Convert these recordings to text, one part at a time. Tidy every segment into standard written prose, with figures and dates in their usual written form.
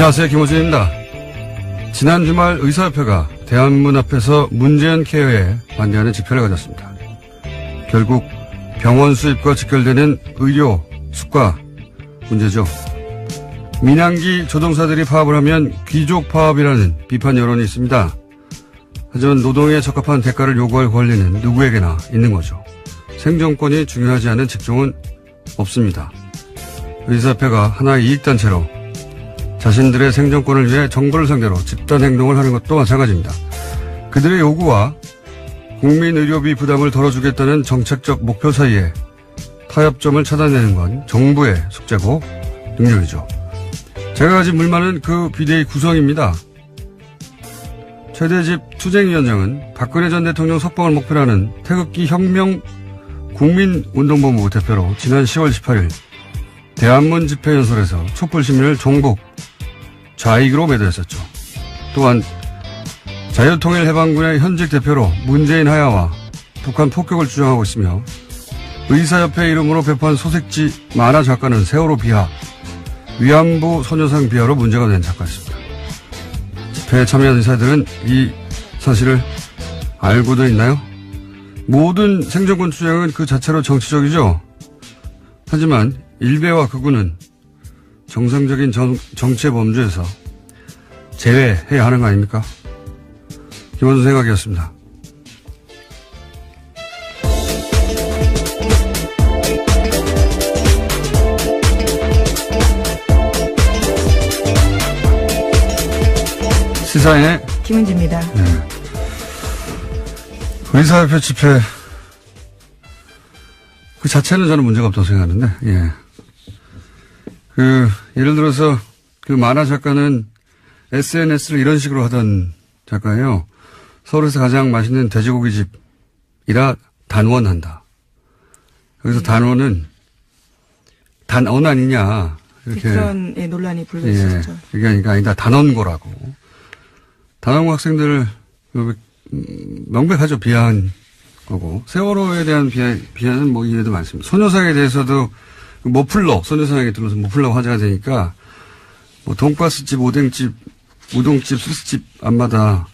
안녕하세요. 김호준입니다. 지난 주말 의사협회가 대한문 앞에서 문재인 케어에 반대하는 집회를 가졌습니다. 결국 병원 수입과 직결되는 의료, 수가 문제죠. 민항기 조종사들이 파업을 하면 귀족 파업이라는 비판 여론이 있습니다. 하지만 노동에 적합한 대가를 요구할 권리는 누구에게나 있는 거죠. 생존권이 중요하지 않은 직종은 없습니다. 의사협회가 하나의 이익단체로 자신들의 생존권을 위해 정부를 상대로 집단행동을 하는 것도 마찬가지입니다. 그들의 요구와 국민의료비 부담을 덜어주겠다는 정책적 목표 사이에 타협점을 찾아내는 건 정부의 숙제고 능력이죠. 제가 가진 불만은 그 비대위 구성입니다. 최대집 투쟁위원장은 박근혜 전 대통령 석방을 목표로 하는 태극기 혁명 국민운동본부 대표로 지난 10월 18일 대한문 집회 연설에서 촛불 시민을 종북, 좌익으로 매도했었죠. 또한 자유통일해방군의 현직 대표로 문재인 하야와 북한 폭격을 주장하고 있으며 의사협회 이름으로 배포한 소식지 만화 작가는 세월호 비하, 위안부 소녀상 비하로 문제가 된 작가였습니다. 집회에 참여한 의사들은 이 사실을 알고도 있나요? 모든 생존권 투쟁은 그 자체로 정치적이죠. 하지만 일베와 극우는 정상적인 정치의 범주에서 제외해야 하는 거 아닙니까? 김원준 생각이었습니다. 시사인의 김은지입니다. 네. 의사협회 집회 그 자체는 저는 문제가 없다고 생각하는데, 예. 예를 들어서 그 만화 작가는 SNS를 이런 식으로 하던 작가예요. 서울에서 가장 맛있는 돼지고기 집이라 단원한다. 여기서 단원은 단언 아니냐. 이렇게. 그런 논란이 불거졌죠. 예. 그게 아니다. 단원고라고. 단원고 학생들을 명백하죠. 비하한 거고. 세월호에 대한 비하는 뭐 이래도 많습니다. 소녀상에 대해서도 머플러, 소녀상에 들어서 머플러가 화제가 되니까 뭐 돈가스집, 오뎅집, 우동집, 수수집 앞마다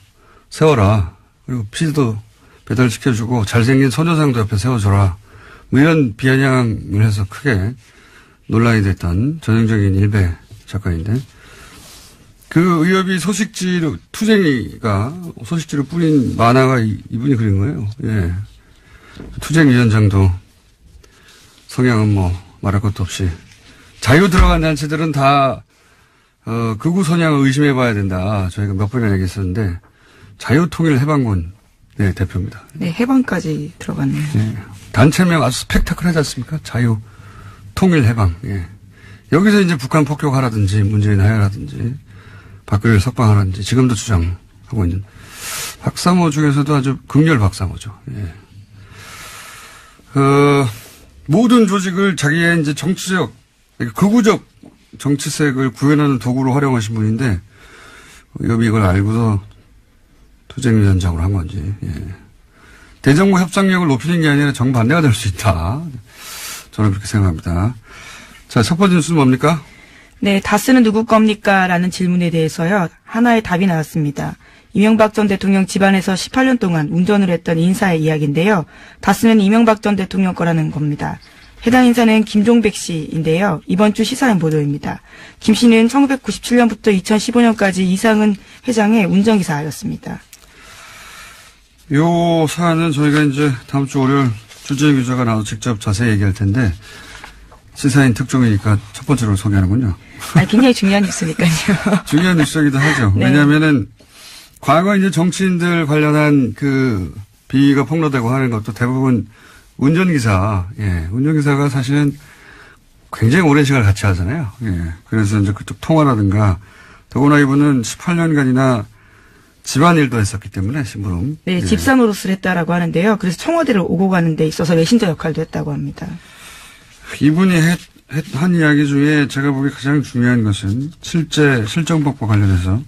세워라. 그리고 피자도 배달시켜주고 잘생긴 소녀상도 옆에 세워줘라. 뭐 이런 비아냥을 해서 크게 논란이 됐던 전형적인 일베 작가인데 그 의협이 소식지로 투쟁이가 소식지로 뿌린 만화가 이분이 그린 거예요. 예. 투쟁위원장도 성향은 뭐 말할 것도 없이 자유 들어간 단체들은 다 극우 성향을 의심해 봐야 된다. 저희가 몇 번이나 얘기했었는데 자유통일해방군 네, 대표입니다. 네, 해방까지 들어갔네요. 네. 단체명 아주 스펙타클하지 않습니까? 자유통일해방. 예. 여기서 이제 북한 폭격하라든지 문재인 하야라든지 박근혜를 석방하라든지 지금도 주장하고 있는 박사모 중에서도 아주 극렬 박사모죠. 예. 모든 조직을 자기의 이제 정치적, 극우적 정치색을 구현하는 도구로 활용하신 분인데, 여비 이걸 알고서 투쟁위원장으로 한 건지, 예. 대정부 협상력을 높이는 게 아니라 정반대가 될 수 있다. 저는 그렇게 생각합니다. 자, 첫 번째 뉴스는 뭡니까? 네, 다스는 누구 겁니까? 라는 질문에 대해서요, 하나의 답이 나왔습니다. 이명박 전 대통령 집안에서 18년 동안 운전을 했던 인사의 이야기인데요. 다스는 이명박 전 대통령 거라는 겁니다. 해당 인사는 김종백 씨인데요. 이번 주 시사인 보도입니다. 김 씨는 1997년부터 2015년까지 이상은 회장의 운전기사였습니다. 요 사안은 저희가 이제 다음 주 월요일 주재영 기자가 나와서 직접 자세히 얘기할 텐데 시사인 특종이니까 첫 번째로 소개하는군요. 굉장히 중요한 뉴스니까요. 중요한 뉴스이기도 하죠. 네. 왜냐하면은 과거 이제 정치인들 관련한 그 비위가 폭로되고 하는 것도 대부분 운전기사, 예, 운전기사가 사실은 굉장히 오랜 시간을 같이 하잖아요. 예, 그래서 이제 그쪽 통화라든가 더구나 이분은 18년간이나 집안일도 했었기 때문에 심부름. 네, 예. 집사 노릇을 했다라고 하는데요. 그래서 청와대를 오고 가는 데 있어서 메신저 역할도 했다고 합니다. 이분이 한 이야기 중에 제가 보기에 가장 중요한 것은 실제 실정법과 관련해서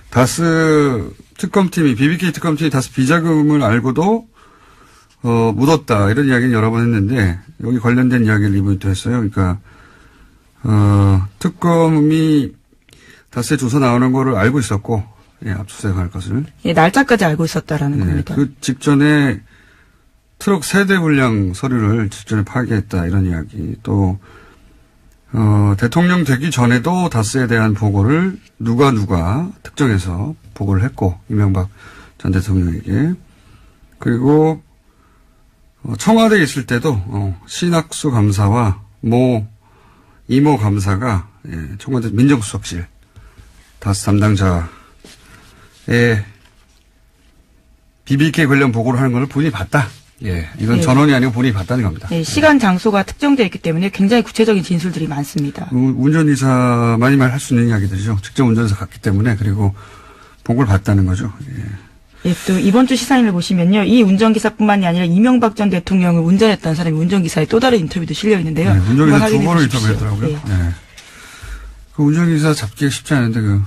다스 특검팀이, BBK 특검팀이 다스 비자금을 알고도, 묻었다. 이런 이야기는 여러 번 했는데, 여기 관련된 이야기를 이번에 또 했어요. 그러니까, 특검이 다스의 조사 나오는 거를 알고 있었고, 예, 압수수색할 것을. 예, 날짜까지 알고 있었다라는 예, 겁니다. 그 직전에 트럭 세대 분량 서류를 직전에 파기했다 이런 이야기. 또 대통령 되기 전에도 다스에 대한 보고를 누가 특정해서 보고를 했고 이명박 전 대통령에게. 그리고 청와대에 있을 때도 신학수 감사와 이모 감사가 청와대 민정수석실 다스 담당자의 BBK 관련 보고를 하는 걸 본인이 봤다. 예, 이건 전원이 아니고 본인이 봤다는 겁니다. 네, 시간, 장소가 특정되어 있기 때문에 굉장히 구체적인 진술들이 많습니다. 운전기사만이 할 수 있는 이야기들이죠. 직접 운전해서 갔기 때문에. 그리고 보고를 봤다는 거죠. 예. 예, 또 이번 주 시사인을 보시면요. 이 운전기사뿐만이 아니라 이명박 전 대통령을 운전했던 사람이 운전기사의 또 다른 인터뷰도 실려 있는데요. 네, 운전기사 두 번을 인터뷰했더라고요. 네. 네. 그 운전기사 잡기가 쉽지 않은데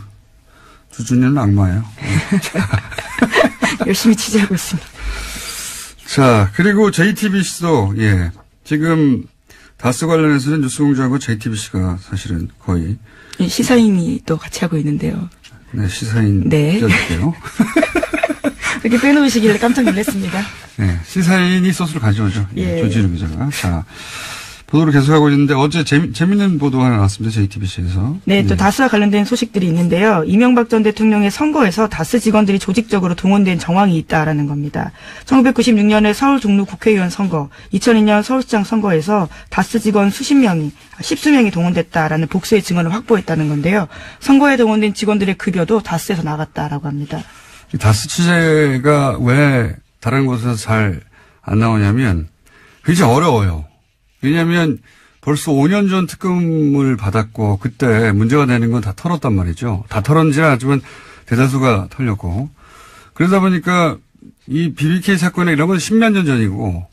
주준이는 악마예요. 열심히 취재하고 있습니다. 자, 그리고 JTBC도, 예, 지금 다스 관련해서는 뉴스공장하고 JTBC가 사실은 거의. 예, 시사인이 또 같이 하고 있는데요. 네, 시사인. 네. 띄워줄게요. 이렇게 빼놓으시길래 깜짝 놀랐습니다. 네, 시사인이 소스를 가져오죠. 예. 조진우 기자가. 자, 보도를 계속하고 있는데 어제 재밌는 보도가 하나 나왔습니다. JTBC에서. 네, 또 다스와 관련된 소식들이 있는데요. 이명박 전 대통령의 선거에서 다스 직원들이 조직적으로 동원된 정황이 있다라는 겁니다. 1996년에 서울 종로 국회의원 선거, 2002년 서울시장 선거에서 다스 직원 십수 명이 동원됐다라는 복수의 증언을 확보했다는 건데요. 선거에 동원된 직원들의 급여도 다스에서 나갔다라고 합니다. 이 다스 취재가 왜 다른 곳에서 잘 안 나오냐면 굉장히 어려워요. 왜냐하면 벌써 5년 전 특검을 받았고 그때 문제가 되는 건 다 털었단 말이죠. 다 털었는지는 아니지만 대다수가 털렸고. 그러다 보니까 이 BBK 사건에 이런 건 10몇 년 전이고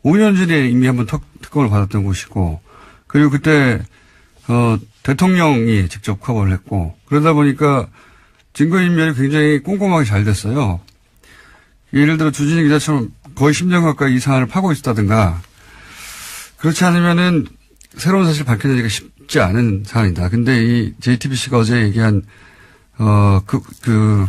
5년 전에 이미 한번 특검을 받았던 곳이고 그리고 그때 대통령이 직접 커버를 했고 그러다 보니까 증거인멸이 굉장히 꼼꼼하게 잘 됐어요. 예를 들어 주진희 기자처럼 거의 10년 가까이 이 사안을 파고 있었다든가 그렇지 않으면은 새로운 사실 밝혀내기가 쉽지 않은 사안이다. 근데 이 JTBC가 어제 얘기한,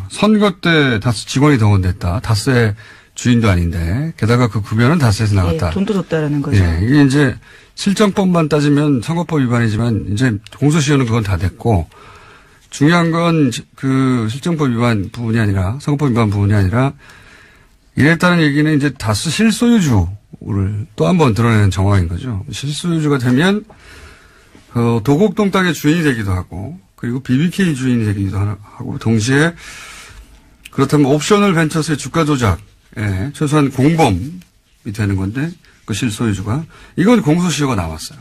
선거 때 다스 직원이 동원됐다. 다스의 주인도 아닌데, 게다가 그 급여는 다스에서 나갔다. 네, 돈도 줬다라는 거죠. 예, 이게 이제 실정법만 따지면 선거법 위반이지만, 이제 공소시효는 그건 다 됐고, 중요한 건 그 실정법 위반 부분이 아니라, 선거법 위반 부분이 아니라, 이랬다는 얘기는 이제 다스 실소유주를 또 한 번 드러내는 정황인 거죠. 실소유주가 되면 도곡동 땅의 주인이 되기도 하고 그리고 BBK 주인이 되기도 하고 동시에 그렇다면 옵셔널 벤처스의 주가 조작에 최소한 공범이 되는 건데 그 실소유주가 이건 공소시효가 나왔어요.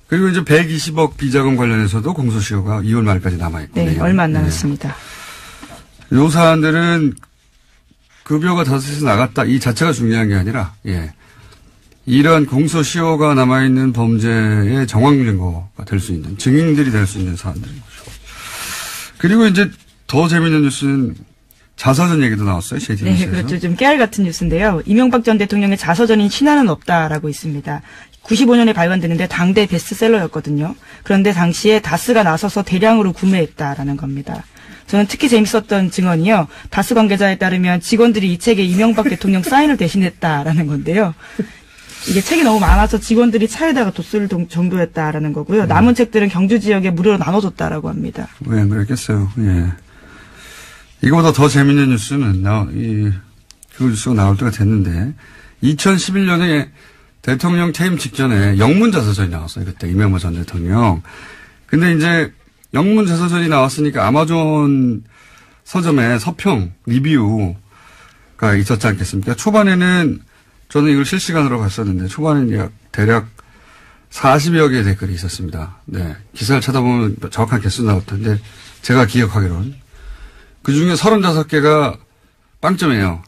그리고 이제 120억 비자금 관련해서도 공소시효가 2월 말까지 남아있거든요. 네, 얼마 안 남았습니다. 네. 이 사안들은 급여가 다스에서 나갔다 이 자체가 중요한 게 아니라 이런 공소시효가 남아있는 범죄의 정황 증거가 될 수 있는 증인들이 될 수 있는 사안들인 거죠. 그리고 이제 더 재미있는 뉴스는 자서전 얘기도 나왔어요. JTBC에서. 네, 그렇죠. 좀 깨알 같은 뉴스인데요. 이명박 전 대통령의 자서전인 신화는 없다라고 있습니다. 95년에 발간되는데 당대 베스트셀러였거든요. 그런데 당시에 다스가 나서서 대량으로 구매했다라는 겁니다. 저는 특히 재밌었던 증언이요. 다스 관계자에 따르면 직원들이 이 책에 이명박 대통령 사인을 대신했다라는 건데요. 이게 책이 너무 많아서 직원들이 차에다가 뒀을 정도였다라는 거고요. 남은 책들은 경주 지역에 무료로 나눠줬다라고 합니다. 왜 안 그랬겠어요. 예. 이거보다 더 재밌는 뉴스는 그 뉴스가 나올 때가 됐는데 2011년에 대통령 퇴임 직전에 영문 자서전이 나왔어요. 그때 이명박 전 대통령. 근데 이제 영문 자서전이 나왔으니까 아마존 서점에 서평, 리뷰가 있었지 않겠습니까? 초반에는 저는 이걸 실시간으로 봤었는데 초반에는 대략 40여 개의 댓글이 있었습니다. 네. 기사를 찾아보면 정확한 개수 나올 텐데 제가 기억하기로는. 그 중에 35개가 빵점이에요.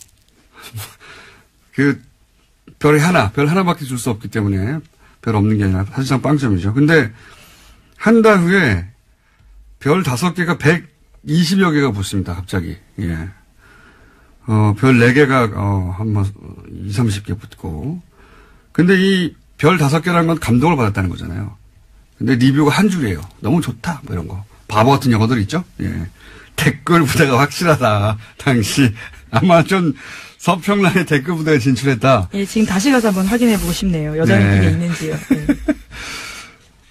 별 하나밖에 줄 수 없기 때문에 별 없는 게 아니라 사실상 빵점이죠. 근데 한 달 후에 별 5개가 120여 개가 붙습니다, 갑자기. 예. 별 4개가, 한 20, 30개 붙고. 근데 이 별 5개라는 건 감동을 받았다는 거잖아요. 근데 리뷰가 한 줄이에요. 너무 좋다, 뭐 이런 거. 바보 같은 영어들 있죠? 예. 댓글 부대가 확실하다. 당시 아마 좀 서평란에 댓글 부대가 진출했다. 예, 지금 다시 가서 한번 확인해 보고 싶네요. 여전히 네. 그게 있는지요. 네.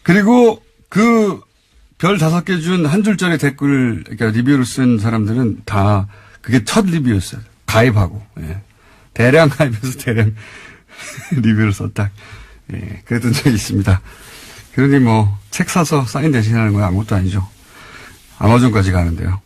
그리고 그 별 5개 준 한 줄짜리 댓글, 그러니까 리뷰를 쓴 사람들은 다 그게 첫 리뷰였어요. 가입하고. 예. 대량 가입해서 대량 리뷰를 썼다. 예. 그랬던 적이 있습니다. 그러니 뭐 책 사서 사인 대신하는 건 아무것도 아니죠. 아마존까지 가는데요.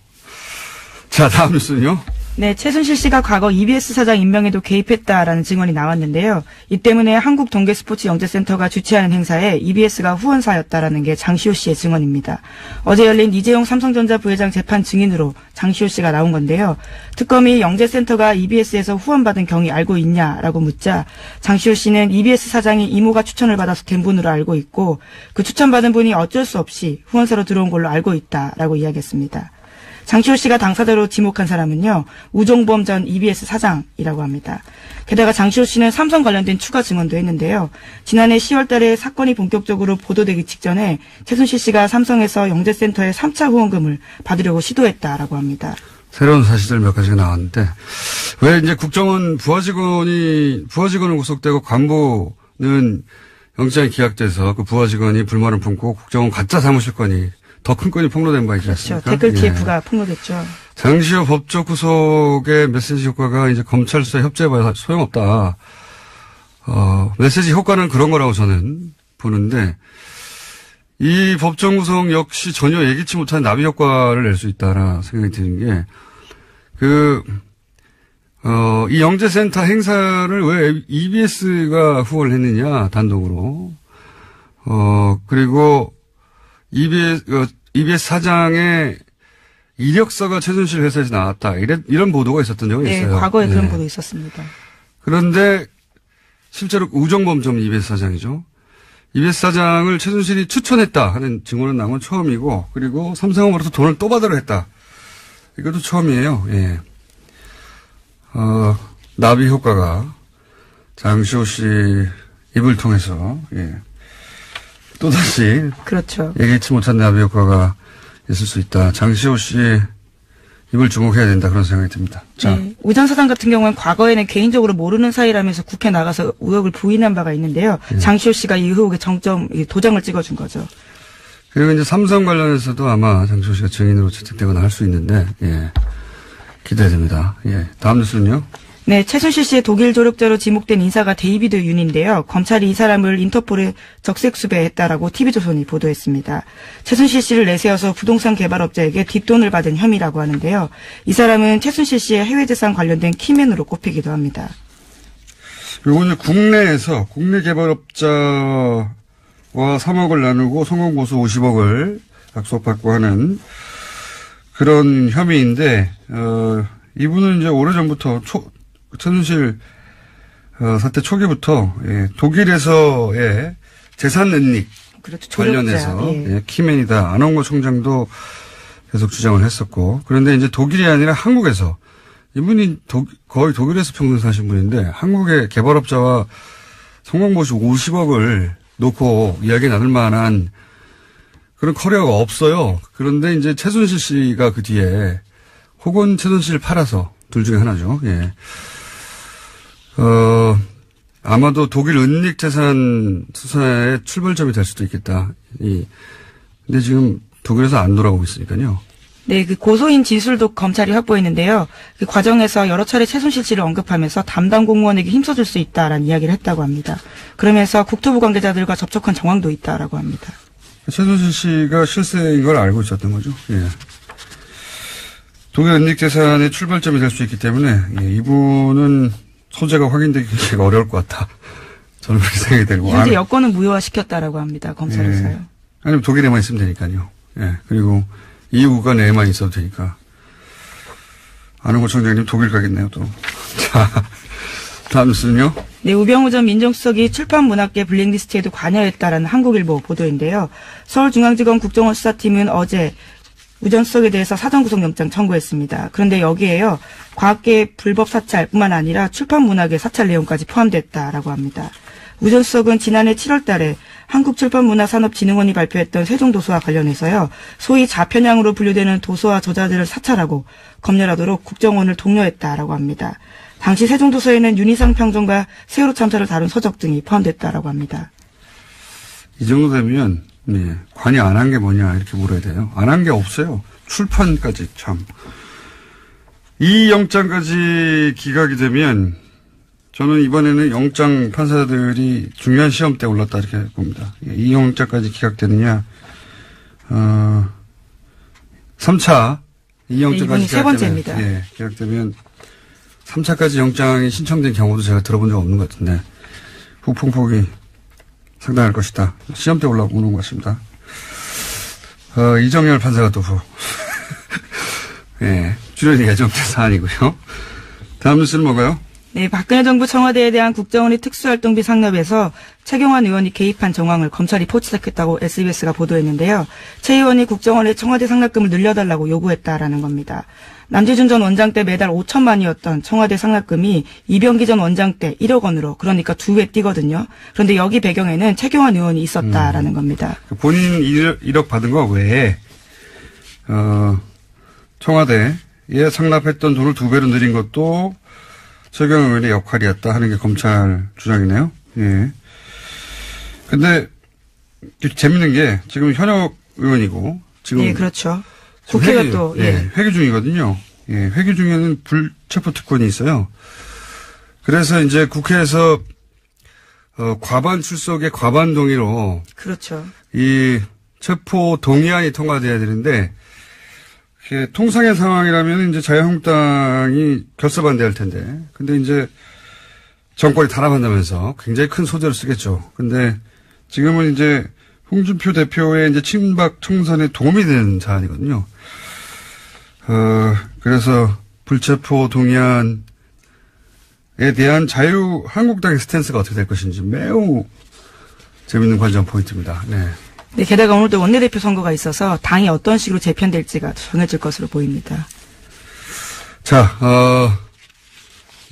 자, 다음 뉴스는요. 네, 최순실 씨가 과거 EBS 사장 임명에도 개입했다라는 증언이 나왔는데요. 이 때문에 한국동계스포츠영재센터가 주최하는 행사에 EBS가 후원사였다라는 게 장시호 씨의 증언입니다. 어제 열린 이재용 삼성전자 부회장 재판 증인으로 장시호 씨가 나온 건데요. 특검이 영재센터가 EBS에서 후원받은 경위 알고 있냐라고 묻자 장시호 씨는 EBS 사장이 이모가 추천을 받아서 된 분으로 알고 있고 그 추천받은 분이 어쩔 수 없이 후원사로 들어온 걸로 알고 있다라고 이야기했습니다. 장시호 씨가 당사자로 지목한 사람은요, 우종범 전 EBS 사장이라고 합니다. 게다가 장시호 씨는 삼성 관련된 추가 증언도 했는데요. 지난해 10월 달에 사건이 본격적으로 보도되기 직전에 최순실 씨가 삼성에서 영재센터에 3차 후원금을 받으려고 시도했다라고 합니다. 새로운 사실들 몇 가지가 나왔는데, 왜 이제 국정원 부하직원은 구속되고 간부는 영장이 기각돼서 그 부하직원이 불만을 품고 국정원 가짜 사무실건이 더 큰 건이 폭로된 바 있지 않습니까? 그렇죠. 댓글 TF가 폭로됐죠. 장시호 법적 구속의 메시지 효과가 이제 검찰 수사 협조해봐야 소용없다. 메시지 효과는 그런 거라고 저는 보는데, 이 법정 구속 역시 전혀 예기치 못한 나비 효과를 낼 수 있다라 생각이 드는 게, 이 영재센터 행사를 왜 EBS가 후원을 했느냐, 단독으로. 그리고 EBS 사장의 이력서가 최순실 회사에서 나왔다. 이런 보도가 있었던 적이 있어요. 네, 과거에 그런 보도 있었습니다. 그런데 실제로 우정범 전 EBS 사장이죠. EBS 사장을 최순실이 추천했다 하는 증언은 나온 건 처음이고, 그리고 삼성으로부터 돈을 또 받으려 했다. 이것도 처음이에요. 예. 나비 효과가 장시호 씨 입을 통해서, 예. 또다시. 그렇죠. 예기치 못한 나비 효과가 있을 수 있다. 장시호 씨 입을 주목해야 된다. 그런 생각이 듭니다. 자. 네, 우 전 사장 같은 경우는 과거에는 개인적으로 모르는 사이라면서 국회 나가서 의혹을 부인한 바가 있는데요. 예. 장시호 씨가 이 의혹의 도장을 찍어준 거죠. 그리고 이제 삼성 관련해서도 아마 장시호 씨가 증인으로 채택되거나 할 수 있는데, 예. 기대됩니다. 예. 다음 뉴스는요? 네, 최순실 씨의 독일 조력자로 지목된 인사가 데이비드 윤인데요. 검찰이 이 사람을 인터폴에 적색 수배했다라고 TV조선이 보도했습니다. 최순실 씨를 내세워서 부동산 개발업자에게 뒷돈을 받은 혐의라고 하는데요. 이 사람은 최순실 씨의 해외재산 관련된 키맨으로 꼽히기도 합니다. 요거는 국내에서 국내 개발업자와 3억을 나누고 성공보수 50억을 약속받고 하는 그런 혐의인데, 이분은 이제 오래전부터 최순실 사태 초기부터 독일에서의 재산 은닉 그렇죠. 관련해서 예. 키맨이다. 안원고 총장도 계속 주장을 했었고, 그런데 이제 독일이 아니라 한국에서 이분이 거의 독일에서 평생 사신 분인데 한국의 개발업자와 성공보수 50억을 놓고 이야기 나눌 만한 그런 커리어가 없어요. 그런데 이제 최순실 씨가 그 뒤에 혹은 최순실을 팔아서 둘 중에 하나죠. 예. 아마도 독일 은닉 재산 수사의 출발점이 될 수도 있겠다. 근데 지금 독일에서 안 돌아오고 있으니까요. 네, 그 고소인 진술도 검찰이 확보했는데요. 그 과정에서 여러 차례 최순실 씨를 언급하면서 담당 공무원에게 힘써줄 수 있다라는 이야기를 했다고 합니다. 그러면서 국토부 관계자들과 접촉한 정황도 있다라고 합니다. 최순실 씨가 실세인 걸 알고 있었던 거죠. 예. 독일 은닉 재산의 출발점이 될 수 있기 때문에 이분은 소재가 확인되기 굉장히 어려울 것 같다. 저는 그렇게 생각이 들고. 현재 여권은 무효화시켰다라고 합니다. 검찰에서요. 예. 아니면 독일에만 있으면 되니까요. 예. 그리고 EU 국가 내에만 있어도 되니까. 안원고 총장님 독일 가겠네요, 또. 자, 다음 뉴스는요? 네, 우병우 전 민정수석이 출판문학계 블랙리스트에도 관여했다라는 한국일보 보도인데요. 서울중앙지검 국정원 수사팀은 어제 우 전 수석에 대해서 사전구속영장 청구했습니다. 그런데 여기에요, 과학계 불법 사찰뿐만 아니라 출판문학의 사찰 내용까지 포함됐다라고 합니다. 우 전 수석은 지난해 7월 달에 한국출판문화산업진흥원이 발표했던 세종도서와 관련해서요. 소위 좌편향으로 분류되는 도서와 저자들을 사찰하고 검열하도록 국정원을 독려했다라고 합니다. 당시 세종도서에는 윤희상 평론가 세월호 참사를 다룬 서적 등이 포함됐다라고 합니다. 이 정도 되면 네, 관이 안 한 게 뭐냐 이렇게 물어야 돼요. 안 한 게 없어요. 출판까지 참. 이 영장까지 기각이 되면 저는 이번에는 영장 판사들이 중요한 시험 때 올랐다 이렇게 봅니다. 이 영장까지 기각되느냐. 3차 이 영장까지 세 번째입니다. 예, 기각되면 3차까지 영장이 신청된 경우도 제가 들어본 적 없는 것 같은데 후폭풍이 상당할 것이다. 시험 때 올라오는 것 같습니다. 이정열 판사가 또 예, 출연이 예정된 사안이고요. 다음 뉴스는 뭔가요? 네, 박근혜 정부 청와대에 대한 국정원의 특수활동비 상납에서 최경환 의원이 개입한 정황을 검찰이 포착했다고 SBS가 보도했는데요. 최 의원이 국정원에 청와대 상납금을 늘려달라고 요구했다라는 겁니다. 남재준 전 원장 때 매달 5천만이었던 청와대 상납금이 이병기 전 원장 때 1억 원으로 그러니까 2배 뛰거든요. 그런데 여기 배경에는 최경환 의원이 있었다라는 겁니다. 본인 1억 받은 거 외에 청와대에 상납했던 돈을 2배로 늘린 것도 최경환 의원의 역할이었다 하는 게 검찰 주장이네요. 예. 근데 재밌는 게 지금 현역 의원이고 지금 예, 그렇죠. 국회가 또 회기 중이거든요. 예, 회기 중에는 불체포 특권이 있어요. 그래서 이제 국회에서 과반 출석에 과반 동의로 그렇죠. 이 체포 동의안이 통과돼야 되는데 통상의 상황이라면 이제 자유한국당이 결사 반대할 텐데, 근데 이제 정권이 탄압한다면서 굉장히 큰 소재를 쓰겠죠. 근데 지금은 이제 홍준표 대표의 이제 친박 청산에 도움이 되는 사안이거든요. 그래서 불체포 동의안에 대한 자유한국당의 스탠스가 어떻게 될 것인지 매우 재밌는 관전 포인트입니다. 네. 네, 게다가 오늘도 원내대표 선거가 있어서 당이 어떤 식으로 재편될지가 정해질 것으로 보입니다. 자,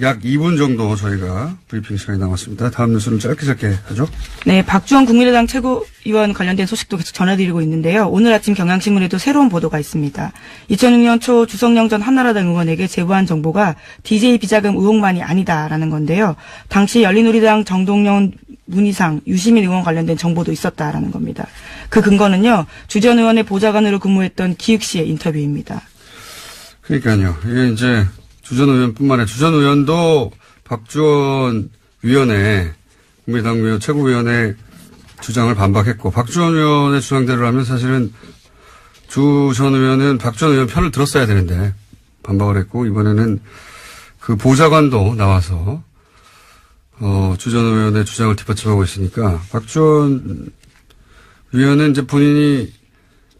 약 2분 정도 저희가 브리핑 시간이 남았습니다. 다음 뉴스는 짧게 하죠. 네, 박주원 국민의당 최고위원 관련된 소식도 계속 전해드리고 있는데요. 오늘 아침 경향신문에도 새로운 보도가 있습니다. 2006년 초 주성영 전 한나라당 의원에게 제보한 정보가 DJ 비자금 의혹만이 아니다라는 건데요. 당시 열린우리당 정동영, 문희상, 유시민 의원 관련된 정보도 있었다라는 겁니다. 그 근거는요, 주 전 의원의 보좌관으로 근무했던 기익씨의 인터뷰입니다. 그러니까요. 이게 이제 주 전 의원뿐만 아니라 주 전 의원도 박주원 위원회, 국민의당 의원 최고위원회 주장을 반박했고, 박주원 의원의 주장대로라면 사실은 주 전 의원은 박주원 의원 편을 들었어야 되는데 반박을 했고, 이번에는 그 보좌관도 나와서 주 전 의원의 주장을 뒷받침하고 있으니까 박주원 위원은 이제 본인이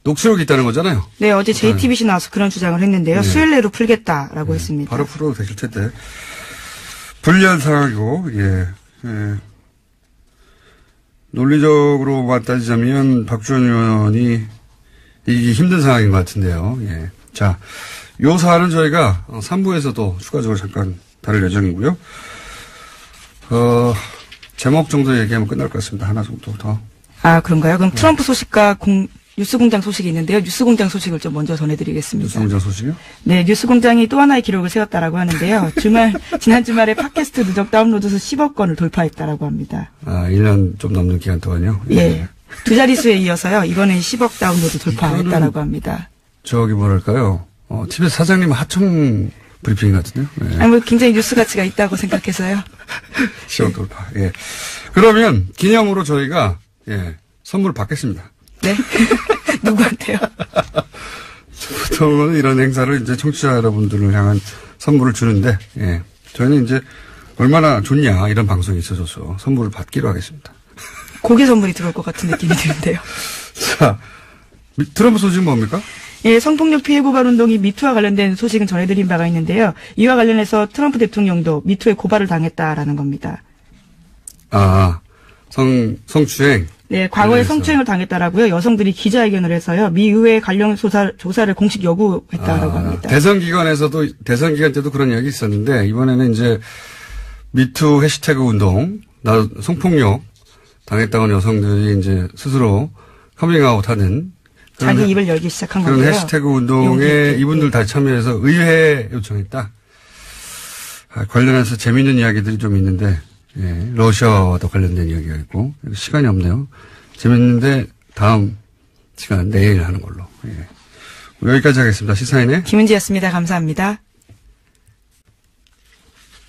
녹취록이 있다는 거잖아요. 네, 어제 JTBC 나와서 그런 주장을 했는데요. 네. 수요일 내로 풀겠다라고 했습니다. 바로 풀어도 되실 텐데. 불리한 상황이고, 예. 논리적으로만 따지자면 박주원 의원이 이기기 힘든 상황인 것 같은데요. 예. 자, 요 사안은 저희가 3부에서도 추가적으로 잠깐 다룰 예정이고요. 제목 정도 얘기하면 끝날 것 같습니다. 하나 정도 더. 아, 그런가요? 그럼 트럼프 소식과 뉴스공장 소식이 있는데요. 뉴스공장 소식을 좀 먼저 전해드리겠습니다. 뉴스공장 소식이요? 네, 뉴스공장이 또 하나의 기록을 세웠다라고 하는데요. 지난 주말에 팟캐스트 누적 다운로드 수 10억 건을 돌파했다라고 합니다. 아, 1년 좀 넘는 기간 동안요? 예. 두 자릿수에 이어서요. 이번엔 10억 다운로드 돌파했다라고 합니다. 저기 뭐랄까요? TBS 사장님 하청 브리핑 같은데요? 네. 아니, 굉장히 뉴스 가치가 있다고 생각해서요. 10억 돌파. 예. 그러면 기념으로 저희가 선물을 받겠습니다. 네? 누구한테요? 보통은 이런 행사를 이제 청취자 여러분들을 향한 선물을 주는데, 예. 저희는 이제 얼마나 좋냐, 이런 방송이 있어져서 선물을 받기로 하겠습니다. 고개 선물이 들어올 것 같은 느낌이 드는데요. 자, 트럼프 소식은 뭡니까? 예, 성폭력 피해 고발 운동이 미투와 관련된 소식은 전해드린 바가 있는데요. 이와 관련해서 트럼프 대통령도 미투에 고발을 당했다라는 겁니다. 아, 성추행? 네, 과거에 성추행을 당했다라고요. 여성들이 기자회견을 해서요. 미 의회 관련 조사를 공식 요구했다라고 합니다. 대선 기간 때도 그런 이야기 있었는데, 이번에는 이제 미투 해시태그 운동, 성폭력 당했다는 여성들이 이제 스스로 커밍아웃 하는 자기 입을 열기 시작한 그런 건데요. 해시태그 운동에 이분들 다 참여해서 의회 요청했다. 관련해서 재미있는 이야기들이 좀 있는데, 예, 러시아와도 관련된 이야기가 있고, 시간이 없네요. 재밌는데 다음 시간 내일 하는 걸로. 예. 여기까지 하겠습니다. 시사인의 김은지였습니다. 감사합니다.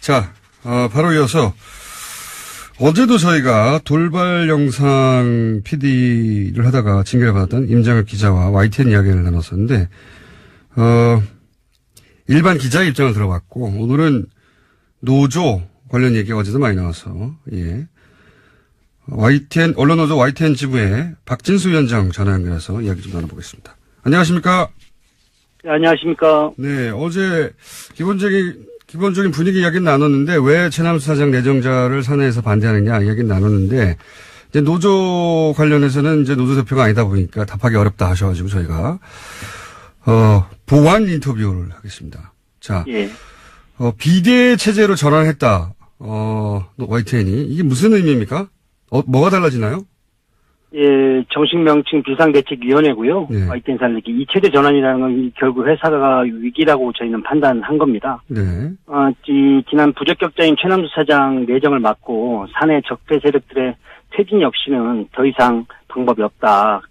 자, 바로 이어서 어제도 저희가 돌발 영상 PD를 하다가 징계를 받았던 임장혁 기자와 YTN 이야기를 나눴었는데, 일반 기자의 입장을 들어봤고, 오늘은 노조 관련 얘기가 어제도 많이 나와서, 예. YTN, 언론노조 YTN 지부의 박진수 위원장 전화 연결해서 이야기 좀 나눠보겠습니다. 안녕하십니까? 네, 안녕하십니까? 네, 어제 기본적인 분위기 이야기는 나눴는데 왜 최남수 사장 내정자를 사내에서 반대하느냐 이야기는 나눴는데 이제 노조 관련해서는 이제 노조 대표가 아니다 보니까 답하기 어렵다 하셔가지고 저희가 보완 인터뷰를 하겠습니다. 자, 예. 비대 체제로 전환했다. YTN이 이게 무슨 의미입니까? 뭐가 달라지나요? 예, 정식 명칭 비상대책위원회고요. 네. YTN 살리기 이 체제 전환이라는 건 결국 회사가 위기라고 저희는 판단한 겁니다. 네. 지난 부적격자인 최남수 사장 내정을 막고 사내 적폐 세력들의 퇴진 역시는 더 이상 방법이 없다.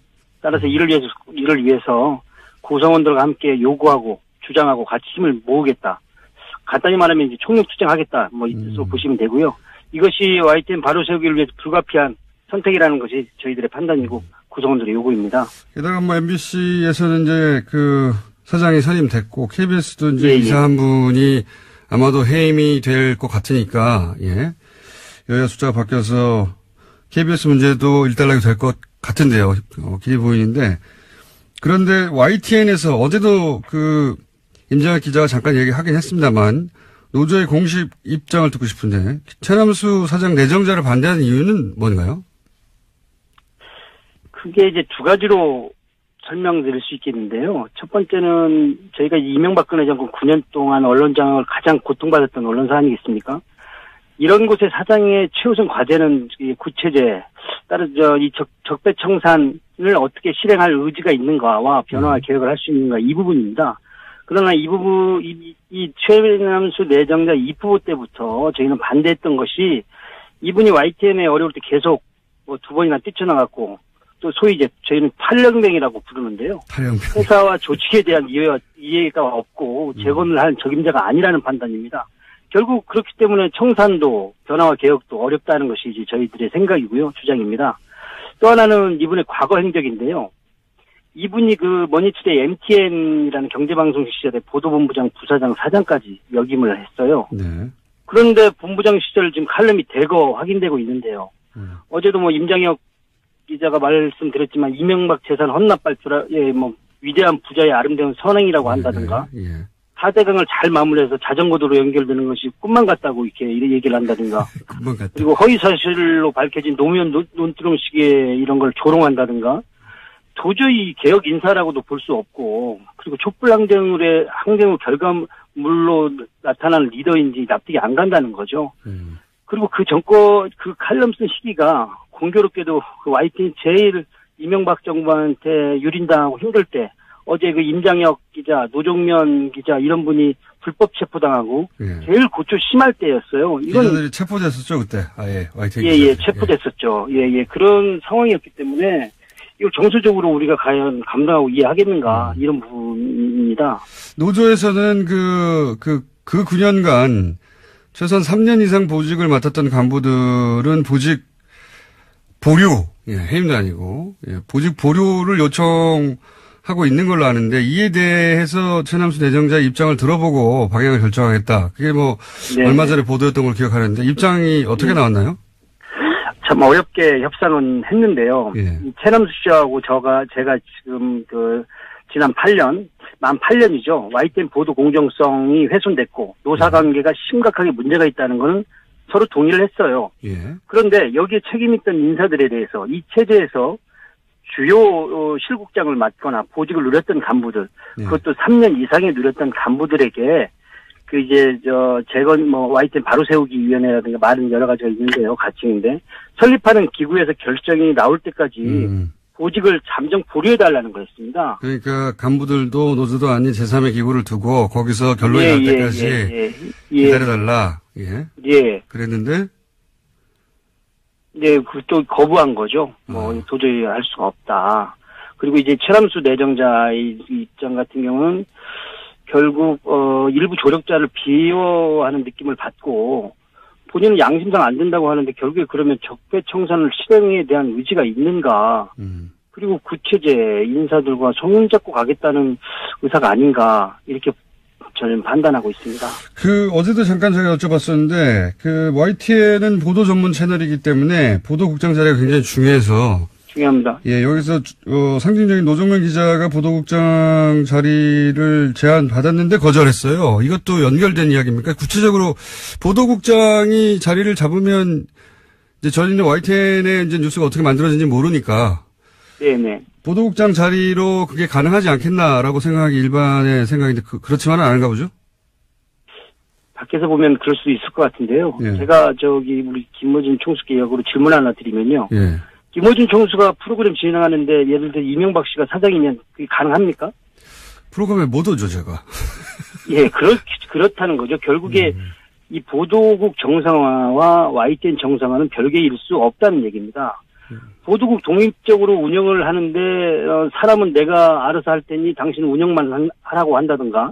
따라서 이를 위해서 구성원들과 함께 요구하고 주장하고 같이 힘을 모으겠다. 간단히 말하면 이제 총력 투쟁하겠다. 뭐 이것으로 보시면 되고요. 이것이 YTN 바로 세우기를 위해서 불가피한 선택이라는 것이 저희들의 판단이고 구성원들의 요구입니다. 게다가 뭐 MBC에서는 이제 그 사장이 선임됐고 KBS도 이제 예, 이사 한 분이 아마도 해임이 될 것 같으니까 예. 여야 숫자가 바뀌어서 KBS 문제도 일단락이 될 것 같은데요. 기대 보이는데 그런데 YTN에서 어제도 그 임장혁 기자가 잠깐 얘기하긴 했습니다만 노조의 공식 입장을 듣고 싶은데 최남수 사장 내정자를 반대하는 이유는 뭔가요? 그게 이제 두 가지로 설명드릴 수 있겠는데요. 첫 번째는 저희가 이명박근혜 정권 9년 동안 언론장을 가장 고통받았던 언론사 아니겠습니까? 이런 곳의 사장의 최우선 과제는 이 구체제, 따라서 이 적폐 청산을 어떻게 실행할 의지가 있는가와 변화와 개혁을 할 수 있는가 이 부분입니다. 그러나 이 부분, 이 최남수 내정자 이 부분 때부터 저희는 반대했던 것이 이분이 YTN에 어려울 때 계속 뭐 두 번이나 뛰쳐나갔고 또 소위 이제 저희는 탈영병이라고 부르는데요. 탈영병. 회사와 조직에 대한 이해가 없고 재건을 할 적임자가 아니라는 판단입니다. 결국 그렇기 때문에 청산도 변화와 개혁도 어렵다는 것이 이제 저희들의 생각이고요. 주장입니다. 또 하나는 이분의 과거 행적인데요. 이분이 그 머니투데이 MTN이라는 경제방송 시절에 보도본부장, 부사장, 사장까지 역임을 했어요. 네. 그런데 본부장 시절 지금 칼럼이 대거 확인되고 있는데요. 어제도 뭐 임장혁 기자가 말씀드렸지만 이명박 재산 헌납 발표에 뭐 위대한 부자의 아름다운 선행이라고 한다든가 예. 하대강을 잘 마무리해서 자전거도로 연결되는 것이 꿈만 같다고 이렇게 얘기를 한다든가 꿈만 같다. 그리고 허위사실로 밝혀진 노무현 논두렁식의 이런 걸 조롱한다든가 도저히 개혁 인사라고도 볼 수 없고 그리고 촛불 항쟁의 결과물로 나타난 리더인지 납득이 안 간다는 거죠. 그리고 그 칼럼 쓴 시기가 공교롭게도 그 YTN 제일 이명박 정부한테 유린당하고 힘들 때 어제 그 임장혁 기자, 노종면 기자 이런 분이 불법 체포당하고 예. 제일 고초 심할 때였어요. 이건 기자들이 체포됐었죠 그때. 아예 YTN 예, 체포됐었죠. 예, 그런 상황이었기 때문에 이걸 정서적으로 우리가 과연 감당하고 이해하겠는가 이런 부분입니다. 노조에서는 그 9년간 최소한 3년 이상 보직을 맡았던 간부들은 보직 보류, 해임도 아니고, 보직 보류를 요청하고 있는 걸로 아는데, 이에 대해서 최남수 내정자 입장을 들어보고 방향을 결정하겠다. 그게 뭐, 네. 얼마 전에 보도했던 걸 기억하는데, 입장이 어떻게 나왔나요? 참 어렵게 협상은 했는데요. 예. 최남수 씨하고 제가 지금 지난 만 8년이죠. YTN 보도 공정성이 훼손됐고, 노사관계가 심각하게 문제가 있다는 것은 서로 동의를 했어요. 예. 그런데 여기에 책임있던 인사들에 대해서 이 체제에서 주요 실국장을 맡거나 보직을 누렸던 간부들, 그것도 3년 이상에 누렸던 간부들에게 YTN 바로 세우기 위원회라든가 말은 여러 가지가 있는데요. 가칭인데 설립하는 기구에서 결정이 나올 때까지 보직을 잠정 보류해달라는 거였습니다. 그러니까 간부들도 노조도 아닌 제3의 기구를 두고 거기서 결론이 날 때까지 기다려달라. 예. 그랬는데? 네, 또 거부한 거죠. 도저히 할 수가 없다. 그리고 이제 최람수 내정자의 입장 같은 경우는 결국, 일부 조력자를 비호하는 느낌을 받고 본인은 양심상 안 된다고 하는데 결국에 그러면 적폐청산을 실행에 대한 의지가 있는가. 그리고 구체제 인사들과 손잡고 가겠다는 의사가 아닌가. 이렇게 저는 판단하고 있습니다. 어제도 잠깐 제가 여쭤봤었는데, YTN은 보도 전문 채널이기 때문에 보도국장 자리가 굉장히 중요해서. 중요합니다. 예, 여기서, 상징적인 노정면 기자가 보도국장 자리를 제안받았는데 거절했어요. 이것도 연결된 이야기입니까? 구체적으로 보도국장이 자리를 잡으면, 이제 저희는 YTN의 이제 뉴스가 어떻게 만들어진지 모르니까. 네네. 보도국장 자리로 그게 가능하지 않겠나라고 생각하기 일반의 생각인데 그렇지만은 않은가 보죠? 밖에서 보면 그럴 수도 있을 것 같은데요. 예. 제가 우리 김어준 총수께 역으로 질문 하나 드리면요. 예. 김어준 총수가 프로그램 진행하는데 예를 들어 이명박 씨가 사장이면 그게 가능합니까? 프로그램에 못 오죠, 제가. 예, 그렇다는 거죠. 결국에 이 보도국 정상화와 YTN 정상화는 별개일 수 없다는 얘기입니다. 보도국 독립적으로 운영을 하는데 사람은 내가 알아서 할 테니 당신은 운영만 하라고 한다든가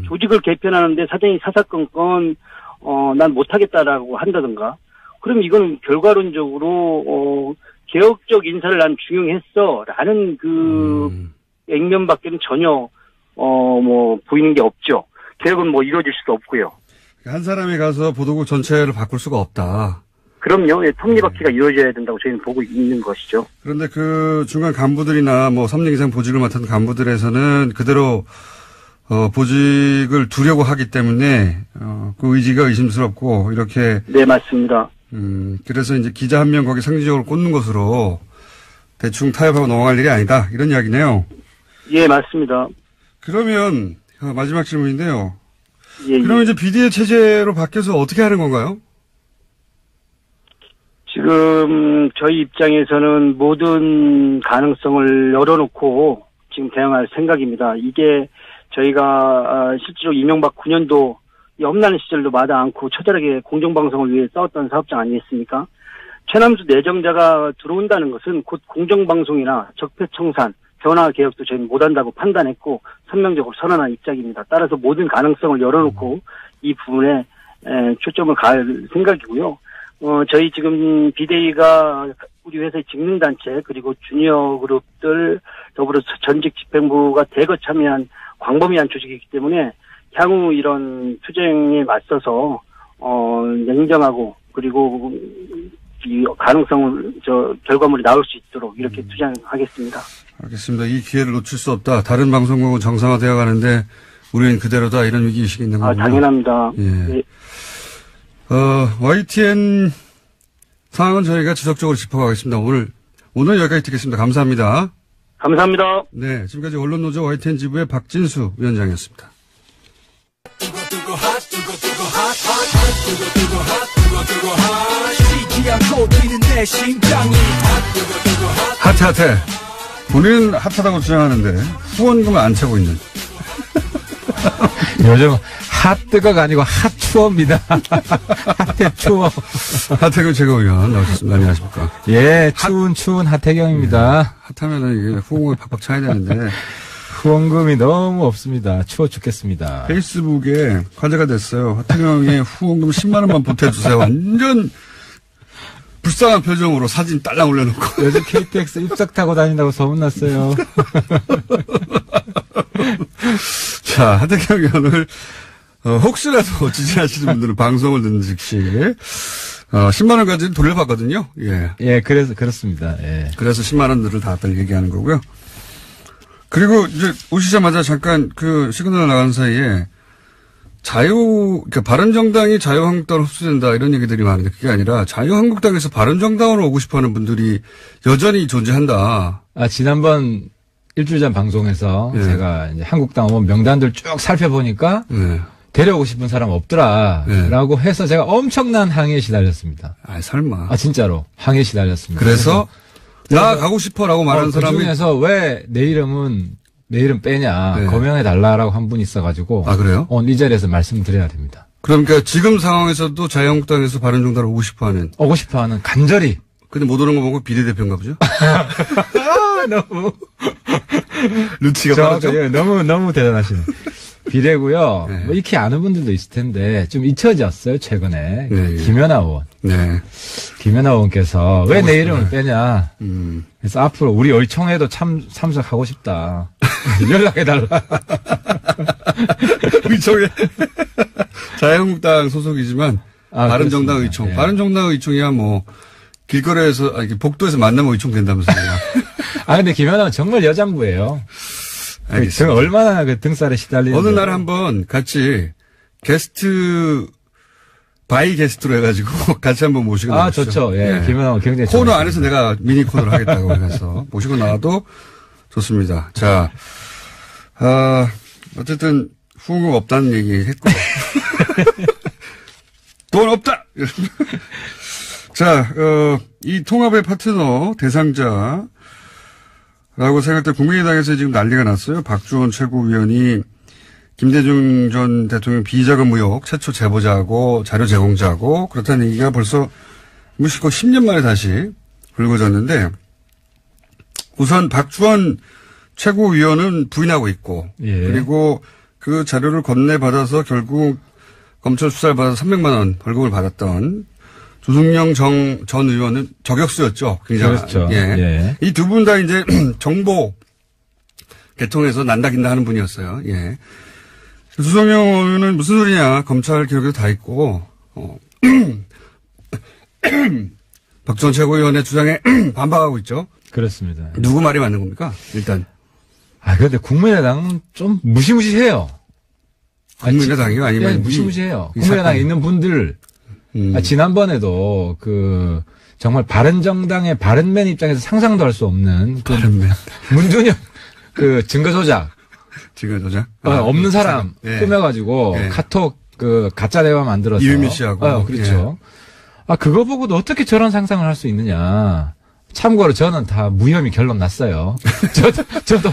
조직을 개편하는데 사장이 사사건건 난 못하겠다라고 한다든가 그럼 이거는 결과론적으로 개혁적 인사를 난 중용했어라는 액면밖에는 전혀 보이는 게 없죠. 개혁은 이루어질 수도 없고요. 한 사람이 가서 보도국 전체를 바꿀 수가 없다. 그럼요. 예, 톱니바퀴가 이루어져야 된다고 저희는 보고 있는 것이죠. 그런데 중간 간부들이나 3년 이상 보직을 맡은 간부들에서는 그대로 보직을 두려고 하기 때문에 그 의지가 의심스럽고 이렇게. 네, 맞습니다. 그래서 이제 기자 한 명 거기 상징적으로 꽂는 것으로 대충 타협하고 넘어갈 일이 아니다. 이런 이야기네요. 예, 맞습니다. 그러면 마지막 질문인데요. 예, 그러면 이제 비대위 체제로 바뀌어서 어떻게 하는 건가요? 지금 저희 입장에서는 모든 가능성을 열어놓고 지금 대응할 생각입니다. 이게 저희가 실제로 이명박 9년도 험난한 시절도 마다 않고 처절하게 공정방송을 위해 싸웠던 사업장 아니겠습니까? 최남수 내정자가 들어온다는 것은 곧 공정방송이나 적폐청산, 변화개혁도 저희는 못한다고 판단했고 선명적으로 선언한 입장입니다. 따라서 모든 가능성을 열어놓고 이 부분에 초점을 가할 생각이고요. 저희 지금 비대위가 우리 회사의 직능단체 그리고 주니어 그룹들 더불어 전직 집행부가 대거 참여한 광범위한 조직이기 때문에 향후 이런 투쟁에 맞서서 냉정하고 그리고 이 가능성을 결과물이 나올 수 있도록 이렇게 투쟁하겠습니다. 알겠습니다. 이 기회를 놓칠 수 없다. 다른 방송국은 정상화되어 가는데 우리는 그대로다. 이런 위기의식이 있는 거군요. 당연합니다. 예. 네. YTN 상황은 저희가 지속적으로 짚어가겠습니다. 오늘 여기까지 듣겠습니다. 감사합니다. 감사합니다. 네, 지금까지 언론노조 YTN 지부의 박진수 위원장이었습니다. 핫해. 본인은 핫하다고 주장하는데 후원금을 안 차고 있는. 요즘 핫뜨거가 아니고 핫추어입니다. 핫해추어. 하태경 최고위원 나오셨습니다. 안녕하십니까. 예, 추운 하태경입니다. 핫하면은 이게 후원금을 팍팍 차야 되는데. 후원금이 너무 없습니다. 추워 죽겠습니다. 페이스북에 화제가 됐어요. 하태경의 후원금 10만 원만 보태주세요. 완전 불쌍한 표정으로 사진 딸랑 올려놓고. 요즘 KTX 입석 타고 다닌다고 소문났어요. 자, 하태경 의원을 혹시라도 지지하시는 분들은 방송을 듣는 즉시 10만 원까지는 돌려받거든요. 예. 예, 그렇습니다. 예. 그래서 10만 원들을 다 얘기하는 거고요. 그리고 이제 오시자마자 잠깐 시그널 나가는 사이에 그러니까 바른정당이 자유한국당으로 흡수된다 이런 얘기들이 많은데 그게 아니라 자유한국당에서 바른정당으로 오고 싶어 하는 분들이 여전히 존재한다. 지난번 일주일 전 방송에서 제가 이제 한국당 의원 명단들 쭉 살펴보니까 데려오고 싶은 사람 없더라. 네. 라고 해서 제가 엄청난 항의에 시달렸습니다. 아, 설마. 아, 진짜로. 항의에 시달렸습니다. 그래서 나 가고 싶어라고 말하는 그 사람이. 중에서 왜 내 이름 빼냐. 네. 거명해달라라고 한 분이 있어가지고. 아, 그래요? 이 자리에서 말씀드려야 됩니다. 그러니까 지금 상황에서도 자유한국당에서 바른정당을 오고 싶어 하는. 오고 싶어 하는 간절히. 근데 못 오는 거 보고 비례대표인가 보죠? 너무. 루치가 빠르죠? 예, 너무 대단하시네. 비례고요. 네. 뭐 익히 아는 분들도 있을 텐데 좀 잊혀졌어요 최근에. 네. 김연아 의원. 네. 김연아 의원께서 왜 내 이름을 빼냐. 그래서 앞으로 우리 의총에도 참석하고 싶다. 연락해달라. 의총에. 자유한국당 소속이지만 바른정당 그렇습니다. 의총. 예. 바른정당 의총이야 뭐 길거리에서 복도에서 만나면 의총 된다면서요. 근데 김연아는 정말 여장부예요. 알겠습니다. 얼마나 그 등살에 시달리는지. 어느 날 한번 같이 바이 게스트로 해가지고 같이 한번 모시고 나오시죠. 좋죠. 예. 예. 김연아 굉장히 코너 좋아하시죠. 안에서 내가 미니 코너를 하겠다고 해서 모시고 나와도 좋습니다. 자, 어쨌든 후원금 없다는 얘기 했고. 돈 없다! 자, 이 통합의 파트너, 대상자라고 생각할 때 국민의당에서 지금 난리가 났어요. 박주원 최고위원이 김대중 전 대통령 비자금 의혹 최초 제보자고 자료 제공자고 그렇다는 얘기가 벌써 무시고 10년 만에 다시 불거졌는데 우선 박주원 최고위원은 부인하고 있고 예. 그리고 그 자료를 건네받아서 결국 검찰 수사를 받아서 300만 원 벌금을 받았던 조승영 전 의원은 저격수였죠. 굉장히. 그렇죠. 예. 예. 이 두 분 다 이제 정보 개통해서 난다긴다 하는 분이었어요. 예. 조승영 의원은 무슨 소리냐. 검찰 기록에도 다 있고, 박주원 최고위원의 주장에 반박하고 있죠. 그렇습니다. 누구 말이 맞는 겁니까? 일단. 그런데 국민의당은 좀 무시무시해요. 국민의당이요? 아니면. 무시무시해요. 이 국민의당에 사건. 있는 분들. 지난번에도 정말 바른정당의 바른맨 입장에서 상상도 할 수 없는 바른맨. 문준영 증거 조작. 증거 조작? 없는 사람 예. 꾸며가지고 예. 카톡 가짜 대화 만들어서. 이유미 씨하고. 그렇죠. 그거 보고도 어떻게 저런 상상을 할 수 있느냐. 참고로 저는 다 무혐의 결론 났어요. 저도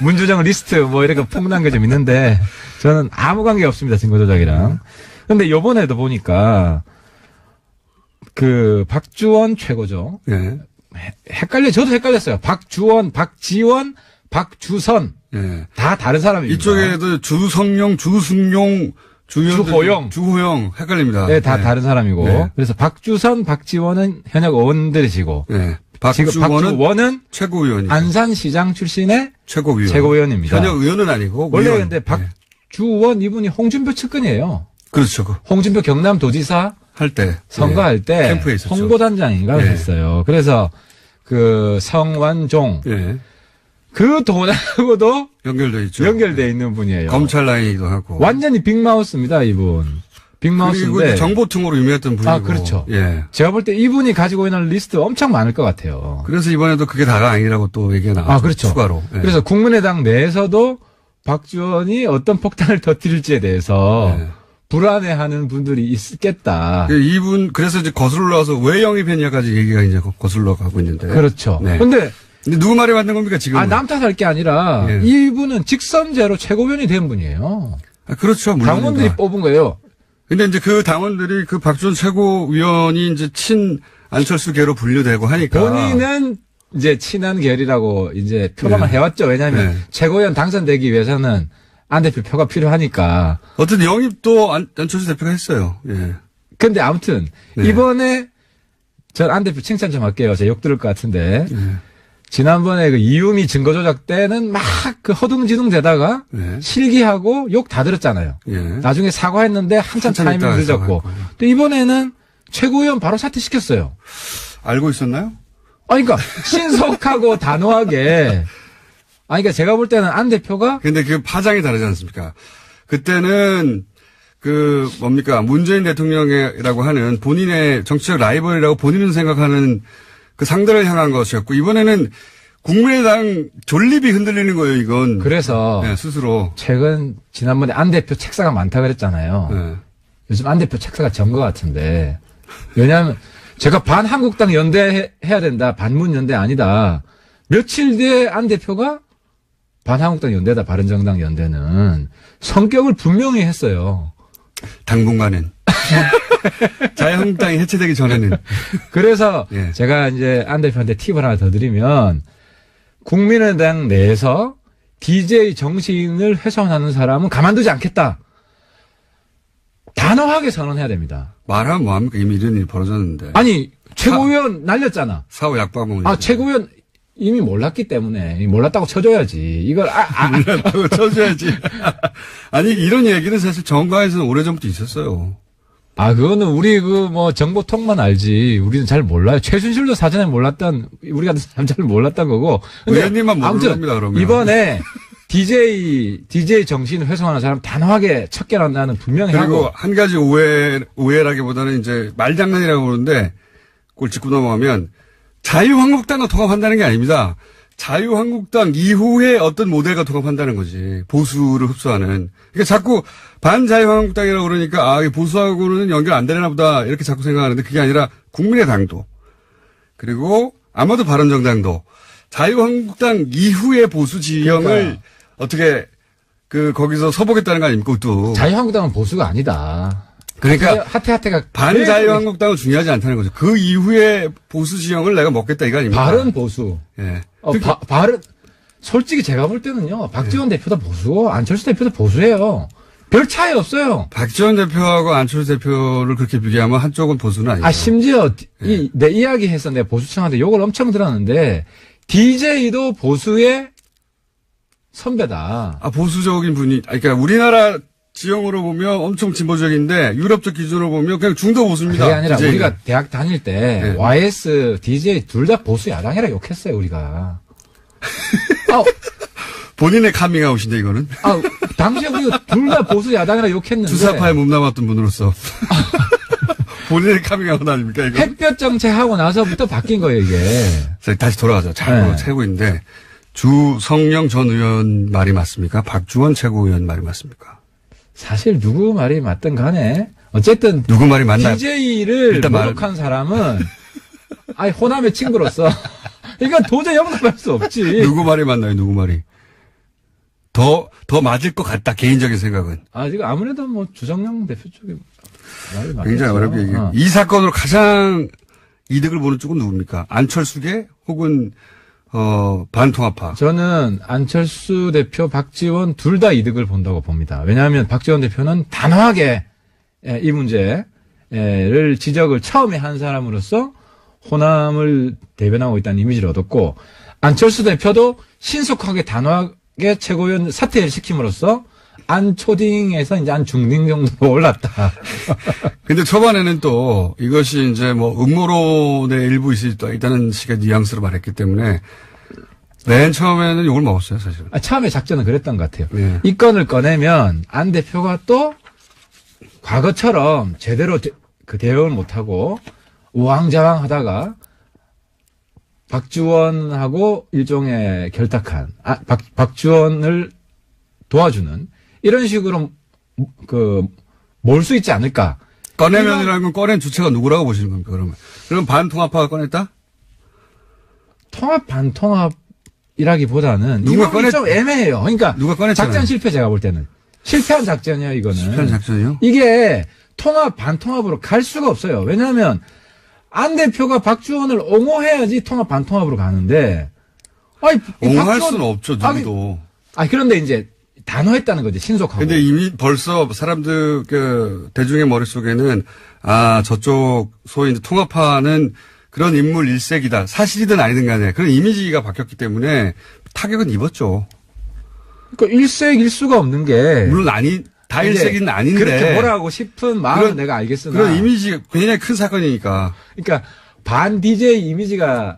문준영 리스트 이렇게 풍문난 게 좀 있는데 저는 아무 관계 없습니다. 증거 조작이랑. 근데 요번에도 보니까 박주원 최고죠. 예. 저도 헷갈렸어요. 박주원, 박지원, 박주선. 예. 다 다른 사람입니다. 이쪽에도 주성용, 주승용, 주호영 헷갈립니다. 네, 다 예. 다른 사람이고. 네. 그래서 박주선, 박지원은 현역 의원들이시고. 예. 지금 박주원은 최고위원이 안산시장 출신의 최고위원. 최고위원입니다. 현역 의원은 아니고 원래 위원. 근데 박주원 이분이 홍준표 측근이에요. 그렇죠. 홍준표 경남도지사 할 때 선거할 때 캠프에 있었죠. 홍보단장인가 예. 했어요. 그래서 성완종 예. 그 돈하고도 연결돼 있죠. 연결돼 있는 분이에요. 검찰 라인이기도 하고. 완전히 빅마우스입니다, 이분. 그리고 빅마우스인데. 정보통으로 유명했던 분이고. 그렇죠. 예. 제가 볼 때 이분이 가지고 있는 리스트 엄청 많을 것 같아요. 그래서 이번에도 그게 다가 아니라고 또 얘기가 나왔죠. 그렇죠. 추가로. 예. 그래서 국민의당 내에서도 박지원이 어떤 폭탄을 터뜨릴지에 대해서 예. 불안해하는 분들이 있겠다. 이분 그래서 이제 거슬러 올라와서 왜 영입했냐까지 얘기가 이제 거슬러 가고 있는데. 그렇죠. 네. 근데 누구 말이 맞는 겁니까 지금? 남 탓할 게 아니라 예. 이분은 직선제로 최고위원이 된 분이에요. 그렇죠. 물론. 당원들이 뽑은 거예요. 근데 이제 그 당원들이 그 박주원 최고위원이 이제 친 안철수계로 분류되고 하니까. 본인은 이제 친한 결이라고 이제 표방을 네. 해왔죠. 왜냐하면 네. 최고위원 당선되기 위해서는 안 대표 표가 필요하니까. 어쨌든 영입도 안철수 대표가 했어요. 예. 근데 아무튼 네. 이번에 전 안 대표 칭찬 좀 할게요. 제가 욕 들을 것 같은데. 예. 지난번에 이유미 증거조작 때는 막 허둥지둥 대다가 네. 실기하고 욕 다 들었잖아요. 예. 나중에 사과했는데 한참 타이밍 있다가 늦었고. 사과했고요. 또 이번에는 최고위원 바로 사퇴시켰어요. 알고 있었나요? 그러니까 신속하고 단호하게. 그러니까 제가 볼 때는 안 대표가 근데 그 파장이 다르지 않습니까? 그때는 문재인 대통령이라고 하는 본인의 정치적 라이벌이라고 본인은 생각하는 그 상대를 향한 것이었고, 이번에는 국민의당 존립이 흔들리는 거예요, 이건. 그래서 네, 스스로. 지난번에 안 대표 책사가 많다 그랬잖아요. 네. 요즘 안 대표 책사가 전 것 같은데. 왜냐하면 제가 반한국당 연대 해야 된다. 반문연대 아니다. 며칠 뒤에 안 대표가 반한국당 연대다. 바른정당 연대는 성격을 분명히 했어요. 당분간은. 자유한국당이 해체되기 전에는. 그래서 예. 제가 이제 안 대표한테 팁을 하나 더 드리면 국민의당 내에서 DJ 정신을 훼손하는 사람은 가만두지 않겠다. 단호하게 선언해야 됩니다. 말하면 뭐합니까? 이미 이런 일이 벌어졌는데. 아니 최고위원 날렸잖아. 사후 약방 먹는. 아 최고위원 이미 몰랐기 때문에 몰랐다고 쳐줘야지. 이걸 몰랐다고 쳐줘야지. 아니 이런 얘기는 사실 정가에서는 오래전부터 있었어요. 그거는 우리 정보통만 알지. 우리는 잘 몰라요. 최순실도 사전에 몰랐던, 우리 같은 사람 잘 몰랐던 거고. 의원님만 모르는 겁니다, 그러면. 이번에 DJ 정신을 훼손하는 사람 단호하게 척결한다는 분명히 그리고 하고. 한 가지 오해라기보다는 이제 말장난이라고 그러는데 그걸 짚고 넘어가면 자유한국당과 통합한다는 게 아닙니다. 자유한국당 이후에 어떤 모델과 통합한다는 거지. 보수를 흡수하는. 그러니까 자꾸 반자유한국당이라고 그러니까 보수하고는 연결 안 되나 보다 이렇게 자꾸 생각하는데 그게 아니라 국민의당도 그리고 아마도 바른정당도 자유한국당 이후의 보수 지형을 어떻게 거기서 서보겠다는 거 아닙니까? 또 자유한국당은 보수가 아니다. 그러니까 하태가 반자유한국당은 중요하지 않다는 거죠. 그 이후에 보수 지형을 내가 먹겠다 이거 아닙니까? 바른 보수. 예. 바른 솔직히 제가 볼 때는요. 박지원 대표도 보수고 안철수 대표도 보수예요. 별 차이 없어요. 박지원 대표하고 안철수 대표를 그렇게 비교하면 한쪽은 보수는 아니죠. 심지어 내 이야기해서 내가 보수층한테 욕을 엄청 들었는데 DJ도 보수의 선배다. 보수적인 분이 그러니까 우리나라 지형으로 보면 엄청 진보적인데 유럽적 기준으로 보면 그냥 중도 보수입니다. 그게 아니라 DJ는. 우리가 대학 다닐 때 네. YS, DJ 둘 다 보수 야당이라 욕했어요 우리가. 본인의 카밍아웃인데 이거는. 당시에 우리가 둘 다 보수 야당이라 욕했는데. 주사파에 몸담았던 분으로서. 본인의 카밍아웃 아닙니까 이거? 햇볕 정책하고 나서부터 바뀐 거예요 이게. 자, 다시 돌아가죠. 잘 세고 있는데 주성영 전 의원 말이 맞습니까? 박주원 최고위원 말이 맞습니까? 사실 누구 말이 맞든 간에 어쨌든 누구 말이 맞나요? DJ를 모독한 사람은 호남의 친구로서 이건 도저히 용납할 수 없지. 누구 말이 맞나요? 누구 말이? 더 맞을 것 같다. 개인적인 생각은. 지금 아무래도 주성영 대표 쪽에 말이 맞겠죠. 굉장히 어렵게 얘기해요. 이 사건으로 가장 이득을 보는 쪽은 누굽니까? 안철수계 혹은 반통합파. 저는 안철수 대표, 박지원 둘 다 이득을 본다고 봅니다. 왜냐하면 박지원 대표는 단호하게 이 문제를 지적을 처음에 한 사람으로서 호남을 대변하고 있다는 이미지를 얻었고 안철수 대표도 신속하게 단호하게 최고위원 사퇴를 시킴으로써 안초딩에서 이제 안중딩 정도로 올랐다. 근데 초반에는 또 이것이 이제 음모론의 일부 있다는 식의 뉘앙스로 말했기 때문에 맨 처음에는 욕을 먹었어요, 사실은. 처음에 작전은 그랬던 것 같아요. 네. 이 건을 꺼내면 안 대표가 또 과거처럼 제대로 대응을 못하고 우왕좌왕 하다가 박지원하고 일종의 결탁한, 박지원을 도와주는 이런 식으로 몰 수 있지 않을까. 꺼내면이라는 건 꺼낸 주체가 누구라고 보시는 겁니까, 그러면? 그럼 반통합파가 꺼냈다? 통합, 반통합이라기보다는 누가 이건 좀 애매해요. 그러니까 누가 꺼냈잖아요. 작전 실패 제가 볼 때는. 실패한 작전이에요, 이거는. 실패한 작전이요? 이게 통합, 반통합으로 갈 수가 없어요. 왜냐하면 안 대표가 박지원을 옹호해야지 통합, 반통합으로 가는데. 옹호할 수는 없죠, 누구도. 그런데 이제 단호했다는 거지, 신속하고. 근데 이미 벌써 사람들, 대중의 머릿속에는, 저쪽, 소위 이제 통합파는 그런 인물 일색이다. 사실이든 아니든 간에 그런 이미지가 바뀌었기 때문에 타격은 입었죠. 그러니까 일색일수가 없는 게. 물론 다 일색은 아닌데. 그렇게 뭐라고 싶은 마음은 내가 알겠으나. 그런 이미지가 굉장히 큰 사건이니까. 그러니까 반 DJ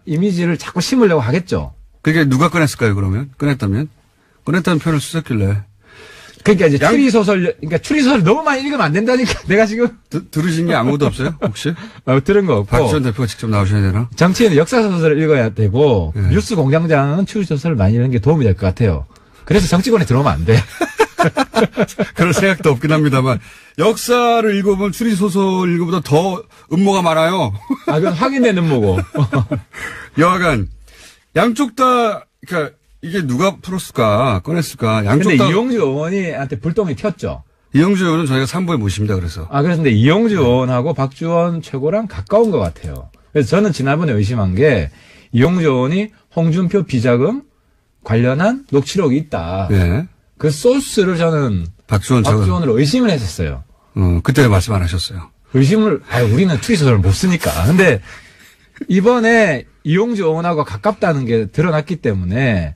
이미지를 자꾸 심으려고 하겠죠. 그게 누가 꺼냈을까요, 그러면? 꺼냈다면 표현을 쓰셨길래. 그러니까 이제 추리소설 너무 많이 읽으면 안 된다니까. 내가 지금. 들으신 게 아무것도 없어요? 혹시? 들은 거 없고. 박지원 대표가 직접 나오셔야 되나? 정치인은 역사소설을 읽어야 되고, 네. 뉴스 공장장은 추리소설을 많이 읽는 게 도움이 될 것 같아요. 그래서 정치권에 들어오면 안 돼. 그럴 생각도 없긴 합니다만, 역사를 읽어보면 추리소설 읽어보다 더 음모가 많아요. 그건 확인된 음모고. 여하간, 양쪽 다, 그러니까, 이게 누가 풀었을까, 꺼냈을까, 양쪽 근데 다. 이용주 의원한테 불똥이 튀었죠. 이용주 의원은 저희가 3부에 모십니다, 그래서. 그런데 이용주 의원하고 박지원 최고랑 가까운 것 같아요. 그래서 저는 지난번에 의심한 게, 이용주 의원이 홍준표 비자금 관련한 녹취록이 있다. 예. 그 소스를 저는 박지원으로 의심을 했었어요. 그때 말씀 안 하셨어요. 우리는 추리소설을 못 쓰니까. 근데 이번에 이용주 의원하고 가깝다는 게 드러났기 때문에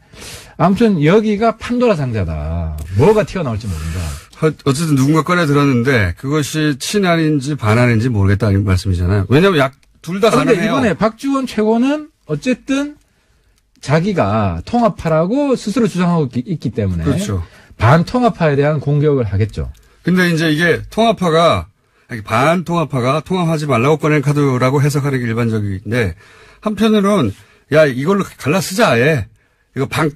아무튼 여기가 판도라 상자다. 뭐가 튀어나올지 모른다. 어쨌든 누군가 꺼내 들었는데 그것이 친한인지 반한인지 모르겠다는 말씀이잖아요. 왜냐하면 둘 다 가능해요. 그런데 이번에 박지원 최고는 어쨌든 자기가 통합파라고 스스로 주장하고 있기 때문에 그렇죠. 반통합파에 대한 공격을 하겠죠. 근데 이제 이게 반통합파가 통합하지 말라고 꺼낸 카드라고 해석하는 게 일반적인데 한편으로는 야 이걸로 갈라 쓰자 아예. 이거 빵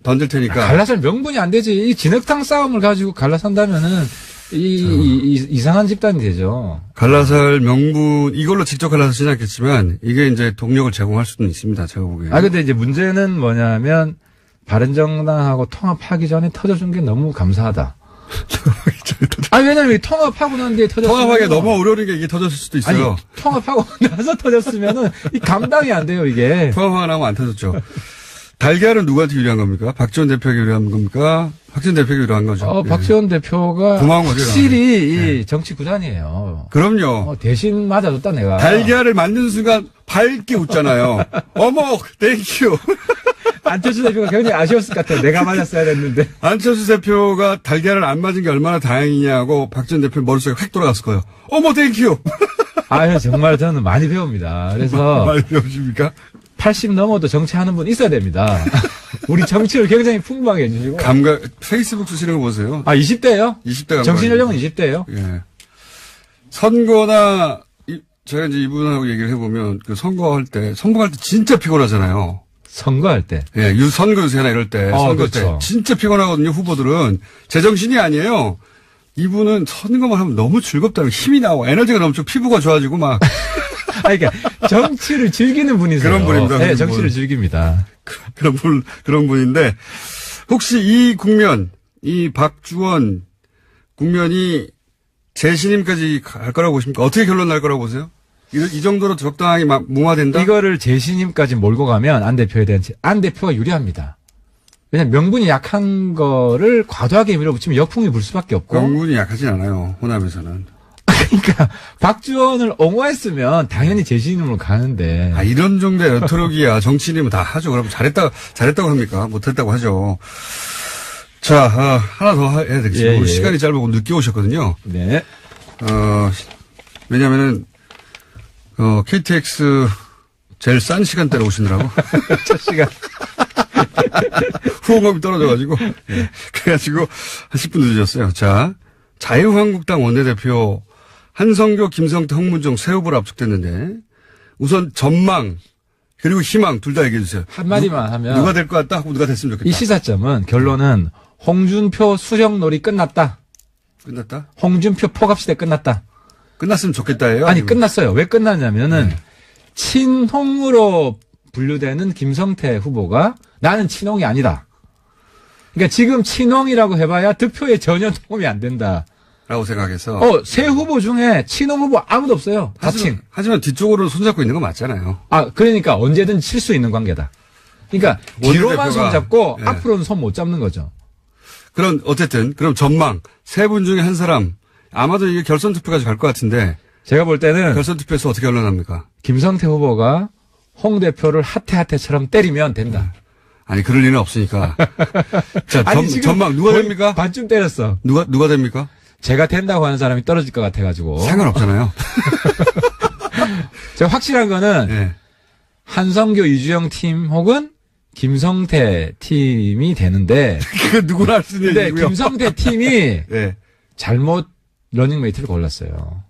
던질 테니까. 갈라설 명분이 안 되지. 이 진흙탕 싸움을 가지고 갈라선다면은 이상한 집단이 되죠. 갈라설 명분 이걸로 직접 갈라서지는 않겠지만 이게 이제 동력을 제공할 수는 있습니다. 제가 보기에. 근데 이제 문제는 뭐냐면 바른정당하고 통합하기 전에 터져준 게 너무 감사하다. 왜냐면 통합하고 난 뒤에 터졌으면. 통합하기 너무 어려운 게 이게 터졌을 수도 있어요. 통합하고 나서 터졌으면은 이 감당이 안 돼요, 이게. 통합하고 나면 안 터졌죠. 달걀은 누구한테 유리한 겁니까? 박지원 대표에게 유리한 겁니까? 박지원 대표에게 유리한 거죠. 박지원 대표가 고마운 거죠, 확실히 이 정치 구단이에요. 그럼요. 대신 맞아줬다 내가. 달걀을 만드는 순간 밝게 웃잖아요. 어머, 땡큐. 안철수 대표가 굉장히 아쉬웠을 것 같아요. 내가 맞았어야 됐는데. 안철수 대표가 달걀을 안 맞은 게 얼마나 다행이냐고 박지원 대표 머릿속에 획 돌아갔을 거예요. 어머, 땡큐. 정말 저는 많이 배웁니다. 그래서. 많이 배우십니까? 80 넘어도 정치하는 분 있어야 됩니다. 우리 정치를 굉장히 풍부하게 해주시고. 페이스북 쓰시는 거 보세요. 20대요? 20대 정신연령은 20대예요? 예. 선거나, 제가 이제 이분하고 얘기를 해보면, 선거할 때 진짜 피곤하잖아요. 선거할 때? 예, 선거 유세나 이럴 때, 선거 그렇죠. 때. 진짜 피곤하거든요, 후보들은. 제정신이 아니에요. 이분은 선거만 하면 너무 즐겁다고 힘이 나고, 에너지가 넘치고, 피부가 좋아지고 막. 그러니까 정치를 즐기는 분이세요. 그런 분입니다. 네, 정치를 즐깁니다. 그런 분인데 혹시 이 국면, 이 박지원 국면이 재신임까지 갈 거라고 보십니까? 어떻게 결론 날 거라고 보세요? 이 정도로 적당하게 무마된다? 이거를 재신임까지 몰고 가면 안 대표가 유리합니다. 왜냐면 명분이 약한 거를 과도하게 밀어붙이면 역풍이 불 수밖에 없고. 명분이 약하진 않아요. 호남에서는. 그러니까 박지원을 옹호했으면 당연히 재신임으로 가는데. 이런 정도의 레토릭이야. 정치인이면 다 하죠. 그럼 잘했다고 합니까? 못했다고 하죠. 자, 하나 더 해야 되겠습니다. 시간이 짧고 늦게 오셨거든요. 네. 왜냐면은 KTX 제일 싼 시간대로 오시느라고. 첫 시간. 후원금이 떨어져가지고. 네. 그래가지고 한 10분 늦으셨어요. 자, 자유한국당 원내대표 한성교, 김성태, 홍문종 새 후보로 압축됐는데 우선 전망 그리고 희망 둘 다 얘기해 주세요. 한마디만 하면 누가 될 것 같다 하고 누가 됐으면 좋겠다. 이 시사점은 결론은 홍준표 수령놀이 끝났다. 끝났다? 홍준표 포갑시대 끝났다. 끝났으면 좋겠다예요? 아니 끝났어요. 왜 끝났냐면은 친홍으로 분류되는 김성태 후보가 나는 친홍이 아니다. 그러니까 지금 친홍이라고 해봐야 득표에 전혀 도움이 안 된다. 라고 생각해서. 새 후보 중에 친홍 후보 아무도 없어요. 하지만 뒤쪽으로 손잡고 있는 거 맞잖아요. 그러니까 언제든 칠 수 있는 관계다. 그러니까 뒤로만 손잡고 네. 앞으로는 손 못 잡는 거죠. 그럼 전망 세 분 중에 한 사람 아마도 이게 결선 투표까지 갈 것 같은데 제가 볼 때는 결선 투표에서 어떻게 결론납니까? 김성태 후보가 홍 대표를 하태하태처럼 때리면 된다. 아니 그럴 리는 없으니까. 자, 전망 누가 됩니까? 반쯤 때렸어. 누가 됩니까? 제가 된다고 하는 사람이 떨어질 것 같아가지고. 상관없잖아요. 제가 확실한 거는 네. 한성교 이주영 팀 혹은 김성태 팀이 되는데. 그 누구나 할 수 있는 근데 얘기고요. 김성태 팀이 네. 잘못 러닝메이트를 골랐어요.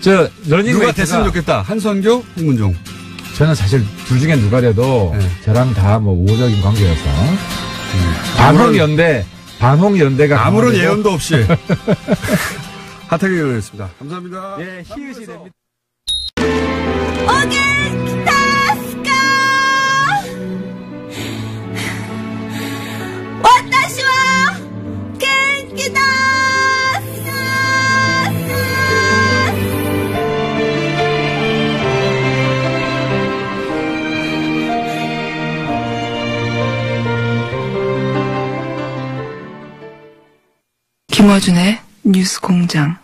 누가 러닝메이트가 됐으면 좋겠다. 한선교, 홍문종. 저는 사실 둘 중에 누가 돼도 네. 저랑 다 뭐 우호적인 관계여서 반홍연대가 아무런 강화되고 예언도 없이 하태경 의원이었습니다. 감사합니다. 예, 히읗이 됩니다. お元気ですか私は元気です 김어준의 뉴스 공장.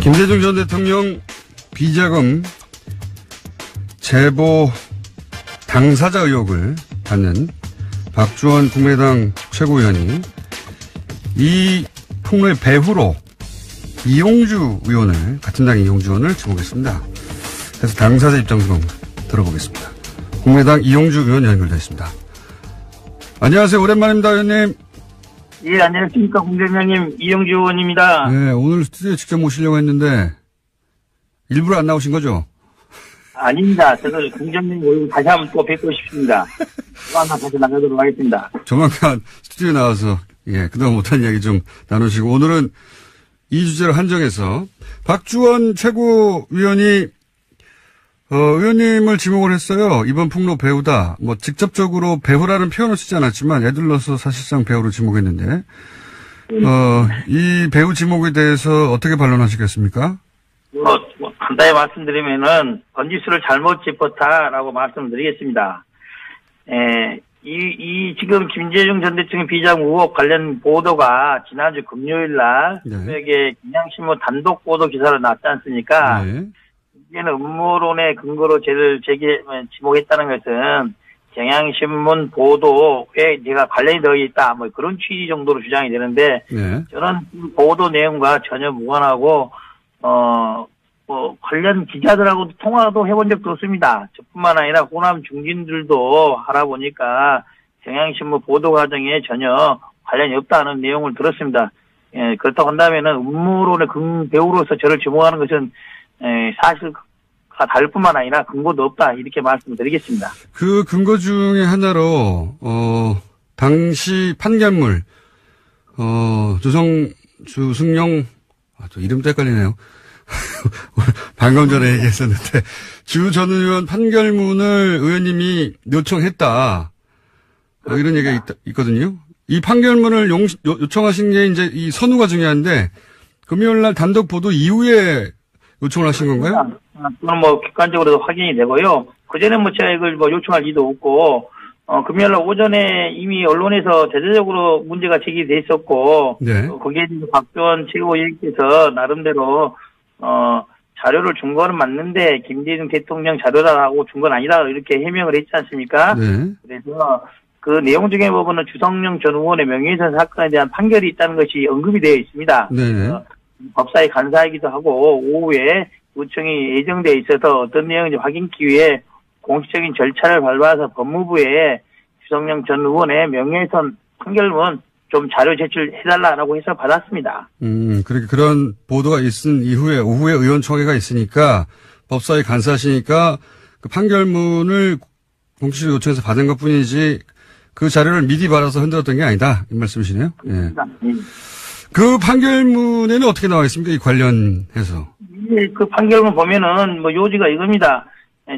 김대중 전 대통령 비자금 제보 당사자 의혹을 받는 박주원 국민의당 최고위원이 이 폭로의 배후로 이용주 의원을, 같은 당 이용주 의원을 지목했습니다. 그래서 당사자 입장 좀 들어보겠습니다. 국민의당 이용주 의원 연결되어 있습니다. 안녕하세요. 오랜만입니다, 의원님. 예, 안녕하십니까. 공장장님, 이용주 의원입니다. 네, 오늘 스튜디오에 직접 모시려고 했는데 일부러 안 나오신 거죠? 아닙니다. 저도 공장장님 얼굴 다시 한번 또 뵙고 싶습니다. 또 하나 다시 나가도록 하겠습니다. 조만간 스튜디오에 나와서 그동안 못한 이야기 좀 나누시고, 오늘은 이 주제를 한정해서 박주원 최고위원이 의원님을 지목을 했어요. 이번 폭로 배우다. 뭐 직접적으로 배우라는 표현을 쓰지 않았지만 애들러서 사실상 배우로 지목했는데 이 배우 지목에 대해서 어떻게 반론하시겠습니까? 간단히 말씀드리면은 번지수를 잘못 짚었다라고 말씀드리겠습니다. 지금 김대중 전 대통령 비자금 의혹 관련 보도가 지난주 금요일 날 새벽에 경향신문 단독 보도 기사로 났지 않습니까? 네. 이제는 음모론의 근거로 죄를 지목했다는 것은 경향신문 보도에 내가 관련이 되어 있다, 뭐 그런 취지 정도로 주장이 되는데, 네. 저는 그 보도 내용과 전혀 무관하고 관련 기자들하고도 통화도 해본 적도 없습니다. 저뿐만 아니라 호남 중진들도 하다 보니까 경향신문 보도 과정에 전혀 관련이 없다는 내용을 들었습니다. 예, 그렇다고 한다면은 음모론의 배우로서 저를 지목하는 것은 사실과 다를 뿐만 아니라 근거도 없다, 이렇게 말씀드리겠습니다. 그 근거 중에 하나로 당시 판결물 주승용 또 이름도 헷갈리네요. 방금 전에 얘기했었는데 주 전 의원 판결문을 의원님이 요청했다, 이런 얘기가 있거든요. 이 판결문을 요청하신 게 이제 이 선우가 중요한데, 금요일 날 단독 보도 이후에 요청을 하신 건가요? 그건 뭐 객관적으로도 확인이 되고요. 그전에 뭐 제가 이걸 뭐 요청할 리도 없고, 금요일 날 오전에 이미 언론에서 대대적으로 문제가 제기돼 있었고, 네. 거기에 대해서 박주원 최고위원께서 나름대로 자료를 준 거는 맞는데 김대중 대통령 자료라고 준 건 아니다, 이렇게 해명을 했지 않습니까? 네. 그래서 그 내용 중에 보면은 주성령 전 의원의 명예훼손 사건에 대한 판결이 있다는 것이 언급이 되어 있습니다. 네. 법사위 간사이기도 하고 오후에 요청이 예정되어 있어서 어떤 내용인지 확인하기 위해 공식적인 절차를 밟아서 법무부에 주성령 전 의원의 명예훼손 판결문 좀 자료 제출해달라고 해서 받았습니다. 그렇게 그런 보도가 있은 이후에 오후에 의원총회가 있으니까 법사위 간사시니까 그 판결문을 공식적으로 요청해서 받은 것 뿐이지 그 자료를 미리 받아서 흔들었던 게 아니다, 이 말씀이시네요. 예. 그 판결문에는 어떻게 나와 있습니까? 이 관련해서. 그 판결문 보면은 뭐 요지가 이겁니다.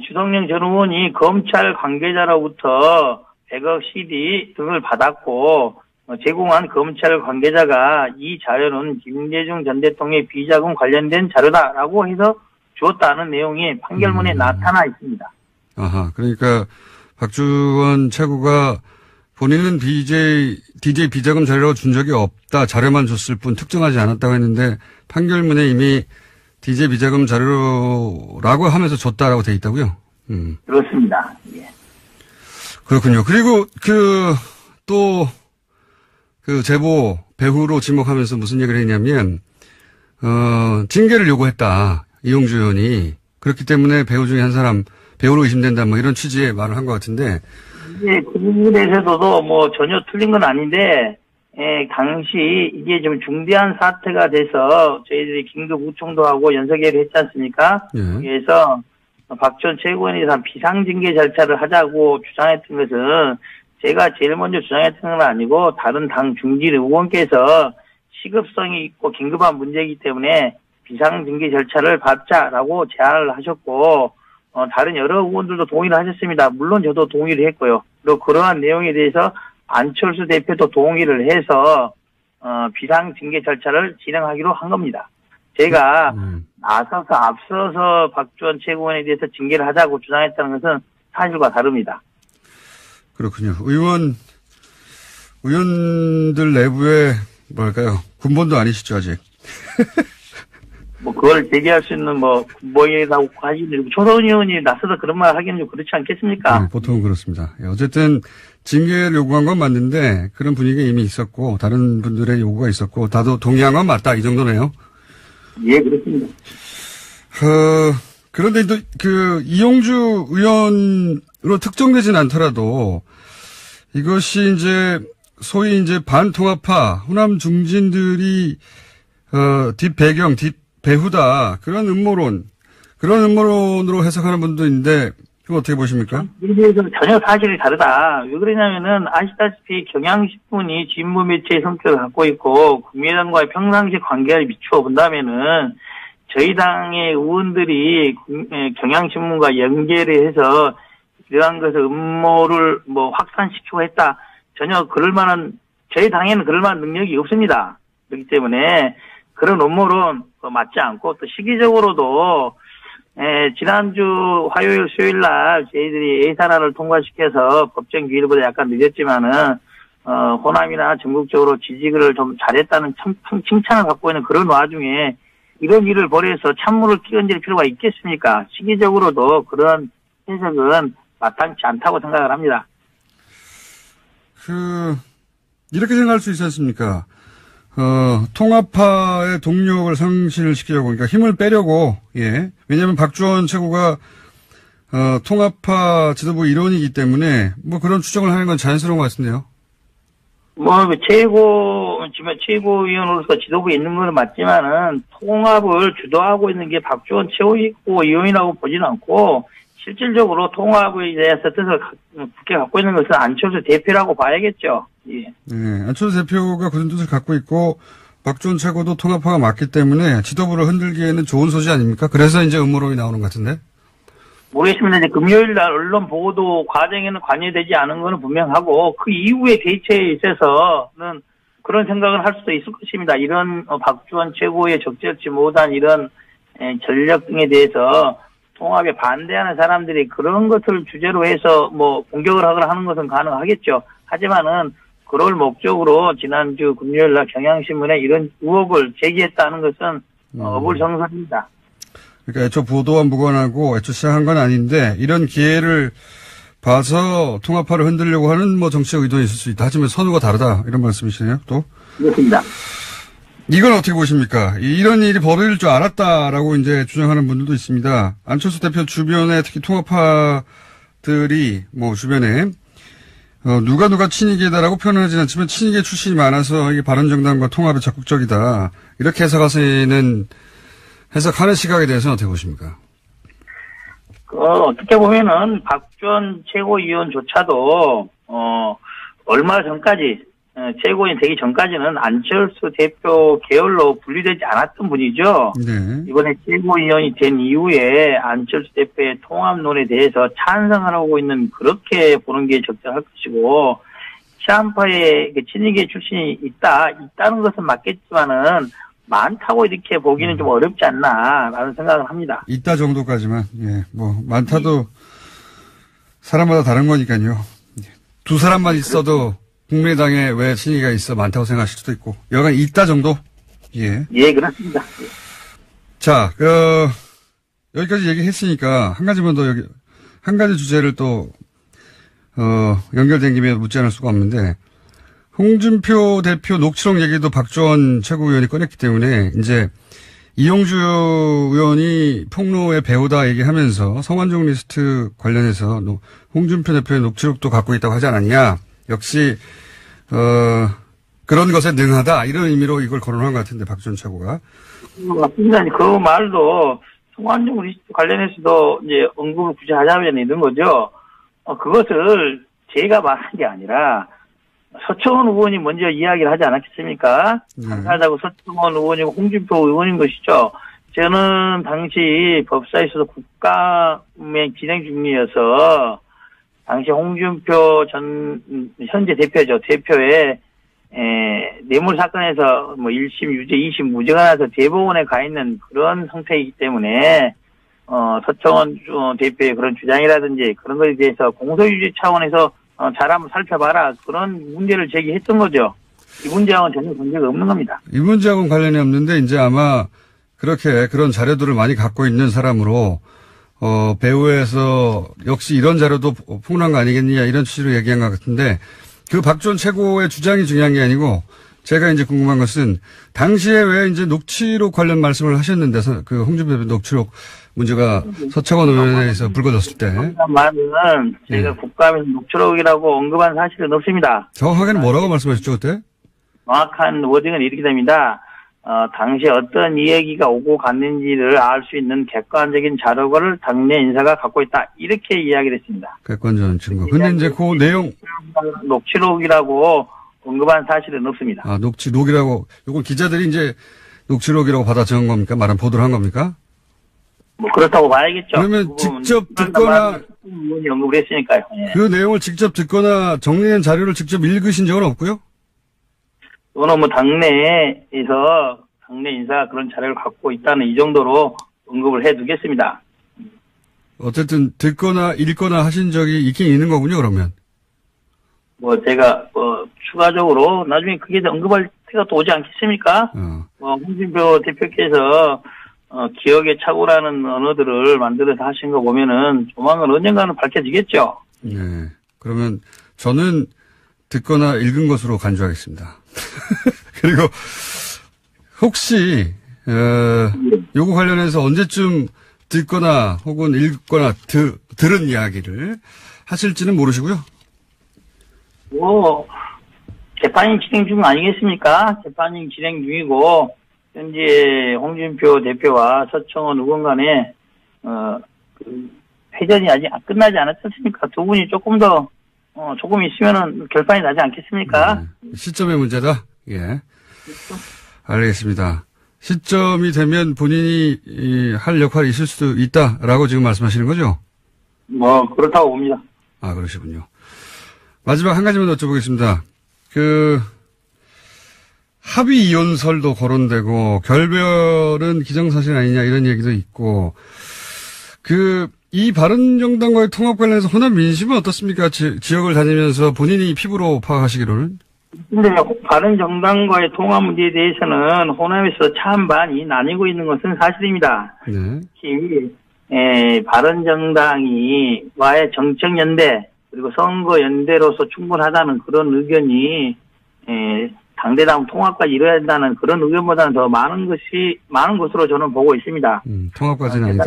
주성령 전 의원이 검찰 관계자로부터 100억 CD 등을 받았고 제공한 검찰 관계자가 이 자료는 김대중 전 대통령의 비자금 관련된 자료다라고 해서 주었다는 내용이 판결문에 나타나 있습니다. 아하, 그러니까 박주원 최고가 본인은 DJ 비자금 자료라고 준 적이 없다, 자료만 줬을 뿐 특정하지 않았다고 했는데 판결문에 이미 DJ 비자금 자료라고 하면서 줬다라고 돼 있다고요? 그렇습니다. 예. 그렇군요. 그리고 그 제보 배후로 지목하면서 무슨 얘기를 했냐면 징계를 요구했다, 이용주 의원이. 그렇기 때문에 배우 중에 한 사람 배우로 의심된다, 뭐 이런 취지의 말을 한 것 같은데, 이게 그 부분에 대해서도 뭐 전혀 틀린 건 아닌데, 당시 이게 좀 중대한 사태가 돼서 저희들이 긴급 우총도 하고 연석회의를 했지 않습니까? 그래서 박지원 최고위원에 대한 비상징계 절차를 하자고 주장했던 것은 제가 제일 먼저 주장했던 건 아니고 다른 당 중진 의원께서 시급성이 있고 긴급한 문제이기 때문에 비상징계 절차를 밟자라고 제안을 하셨고 다른 여러 의원들도 동의를 하셨습니다. 물론 저도 동의를 했고요. 그리고 그러한 내용에 대해서 안철수 대표도 동의를 해서 비상징계 절차를 진행하기로 한 겁니다. 제가 나서서 앞서서 박지원 최고위원에 대해서 징계를 하자고 주장했다는 것은 사실과 다릅니다. 그렇군요. 의원들 내부에 뭐랄까요? 군번도 아니시죠 아직? 뭐 그걸 제기할 수 있는 뭐 군번이라고 하시는 초선 의원이 나서서 그런 말 하기는 좀 그렇지 않겠습니까? 네, 보통은 그렇습니다. 어쨌든 징계를 요구한 건 맞는데 그런 분위기가 이미 있었고 다른 분들의 요구가 있었고 다도 동의한 건 맞다 이 정도네요. 예, 그렇습니다. 그런데 또 이용주 의원으로 특정되진 않더라도 이것이 이제 소위 이제 반통합파 호남 중진들이 뒷배후다 그런 음모론으로 해석하는 분도 있는데 그거 어떻게 보십니까? 이에 대해서는 전혀 사실이 다르다. 왜 그러냐면은 아시다시피 경향신문이 진보 매체의 성격을 갖고 있고 국민의당과의 평상시 관계를 미추어 본다면은 저희 당의 의원들이 경향신문과 연계를 해서 이러한 것을 음모를 뭐 확산시키고 했다. 전혀 저희 당에는 그럴 만한 능력이 없습니다. 그렇기 때문에 그런 음모론 맞지 않고 또 시기적으로도 지난주 화요일 수요일 날 저희들이 예산안을 통과시켜서 법정 기일보다 약간 늦었지만은 호남이나 전국적으로 지지를 좀 잘했다는 칭찬을 갖고 있는 그런 와중에 이런 일을 벌여서 찬물을 끼얹을 필요가 있겠습니까? 시기적으로도 그런 해석은 마땅치 않다고 생각을 합니다. 이렇게 생각할 수 있지 않습니까? 통합파의 동력을 상실시키려고, 그러니까 힘을 빼려고, 예. 왜냐면 박지원 최고가, 통합파 지도부 일원이기 때문에, 뭐 그런 추정을 하는 건 자연스러운 것 같은데요. 최고위원으로서 지도부에 있는 건 맞지만은, 통합을 주도하고 있는 게 박지원 최고위원이라고 보지는 않고, 실질적으로 통합에 대해서 뜻을 굳게 갖고 있는 것은 안철수 대표라고 봐야겠죠. 예. 네, 안철수 대표가 그런 뜻을 갖고 있고 박지원 최고도 통합파가 맞기 때문에 지도부를 흔들기에는 좋은 소지 아닙니까? 그래서 이제 음모론이 나오는 것 같은데. 모르겠습니다. 이제 금요일 날 언론 보도 과정에는 관여되지 않은 것은 분명하고 그 이후의 대처에 있어서는 그런 생각을 할 수도 있을 것입니다. 이런 박지원 최고의 적절치 못한 이런 전력 등에 대해서 통합에 반대하는 사람들이 그런 것을 주제로 해서 뭐 공격을 하거나 하는 것은 가능하겠죠. 하지만은 그럴 목적으로 지난주 금요일 날 경향신문에 이런 의혹을 제기했다는 것은 어불성설입니다. 그러니까 애초 보도와 무관하고 애초 시작한 건 아닌데 이런 기회를 봐서 통합파를 흔들려고 하는 뭐 정치적 의도는 있을 수 있다. 하지만 선후가 다르다. 이런 말씀이시네요. 또. 그렇습니다. 이건 어떻게 보십니까? 이런 일이 벌어질 줄 알았다라고 이제 주장하는 분들도 있습니다. 안철수 대표 주변에 특히 통합파들이 뭐 주변에 누가 친이계다라고 표현하지는 않지만 친이계 출신이 많아서 이게 바른정당과 통합에 적극적이다. 이렇게 해석하는 시각에 대해서는 어떻게 보십니까? 어떻게 보면은 박지원 최고위원조차도 얼마 전까지 최고위원 되기 전까지는 안철수 대표 계열로 분리되지 않았던 분이죠. 네. 이번에 최고위원이 된 이후에 안철수 대표의 통합론에 대해서 찬성을 하고 있는 그렇게 보는 게 적절할 것이고 시한파의 친이계 출신이 있다는 것은 맞겠지만은 많다고 이렇게 보기는 좀 어렵지 않나라는 생각을 합니다. 있다 정도까지만 예, 뭐 많다도 사람마다 다른 거니까요. 두 사람만 있어도 국민의당에 왜 친이계가 있어 많다고 생각하실 수도 있고 여간 있다 정도? 예. 예, 그렇습니다. 자, 여기까지 얘기했으니까 한 가지 주제를 또 연결된 김에 묻지 않을 수가 없는데 홍준표 대표 녹취록 얘기도 박지원 최고위원이 꺼냈기 때문에 이제 이용주 의원이 폭로의 배우다 얘기하면서 성완종 리스트 관련해서 홍준표 대표의 녹취록도 갖고 있다고 하지 않았냐. 역시 그런 것에 능하다 이런 의미로 이걸 거론한 것 같은데 박지원 최고가. 맞습니다. 그 말도 성완종 리스트 관련해서도 이제 언급을 굳이 하자면 있는 거죠. 그것을 제가 말한 게 아니라 서청원 의원이 먼저 이야기를 하지 않았겠습니까? 당사자고 서청원 의원이고 홍준표 의원인 것이죠. 저는 당시 법사에서도 국감에 진행 중이어서 당시 홍준표 전 현재 대표죠. 대표의 뇌물 사건에서 뭐 1심, 유죄, 2심 무죄가 나서 대법원에 가 있는 그런 상태이기 때문에 서청원 대표의 그런 주장이라든지 그런 것에 대해서 공소유지 차원에서 잘 한번 살펴봐라. 그런 문제를 제기했던 거죠. 이 문제하고는 전혀 관계가 없는 겁니다. 이 문제하고는 관련이 없는데 이제 아마 그렇게 그런 자료들을 많이 갖고 있는 사람으로 배후에서 역시 이런 자료도 폭로한 거 아니겠느냐 이런 취지로 얘기한 것 같은데 그 박지원 최고의 주장이 중요한 게 아니고 제가 이제 궁금한 것은 당시에 왜 이제 녹취록 관련 말씀을 하셨는데 그 홍준표 대표 녹취록 문제가 서청원 의원회에서 불거졌을 때. 말은 제가 국감에서 녹취록이라고 언급한 사실은 없습니다. 정확하게는 뭐라고 말씀하셨죠 그때? 정확한 워딩은 이렇게 됩니다. 당시에 어떤 이야기가 오고 갔는지를 알 수 있는 객관적인 자료를 당내 인사가 갖고 있다. 이렇게 이야기를 했습니다. 객관적인 증거. 근데 이제 그 내용. 녹취록이라고 언급한 사실은 없습니다. 녹취록이라고, 요건 기자들이 이제 녹취록이라고 받아 적은 겁니까? 말한 보도를 한 겁니까? 뭐 그렇다고 봐야겠죠. 그러면 직접 듣거나. 의원이 언급을 했으니까요. 예. 그 내용을 직접 듣거나 정리된 자료를 직접 읽으신 적은 없고요? 또는 뭐 당내에서 당내 인사가 그런 자료를 갖고 있다는 이 정도로 언급을 해두겠습니다. 어쨌든 듣거나 읽거나 하신 적이 있긴 있는 거군요, 그러면. 뭐 제가 추가적으로 나중에 그게 언급할 때가 또 오지 않겠습니까? 홍준표 대표께서 기억의 착오라는 언어들을 만들어서 하신 거 보면은 조만간 언젠가는 밝혀지겠죠. 네. 그러면 저는 듣거나 읽은 것으로 간주하겠습니다. 그리고 혹시 요거 관련해서 언제쯤 듣거나 혹은 읽거나 들은 이야기를 하실지는 모르시고요. 뭐 재판이 진행 중 아니겠습니까? 재판이 진행 중이고 현재 홍준표 대표와 서청원 의원 간에 회전이 아직 끝나지 않았지 않습니까? 두 분이 조금 있으면은 결판이 나지 않겠습니까? 시점의 문제다? 예. 알겠습니다. 시점이 되면 본인이 할 역할이 있을 수도 있다라고 지금 말씀하시는 거죠? 뭐, 그렇다고 봅니다. 아, 그러시군요. 마지막 한 가지만 더 여쭤보겠습니다. 합의 이혼설도 거론되고, 결별은 기정사실 아니냐 이런 얘기도 있고, 이 바른정당과의 통합 관련해서 호남 민심은 어떻습니까? 지역을 다니면서 본인이 피부로 파악하시기로는? 근데 바른정당과의 통합 문제에 대해서는 호남에서 찬반이 나뉘고 있는 것은 사실입니다. 네. 특히 바른정당과의 정책연대 그리고 선거연대로서 충분하다는 그런 의견이 당대당 통합까지 이뤄야 된다는 그런 의견보다는 더 많은 것으로 저는 보고 있습니다. 통합까지는 아니다.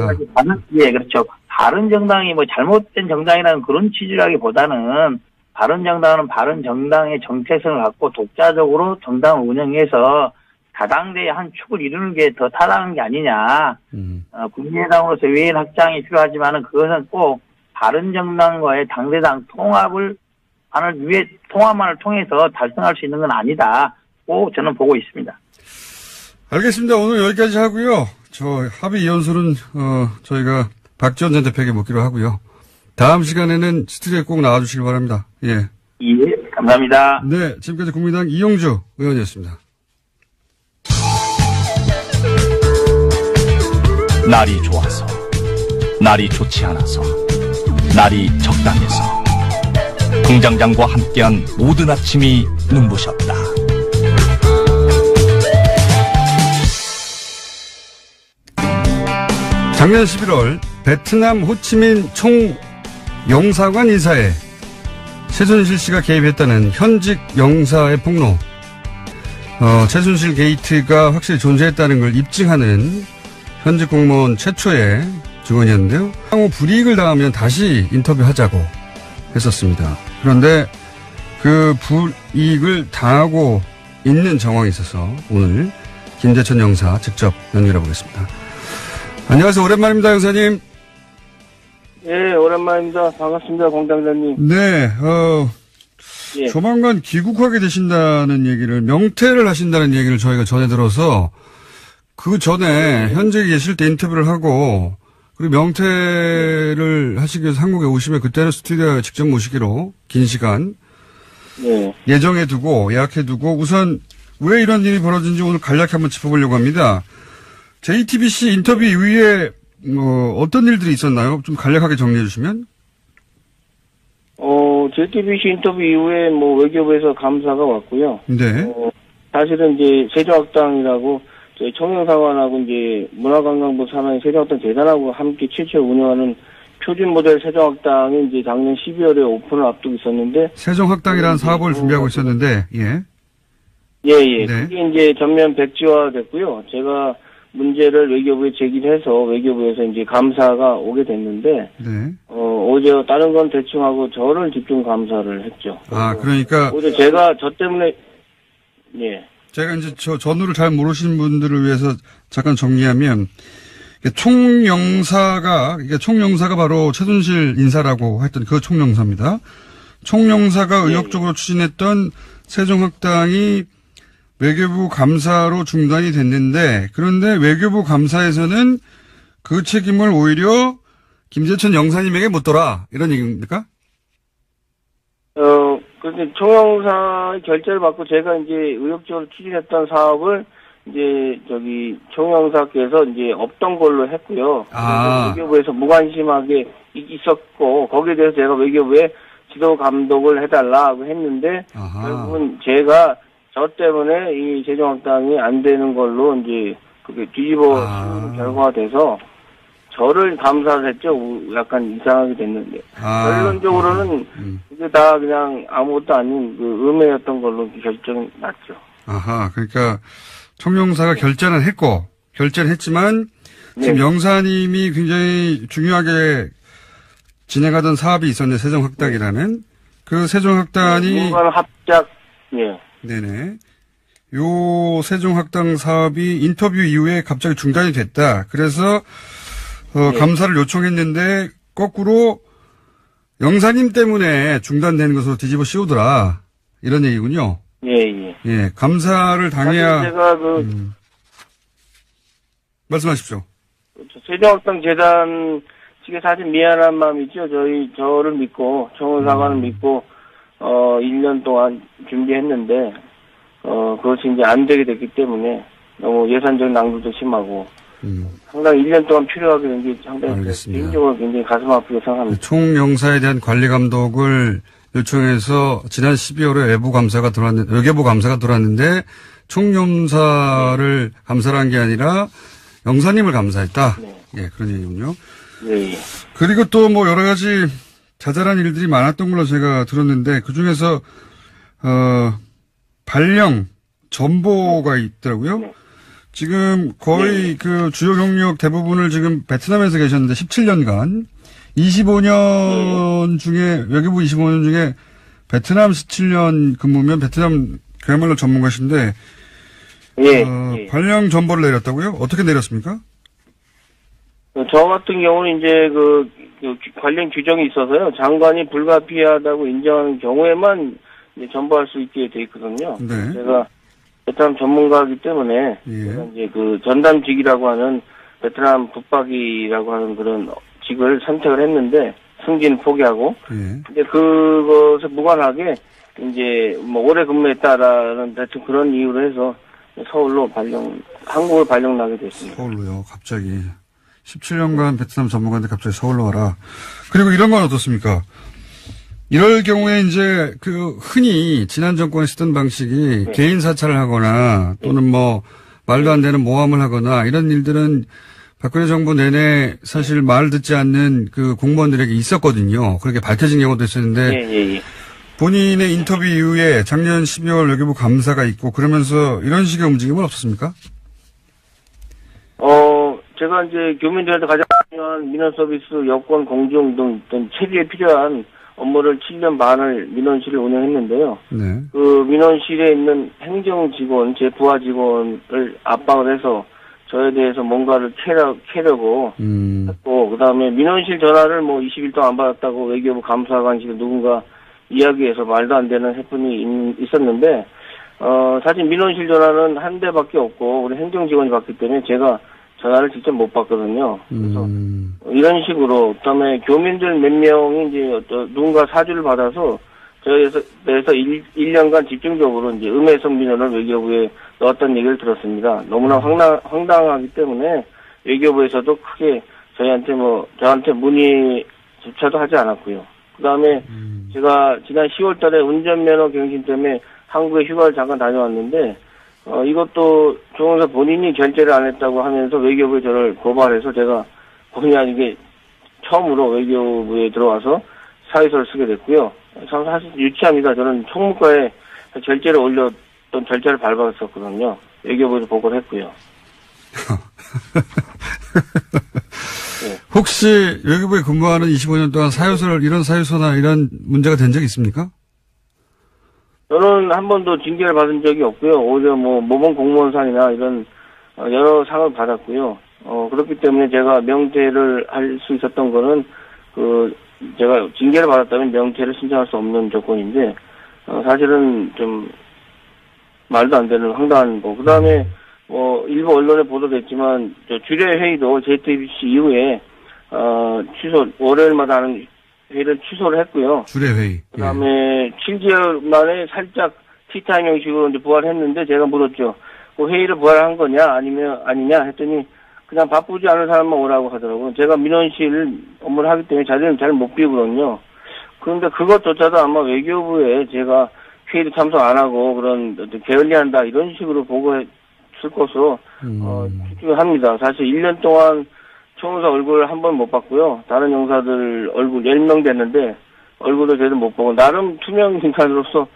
예, 그렇죠. 바른정당이 뭐 잘못된 정당이라는 그런 취지라기보다는 바른정당은 바른정당의 정체성을 갖고 독자적으로 정당을 운영해서 다당대의 한 축을 이루는 게 더 타당한 게 아니냐. 국민의당으로서 외인 확장이 필요하지만은 그것은 꼭 바른정당과의 당대당 통합만을 통해서 달성할 수 있는 건 아니다고 저는 보고 있습니다. 알겠습니다. 오늘 여기까지 하고요. 합의 이혼설은 저희가 박지원 전 대표에게 묻기로 하고요. 다음 시간에는 스튜디오에 꼭 나와주시기 바랍니다. 예. 예, 감사합니다. 네, 지금까지 국민의당 이용주 의원이었습니다. 날이 좋아서, 날이 좋지 않아서, 날이 적당해서 공장장과 함께한 모든 아침이 눈부셨다. 작년 11월 베트남 호치민 총영사관 인사에 최순실 씨가 개입했다는 현직 영사의 폭로. 최순실 게이트가 확실히 존재했다는 걸 입증하는 현직 공무원 최초의 증언이었는데요. 향후 불이익을 당하면 다시 인터뷰하자고 했었습니다. 그런데 그 불이익을 당하고 있는 정황이 있어서 오늘 김재천 영사 직접 연결해 보겠습니다. 안녕하세요. 오랜만입니다, 영사님. 예, 오랜만입니다. 반갑습니다, 공장장님. 네, 예. 조만간 귀국하게 되신다는 얘기를, 명퇴를 하신다는 얘기를 저희가 전해 들어서 그 전에 현직에 계실 때 인터뷰를 하고 그리고 명퇴를 하시기 위해서 한국에 오시면 그때는 스튜디오에 직접 모시기로 긴 시간 네. 예정해 두고 예약해 두고 우선 왜 이런 일이 벌어진지 오늘 간략히 한번 짚어보려고 합니다. JTBC 인터뷰 이후에 어떤 일들이 있었나요? 좀 간략하게 정리해 주시면. JTBC 인터뷰 이후에 외교부에서 감사가 왔고요. 네. 사실은 이제 세종학당이라고 저희 청년사관하고 이제 문화관광부 산하의 세종학당 재단하고 함께 최초 운영하는 표준 모델 세종학당이 이제 작년 12월에 오픈을 앞두고 있었는데. 세종학당이라는 사업을 준비하고 있었는데, 예. 예. 네. 그게 이제 전면 백지화 됐고요. 제가 문제를 외교부에 제기해서 외교부에서 이제 감사가 오게 됐는데, 네. 어제 다른 건 대충 하고 저를 집중 감사를 했죠. 그러니까. 어제 제가 저 때문에, 예. 제가 이제 전후를 잘 모르시는 분들을 위해서 잠깐 정리하면, 총영사가 바로 최순실 인사라고 했던 그 총영사입니다. 총영사가 의욕적으로 추진했던 세종학당이 외교부 감사로 중단이 됐는데, 그런데 외교부 감사에서는 그 책임을 오히려 김재천 영사님에게 묻더라, 이런 얘기입니까? 근데 총영사의 결재를 받고 제가 이제 의욕적으로 추진했던 사업을 이제 총영사께서 이제 없던 걸로 했고요. 외교부에서 무관심하게 있었고, 거기에 대해서 제가 외교부에 지도 감독을 해달라고 했는데, 결국은 제가 저 때문에 이 세종학당이 안 되는 걸로 이제 그게 뒤집어 쓰는 결과가 돼서 저를 감사를 했죠. 약간 이상하게 됐는데. 결론적으로는 그게 다 그냥 아무것도 아닌 그 음해였던 걸로 결정이 났죠. 그러니까 총영사가 결재는 했지만 네. 지금 영사님이 굉장히 중요하게 진행하던 사업이 있었는데 세종학당이라는 그 세종학당이 합작 예. 네네. 요 세종학당 사업이 인터뷰 이후에 갑자기 중단이 됐다. 그래서 네. 감사를 요청했는데 거꾸로 영사님 때문에 중단되는 것으로 뒤집어 씌우더라. 이런 얘기군요. 예. 감사를 당해야. 제가 말씀하십시오. 세종학당 재단 측에 사실 미안한 마음이 있죠. 저를 믿고, 청원사관을 믿고, 1년 동안 준비했는데, 그것이 이제 안 되게 됐기 때문에 너무 예산적 낭비도 심하고, 상당히 1년 동안 필요하게 된 게 상당히 개인적으로 굉장히 가슴 아프게 생각합니다. 총영사에 대한 관리 감독을 요청해서 지난 12월에 외교부 감사가 들어왔는데, 총영사를 감사를 한 게 아니라 영사님을 감사했다. 네. 예, 그런 얘기군요. 네. 그리고 또 여러 가지 자잘한 일들이 많았던 걸로 제가 들었는데, 그 중에서, 발령, 전보가 있더라고요. 네. 지금 거의 그 주요 경력 대부분을 지금 베트남에서 계셨는데 17년간 25년 중에 외교부 25년 중에 베트남 17년 근무면 베트남 그야말로 전문가신데 발령 전보를 내렸다고요? 어떻게 내렸습니까? 저 같은 경우는 이제 그 관련 규정이 있어서요. 장관이 불가피하다고 인정하는 경우에만 이제 전보할 수 있게 돼 있거든요. 네. 제가 베트남 전문가이기 때문에 제가 이제 그 전담직이라고 하는 베트남 붙박이라고 하는 그런 직을 선택을 했는데 승진 포기하고 근데 그것에 무관하게 이제 오래 근무했다라는 대충 그런 이유로 해서 서울로 한국을 발령 나게 됐습니다. 서울로요, 갑자기. 17년간 베트남 전문가인데 갑자기 서울로 와라. 그리고 이런 건 어떻습니까? 이럴 경우에 이제 흔히 지난 정권에 쓰던 방식이 개인 사찰을 하거나 또는 말도 안 되는 모함을 하거나 이런 일들은 박근혜 정부 내내 사실 말 듣지 않는 그 공무원들에게 있었거든요. 그렇게 밝혀진 경우도 있었는데 본인의 인터뷰 이후에 작년 12월 외교부 감사가 있고 그러면서 이런 식의 움직임은 없었습니까? 제가 이제 교민들한테 가장 중요한 민원 서비스, 여권 공정 등 체계에 필요한 업무를 7년 반을 민원실을 운영했는데요. 네. 그 민원실에 있는 행정 직원, 제 부하 직원을 압박을 해서 저에 대해서 뭔가를 캐려고 했고, 그 다음에 민원실 전화를 뭐 20일 동안 안 받았다고 외교부 감사관실에 누군가 이야기해서 말도 안 되는 해프닝이 있었는데, 사실 민원실 전화는 한 대밖에 없고, 우리 행정 직원이 받기 때문에 제가 전화를 직접 못 받거든요. 그래서 이런 식으로, 그 다음에 교민들 몇 명이 이제 누군가 사주를 받아서 저에서 1년간 집중적으로 이제 음해성 민원을 외교부에 넣었다는 얘기를 들었습니다. 너무나 황당하기 때문에 외교부에서도 크게 저한테 문의조차도 하지 않았고요. 그 다음에 제가 지난 10월 달에 운전면허 갱신 때문에 한국에 휴가를 잠깐 다녀왔는데, 이것도 조영사 본인이 결제를 안 했다고 하면서 외교부에 저를 고발해서 제가 본의 아니게 처음으로 외교부에 들어와서 사유서를 쓰게 됐고요. 참 사실 유치합니다. 저는 총무과에 결제를 올렸던 결제를 밟았었거든요. 외교부에도 보고를 했고요. 네. 혹시 외교부에 근무하는 25년 동안 이런 사유서나 이런 문제가 된 적이 있습니까? 저는 한 번도 징계를 받은 적이 없고요. 오히려 모범 공무원상이나 이런 여러 상을 받았고요. 그렇기 때문에 제가 명퇴를 할 수 있었던 거는 제가 징계를 받았다면 명퇴를 신청할 수 없는 조건인데, 사실은 좀 말도 안 되는 황당한 거. 그 다음에 일부 언론에 보도됐지만 주례 회의도 JTBC 이후에 월요일마다 하는 회의를 취소를 했고요. 주례회의. 그 다음에 7개월 만에 살짝 티타임 형식으로 이제 부활했는데, 제가 물었죠. 그 회의를 부활한 거냐, 아니냐 했더니, 그냥 바쁘지 않은 사람만 오라고 하더라고요. 제가 민원실 업무를 하기 때문에 자리는 잘 못 비우거든요. 그런데 그것조차도 아마 외교부에 제가 회의를 참석 안 하고 그런 게을리한다 이런 식으로 보고했을 것으로, 추측합니다. 사실 1년 동안 총무사 얼굴을 한 번 못 봤고요. 다른 용사들 얼굴 10명 됐는데 얼굴도 제대로 못 보고 나름 투명 인간으로서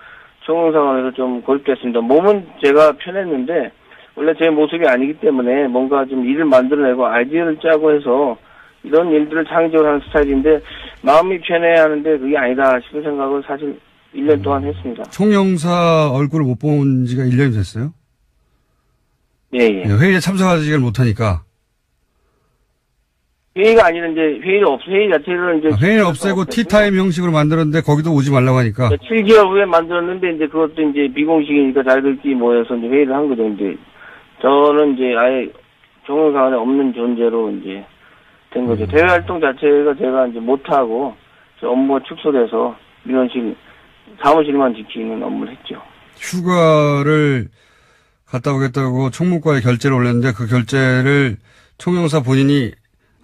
총무사관에서 좀 고립됐습니다. 몸은 제가 편했는데 원래 제 모습이 아니기 때문에 뭔가 좀 일을 만들어내고 아이디어를 짜고 해서 이런 일들을 창의적으로 하는 스타일인데 마음이 편해야 하는데 그게 아니다 싶은 생각을 사실 1년 동안 했습니다. 총영사 얼굴을 못 본 지가 1년이 됐어요? 예. 회의에 참석하지 못하니까. 회의가 아니라 이제 회의 자체를 이제. 회의를 없애고 티타임 형식으로 만들었는데 거기도 오지 말라고 하니까. 7개월 후에 만들었는데 이제 그것도 이제 비공식이니까 자기들끼리 모여서 이제 회의를 한 거죠. 이제 저는 이제 아예 종업관에 없는 존재로 이제 된 거죠. 대외 활동 자체가 제가 이제 못하고 업무가 축소돼서 민원실 사무실만 지키는 업무를 했죠. 휴가를 갔다 오겠다고 총무과에 결제를 올렸는데 그 결제를 총영사 본인이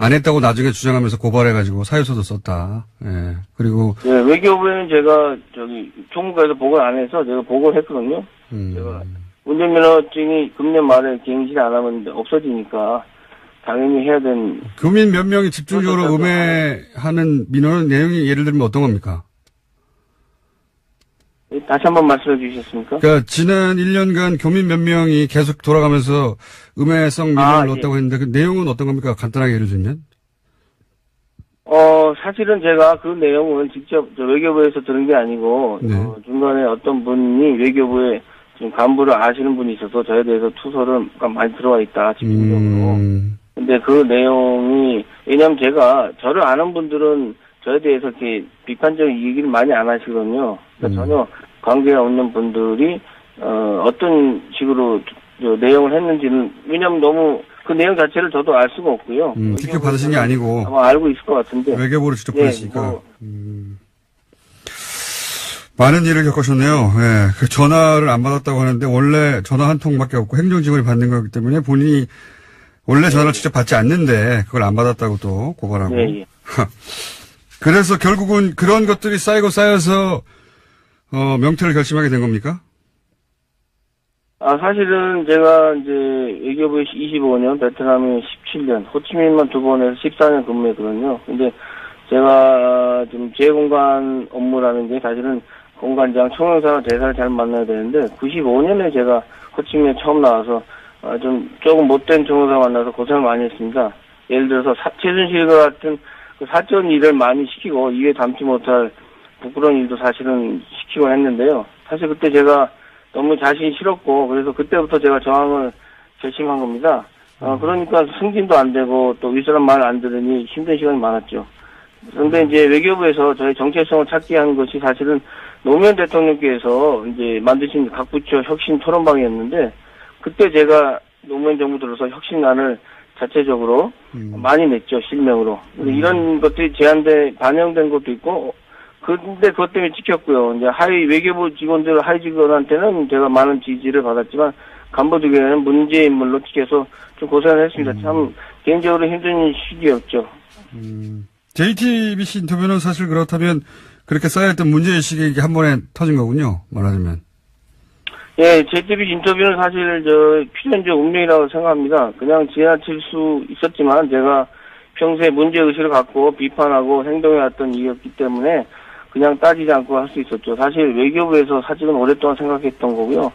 안 했다고 나중에 주장하면서 고발해가지고 사유서도 썼다. 예. 그리고. 예, 외교부에는 제가 총무과에서 보고를 안 해서 제가 보고를 했거든요. 제가 운전면허증이 금년 말에 갱신 안 하면 없어지니까 당연히 해야 되는. 교민 몇 명이 집중적으로 음해하는 민원은 내용이 예를 들면 어떤 겁니까? 다시 한번 말씀해 주시겠습니까? 그러니까 지난 1년간 교민 몇 명이 계속 돌아가면서 음해성 민원을 넣었다고 했는데 그 내용은 어떤 겁니까? 간단하게 예를 들면? 사실은 제가 그 내용을 직접 외교부에서 들은 게 아니고 네. 중간에 어떤 분이 외교부에 지금 간부를 아시는 분이 있어서 저에 대해서 투서를 많이 들어와 있다 집중적으로. 근데 그 내용이 왜냐하면 제가 저를 아는 분들은 저에 대해서 이렇게 비판적인 얘기를 많이 안 하시거든요. 그러니까 전혀 관계가 없는 분들이 어떤 식으로 내용을 했는지는 왜냐하면 너무 그 내용 자체를 저도 알 수가 없고요. 직접 받으신 게 아니고 아마 알고 있을 것 같은데 외교부로 직접 보냈으니까 많은 일을 겪으셨네요. 예, 그 전화를 안 받았다고 하는데 원래 전화 한 통밖에 없고 행정직원이 받는 거기 때문에 본인이 원래 전화를 직접 받지 않는데 그걸 안 받았다고 또 고발하고. 예. 그래서 결국은 그런 것들이 쌓여서 명퇴를 결심하게 된 겁니까? 사실은 제가 이제 외교부에 25년, 베트남에 17년, 호치민만 2번에서 14년 근무했거든요. 근데 제가 좀 재공간 업무라는 게 사실은 공관장, 총영사나 대사를 잘 만나야 되는데 95년에 제가 호치민에 처음 나와서 조금 못된 총영사 만나서 고생을 많이 했습니다. 예를 들어서 최순실과 같은 그 사건 일을 많이 시키고 입에 담지 못할 부끄러운 일도 사실은 시키곤 했는데요. 사실 그때 제가 너무 자신이 싫었고 그래서 그때부터 제가 저항을 결심한 겁니다. 그러니까 승진도 안 되고 또 윗사람 말 안 들으니 힘든 시간이 많았죠. 그런데 이제 외교부에서 저의 정체성을 찾게 한 것이 사실은 노무현 대통령께서 이제 만드신 각 부처 혁신 토론방이었는데 그때 제가 노무현 정부 들어서 혁신안을 자체적으로 많이 냈죠, 실명으로. 이런 것들이 제안돼 반영된 것도 있고, 근데 그것 때문에 찍혔고요. 이제 외교부 직원들, 하위 직원한테는 제가 많은 지지를 받았지만, 간부들에게는 문제 인물로 찍혀서 좀 고생을 했습니다. 참, 개인적으로 힘든 시기였죠. JTBC 인터뷰는 사실 그렇다면, 그렇게 쌓여있던 문제의식이 이게 한 번에 터진 거군요, 말하자면. 예, JTBC 인터뷰는 사실 필연적 운명이라고 생각합니다. 그냥 지나칠 수 있었지만 제가 평소에 문제의식을 갖고 비판하고 행동해왔던 이유였기 때문에 그냥 따지지 않고 할 수 있었죠. 사실 외교부에서 사직은 오랫동안 생각했던 거고요.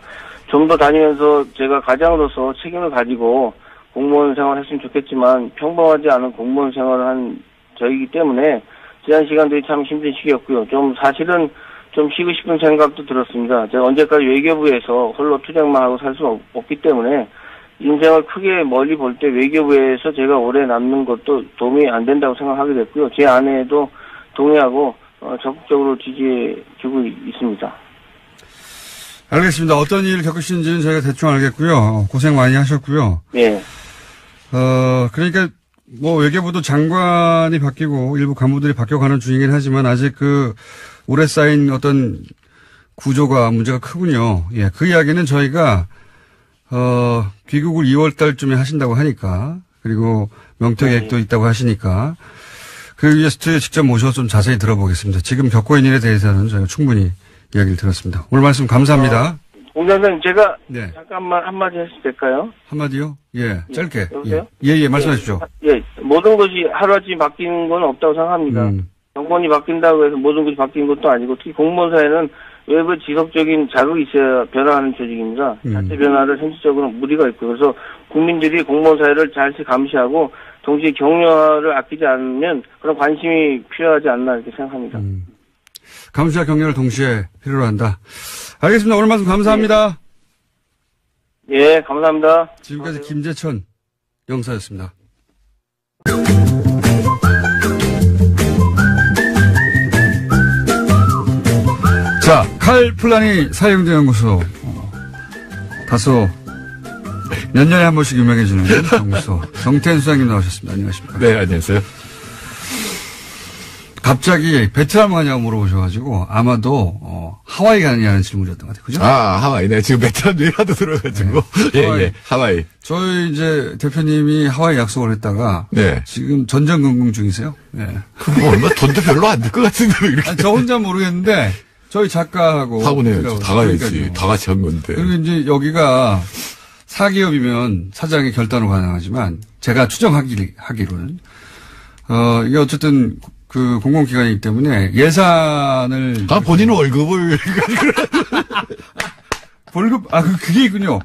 좀 더 다니면서 제가 가장으로서 책임을 가지고 공무원 생활을 했으면 좋겠지만 평범하지 않은 공무원 생활을 한 저이기 때문에 지난 시간들이 참 힘든 시기였고요. 사실은 좀 쉬고 싶은 생각도 들었습니다. 제가 언제까지 외교부에서 홀로 투쟁만 하고 살 수 없기 때문에 인생을 크게 멀리 볼 때 외교부에서 제가 오래 남는 것도 도움이 안 된다고 생각하게 됐고요. 제 아내도 동의하고 적극적으로 지지해주고 있습니다. 알겠습니다. 어떤 일을 겪으시는지는 저희가 대충 알겠고요. 고생 많이 하셨고요. 네. 그러니까 외교부도 장관이 바뀌고 일부 간부들이 바뀌어가는 중이긴 하지만 아직 오래 쌓인 어떤 구조가 문제가 크군요. 예, 그 이야기는 저희가, 귀국을 2월 달쯤에 하신다고 하니까, 그리고 명퇴 계획도 있다고 하시니까, 그 게스트에 직접 모셔서 좀 자세히 들어보겠습니다. 지금 겪고 있는 일에 대해서는 저희가 충분히 이야기를 들었습니다. 오늘 말씀 감사합니다. 공장장님, 제가 잠깐만 한마디 해도 될까요? 한마디요? 예, 짧게. 여보세요? 예, 말씀해 주십시오. 예, 모든 것이 하루아침에 바뀌는 건 없다고 생각합니다. 정권이 바뀐다고 해서 모든 것이 바뀐 것도 아니고 특히 공무원 사회는 외부 지속적인 자극이 있어야 변화하는 조직입니다. 자체 변화를 현실적으로 무리가 있고 그래서 국민들이 공무원 사회를 잘 감시하고 동시에 격려를 아끼지 않으면 그런 관심이 필요하지 않나 이렇게 생각합니다. 감시와 격려를 동시에 필요로 한다. 알겠습니다. 오늘 말씀 감사합니다. 예, 감사합니다. 지금까지 김재천 영사였습니다. 자, 칼플라니 사회경제연구소. 다소 몇 년에 한 번씩 유명해지는 연구소. 정태현 수장님 나오셨습니다. 안녕하십니까. 네, 안녕하세요. 갑자기 베트남 가냐고 물어보셔가지고 아마도 하와이 가느냐는 질문이었던 것 같아요. 그죠? 하와이. 네, 지금 베트남 얘기하도 들어가지고. 네. 하와이. 저희 이제 대표님이 하와이 약속을 했다가 지금 전전긍긍 중이세요. 네. 그럼 얼마 돈도 별로 안 들 것 같은데 이렇게. 아니, 저 혼자 모르겠는데 저희 작가하고 하고네요. 다 가야지. 다 같이 한 건데. 그리고 이제 여기가 사기업이면 사장의 결단으로 가능하지만 제가 추정하기로는 이게 어쨌든 그 공공기관이기 때문에 예산을 본인은 월급을 월급 그게 있군요.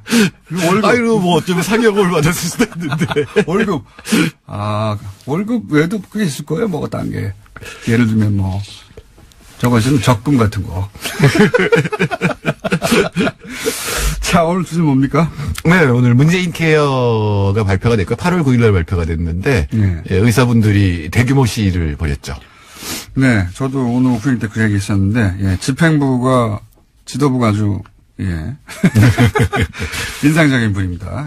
월급 아이고 뭐 어쩌면 상여금을 받았을 수도 있는데 월급 월급 외에도 그게 있을 거예요. 뭐 딴 게 예를 들면 뭐 저것은 적금 같은 거. 자, 오늘 주제 뭡니까? 네, 오늘 문재인 케어가 발표가 됐고 8월 9일 날 발표가 됐는데 의사분들이 대규모 시위를 벌였죠. 네, 저도 오늘 오프닝 때 그 얘기 있었는데 집행부가 지도부가 아주 인상적인 분입니다.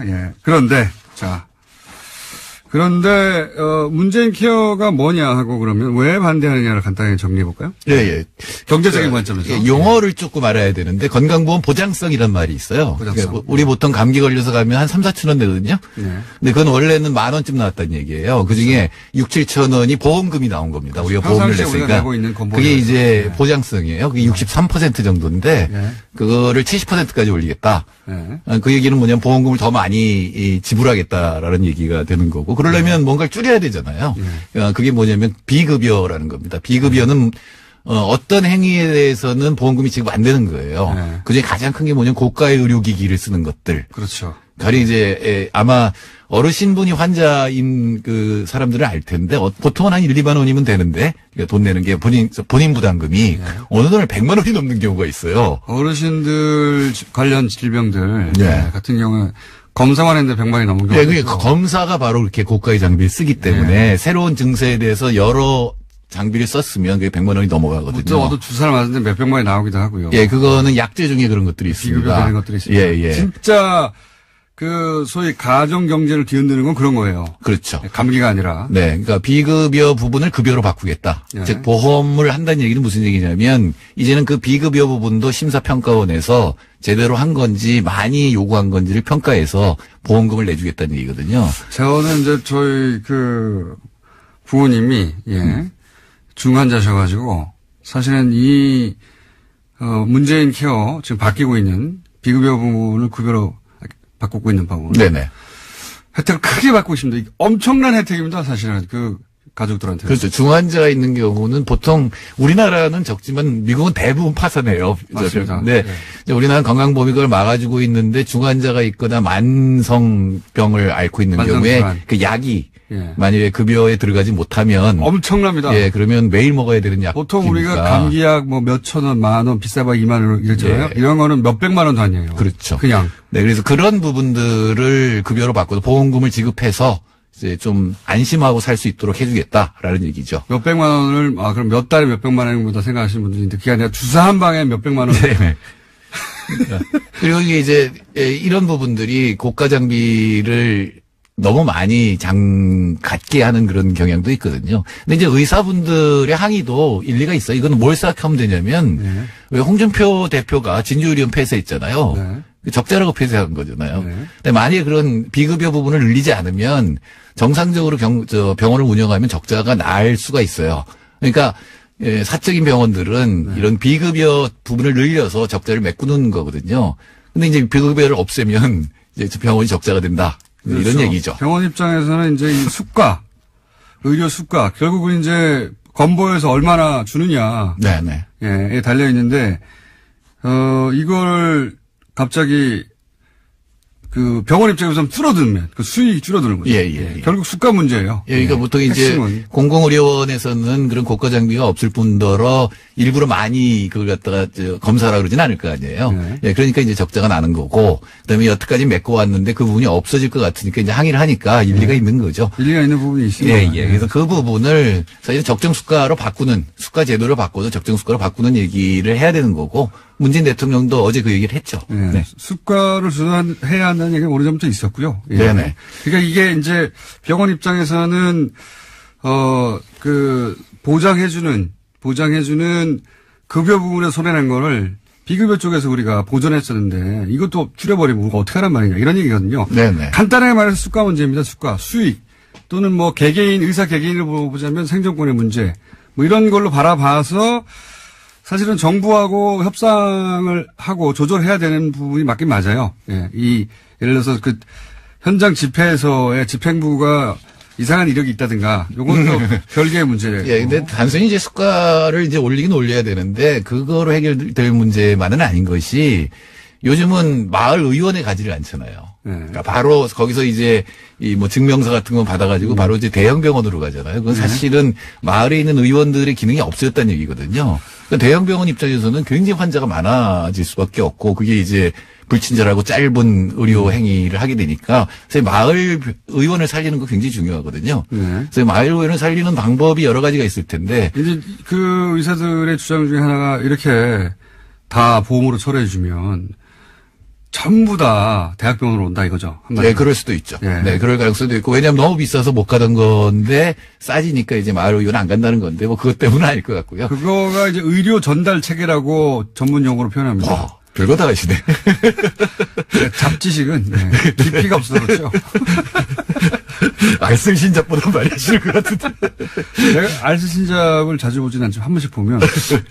그런데 문재인 케어가 뭐냐 하고 그러면 왜 반대하느냐를 간단히 정리해 볼까요? 예. 경제적인 관점에서. 용어를 조금 알아야 되는데 건강보험 보장성이란 말이 있어요. 그러니까 우리 보통 감기 걸려서 가면 한 3, 4천 원 내거든요. 근데 그건 원래는 10,000원쯤 나왔다는 얘기예요. 그중에 6, 7천 원이 보험금이 나온 겁니다. 우리가 보험을 냈으니까. 그게 이제 보장성이에요. 그게 63% 정도인데 그거를 70%까지 올리겠다. 그 얘기는 뭐냐면 보험금을 더 많이 지불하겠다라는 얘기가 되는 거고. 그러려면 뭔가를 줄여야 되잖아요. 그게 뭐냐면 비급여라는 겁니다. 비급여는 어떤 행위에 대해서는 보험금이 지급 안 되는 거예요. 네. 그중에 가장 큰 게 뭐냐면 고가의 의료기기를 쓰는 것들. 그렇죠. 가령 이제 아마 어르신분이 환자인 그 사람들은 알 텐데 보통은 한 1, 2만 원이면 되는데 돈 내는 게 본인 부담금이 어느 돈을 100만 원이 넘는 경우가 있어요. 어르신들 관련 질병들 같은 경우는 검사만 했는데 100만 원이 넘는 경우가 있죠. 검사가 바로 그렇게 고가의 장비를 쓰기 때문에 새로운 증세에 대해서 여러 장비를 썼으면 그게 100만 원이 넘어가거든요. 저도 주사를 맞았는데 몇백만 원이 나오기도 하고요. 예, 그거는 약제 중에 그런 것들이 있습니다. 비급여되는 것들이 있습니다. 예. 진짜 그 소위 가정 경제를 뒤흔드는 건 그런 거예요. 그렇죠. 감기가 아니라. 네, 그러니까 비급여 부분을 급여로 바꾸겠다. 즉 보험을 한다는 얘기는 무슨 얘기냐면 이제는 그 비급여 부분도 심사평가원에서 제대로 한 건지 많이 요구한 건지를 평가해서 보험금을 내주겠다는 얘기거든요. 저는 이제 저희 그 부모님이 중환자셔가지고 사실은 이 문재인 케어 지금 바뀌고 있는 비급여 부분을 급여로 바꾸고 있는 부분. 네네. 혜택을 크게 받고 있습니다. 엄청난 혜택입니다. 사실은 그 가족들한테. 그렇죠. 중환자가 있는 경우는 보통 우리나라는 적지만 미국은 대부분 파산해요. 맞습니다. 네. 우리나라는 건강보험이 그걸 막아주고 있는데 중환자가 있거나 만성병을 앓고 있는 경우에 그 약이 만약에 급여에 들어가지 못하면 엄청납니다. 예, 그러면 매일 먹어야 되는 약. 보통 우리가 감기약 뭐 몇천 원, 만 원, 비싸봐 2만 원 이랬잖아요. 이런 거는 몇백만 원도 아니에요. 그렇죠. 그냥. 네, 그래서 그런 부분들을 급여로 바꿔서 보험금을 지급해서 이제 좀 안심하고 살 수 있도록 해주겠다라는 얘기죠. 몇백만 원을 그럼 몇 달에 몇백만 원보다 생각하시는 분들이 있는데 그게 아니라 주사 한 방에 몇백만 원. 네. 그리고 이게 이제 이런 부분들이 고가 장비를 너무 많이 갖게 하는 그런 경향도 있거든요. 근데 이제 의사분들의 항의도 일리가 있어요. 이거는 뭘 생각하면 되냐면, 왜 홍준표 대표가 진주의료원 폐쇄했잖아요. 적자라고 폐쇄한 거잖아요. 근데 만약에 그런 비급여 부분을 늘리지 않으면 정상적으로 병원을 운영하면 적자가 날 수가 있어요. 그러니까 사적인 병원들은 이런 비급여 부분을 늘려서 적자를 메꾸는 거거든요. 근데 이제 비급여를 없애면 이제 병원이 적자가 된다. 그렇죠. 이런 얘기죠. 병원 입장에서는 이제 이 수가, 의료 수가, 결국은 이제 건보에서 얼마나 주느냐. 네네. 예, 달려 있는데, 이걸 갑자기 그 병원 입장에서는 줄어들면 그 수익이 줄어드는 거죠. 예. 결국 수가 문제예요. 예, 그러니까 보통 이제 공공의료원에서는 그런 고가 장비가 없을 뿐더러 일부러 많이 그걸 갖다가 검사라 그러진 않을 거 아니에요. 예, 그러니까 이제 적자가 나는 거고, 그다음에 여태까지 메꿔 왔는데 그 부분이 없어질 것 같으니까 이제 항의를 하니까 일리가 있는 거죠. 일리가 있는 부분이 있습니다. 예. 그래서 그 부분을 사실 적정 수가로 바꾸는, 수가 제도를 바꿔서 적정 수가로 바꾸는 얘기를 해야 되는 거고, 문재인 대통령도 어제 그 얘기를 했죠. 네. 수가를 해야 한다는 얘기가 오래전부터 있었고요. 네네. 그러니까 이게 이제 병원 입장에서는 보장해주는 급여 부분에 손해낸 거를 비급여 쪽에서 우리가 보전했었는데 이것도 줄여버리면 우리가 어떻게 하란 말이냐 이런 얘기거든요. 네네. 간단하게 말해서 수가 문제입니다. 수가, 수익 또는 뭐 의사 개개인을 보자면 생존권의 문제 뭐 이런 걸로 바라봐서 사실은 정부하고 협상을 하고 조절해야 되는 부분이 맞긴 맞아요. 예. 예를 들어서 그 현장 집회에서의 집행부가 이상한 이력이 있다든가 요건 또 별개의 문제예요. 예, 근데 단순히 이제 수가를 이제 올리긴 올려야 되는데 그거로 해결될 문제만은 아닌 것이 요즘은 마을 의원에 가지를 않잖아요. 그러니까 바로 거기서 이제 이 뭐 증명서 같은 거 받아가지고 바로 이제 대형 병원으로 가잖아요. 그건 사실은 마을에 있는 의원들의 기능이 없어졌다는 얘기거든요. 그러니까 대형 병원 입장에서는 굉장히 환자가 많아질 수밖에 없고 그게 이제 불친절하고 짧은 의료 행위를 하게 되니까 그래서 마을 의원을 살리는 거 굉장히 중요하거든요. 그래서 마을 의원을 살리는 방법이 여러 가지가 있을 텐데 이제 그 의사들의 주장 중에 하나가 이렇게 다 보험으로 처리해주면 전부 다 대학병원으로 온다 이거죠. 네, 그럴 수도 있죠. 네, 그럴 가능성도 있고 왜냐하면 너무 비싸서 못 가던 건데 싸지니까 이제 마을 의원 안 간다는 건데 뭐 그것 때문은 아닐 것 같고요. 그거가 이제 의료 전달 체계라고 전문 용어로 표현합니다. 별거 다 하시네. 네, 잡지식은 깊이가 없어서 그렇죠. 알쓸신잡보다 많이 하시는 것 같은데. 내가 알쓸신잡을 자주 보진 않지만 한 번씩 보면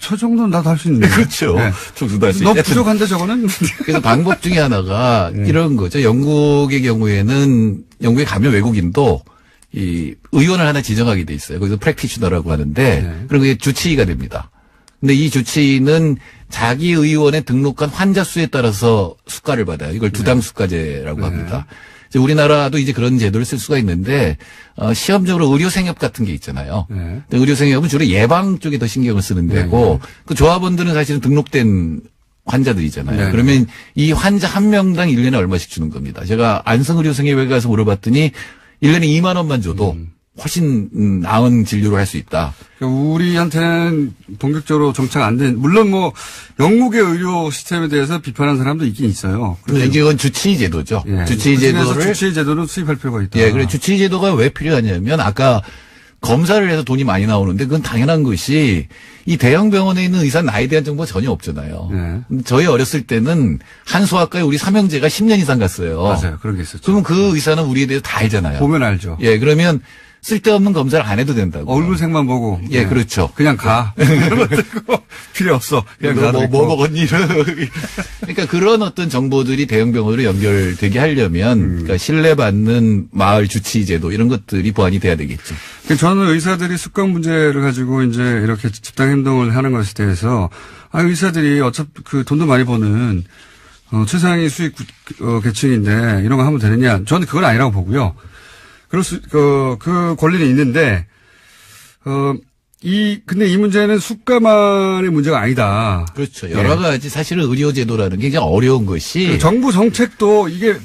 저 정도는 나도 할 수 있는데. 그렇죠. 총수도 할 수 있는데. 너 부족한데 저거는? 그래서 방법 중에 하나가 이런 거죠. 영국의 경우에는 영국에 가면 외국인도 이 의원을 하나 지정하게 돼 있어요. 거기서 프랙티셔너라고 하는데 그런 게 주치의가 됩니다. 근데 이 주치의는 자기 의원에 등록한 환자 수에 따라서 수가를 받아요. 이걸 두당 수가제라고 합니다. 이제 우리나라도 이제 그런 제도를 쓸 수가 있는데 시험적으로 의료생협 같은 게 있잖아요. 근데 의료생협은 주로 예방 쪽에 더 신경을 쓰는 데고 그 조합원들은 사실은 등록된 환자들이잖아요. 그러면 이 환자 한 명당 1년에 얼마씩 주는 겁니다. 제가 안성의료생협에 가서 물어봤더니 1년에 2만 원만 줘도 훨씬 나은 진료를 할 수 있다. 그러니까 우리한테는 본격적으로 정착 안 된, 물론 뭐 영국의 의료 시스템에 대해서 비판하는 사람도 있긴 있어요. 근데 이건 주치의 제도죠. 예. 주치의 제도를 주치의 제도는 수립할 필요가 있다. 예, 그래 주치의 제도가 왜 필요하냐면 아까 검사를 해서 돈이 많이 나오는데 그건 당연한 것이 이 대형 병원에 있는 의사 나이에 대한 정보가 전혀 없잖아요. 저희 어렸을 때는 한소아과에 우리 삼형제가 10년 이상 갔어요. 맞아요. 그런 게 있었죠. 그러면 그 의사는 우리에 대해서 다 알잖아요. 보면 알죠. 예, 그러면 쓸데없는 검사를 안 해도 된다고. 얼굴색만 보고. 예, 그렇죠. 그냥 가. 필요 없어. 그냥 뭐 먹었니? 그러니까 그런 어떤 정보들이 대형병원으로 연결되게 하려면 그러니까 신뢰받는 마을 주치의 제도 이런 것들이 보완이 돼야 되겠죠. 저는 의사들이 습관 문제를 가지고 이제 이렇게 집단 행동을 하는 것에 대해서 의사들이 어차피 그 돈도 많이 버는 최상위 수익 계층인데 이런 거 하면 되느냐? 저는 그건 아니라고 보고요. 그 권리는 있는데, 근데 이 문제는 수가만의 문제가 아니다. 그렇죠. 여러 가지 사실은 의료제도라는 게 굉장히 어려운 것이. 정부 정책도 이게,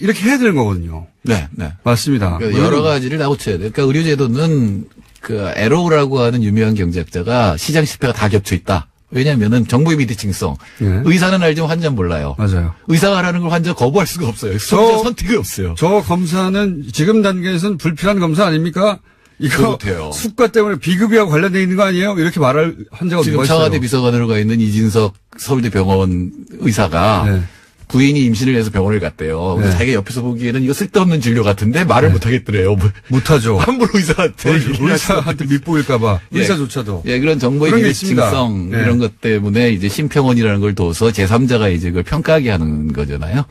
이렇게 해야 되는 거거든요. 네, 네. 맞습니다. 그러니까 여러 가지를 다 고쳐야 돼요. 그러니까 의료제도는 그 에로우라고 하는 유명한 경제학자가 시장 실패가 다 겹쳐 있다. 왜냐면은 정보의 비대칭성. 의사는 알지만 환자는 몰라요. 맞아요. 의사가 하라는 걸 환자가 거부할 수가 없어요. 선택이 없어요. 저 검사는 지금 단계에서는 불필요한 검사 아닙니까? 이거 수가 때문에 비급여와 관련되어 있는 거 아니에요? 이렇게 말할 환자가 누가 있어요? 지금 청와대 비서관으로 가 있는 이진석 서울대 병원 의사가 부인이 임신을 해서 병원을 갔대요. 네. 자기가 옆에서 보기에는 이거 쓸데없는 진료 같은데 말을 못 하겠더래요. 못하죠. 함부로 의사한테 밑보일까봐. 예. 의사조차도. 예, 그런 정보의 비대칭성 이런 것 때문에 이제 심평원이라는 걸 둬서 제3자가 이제 그걸 평가하게 하는 거잖아요.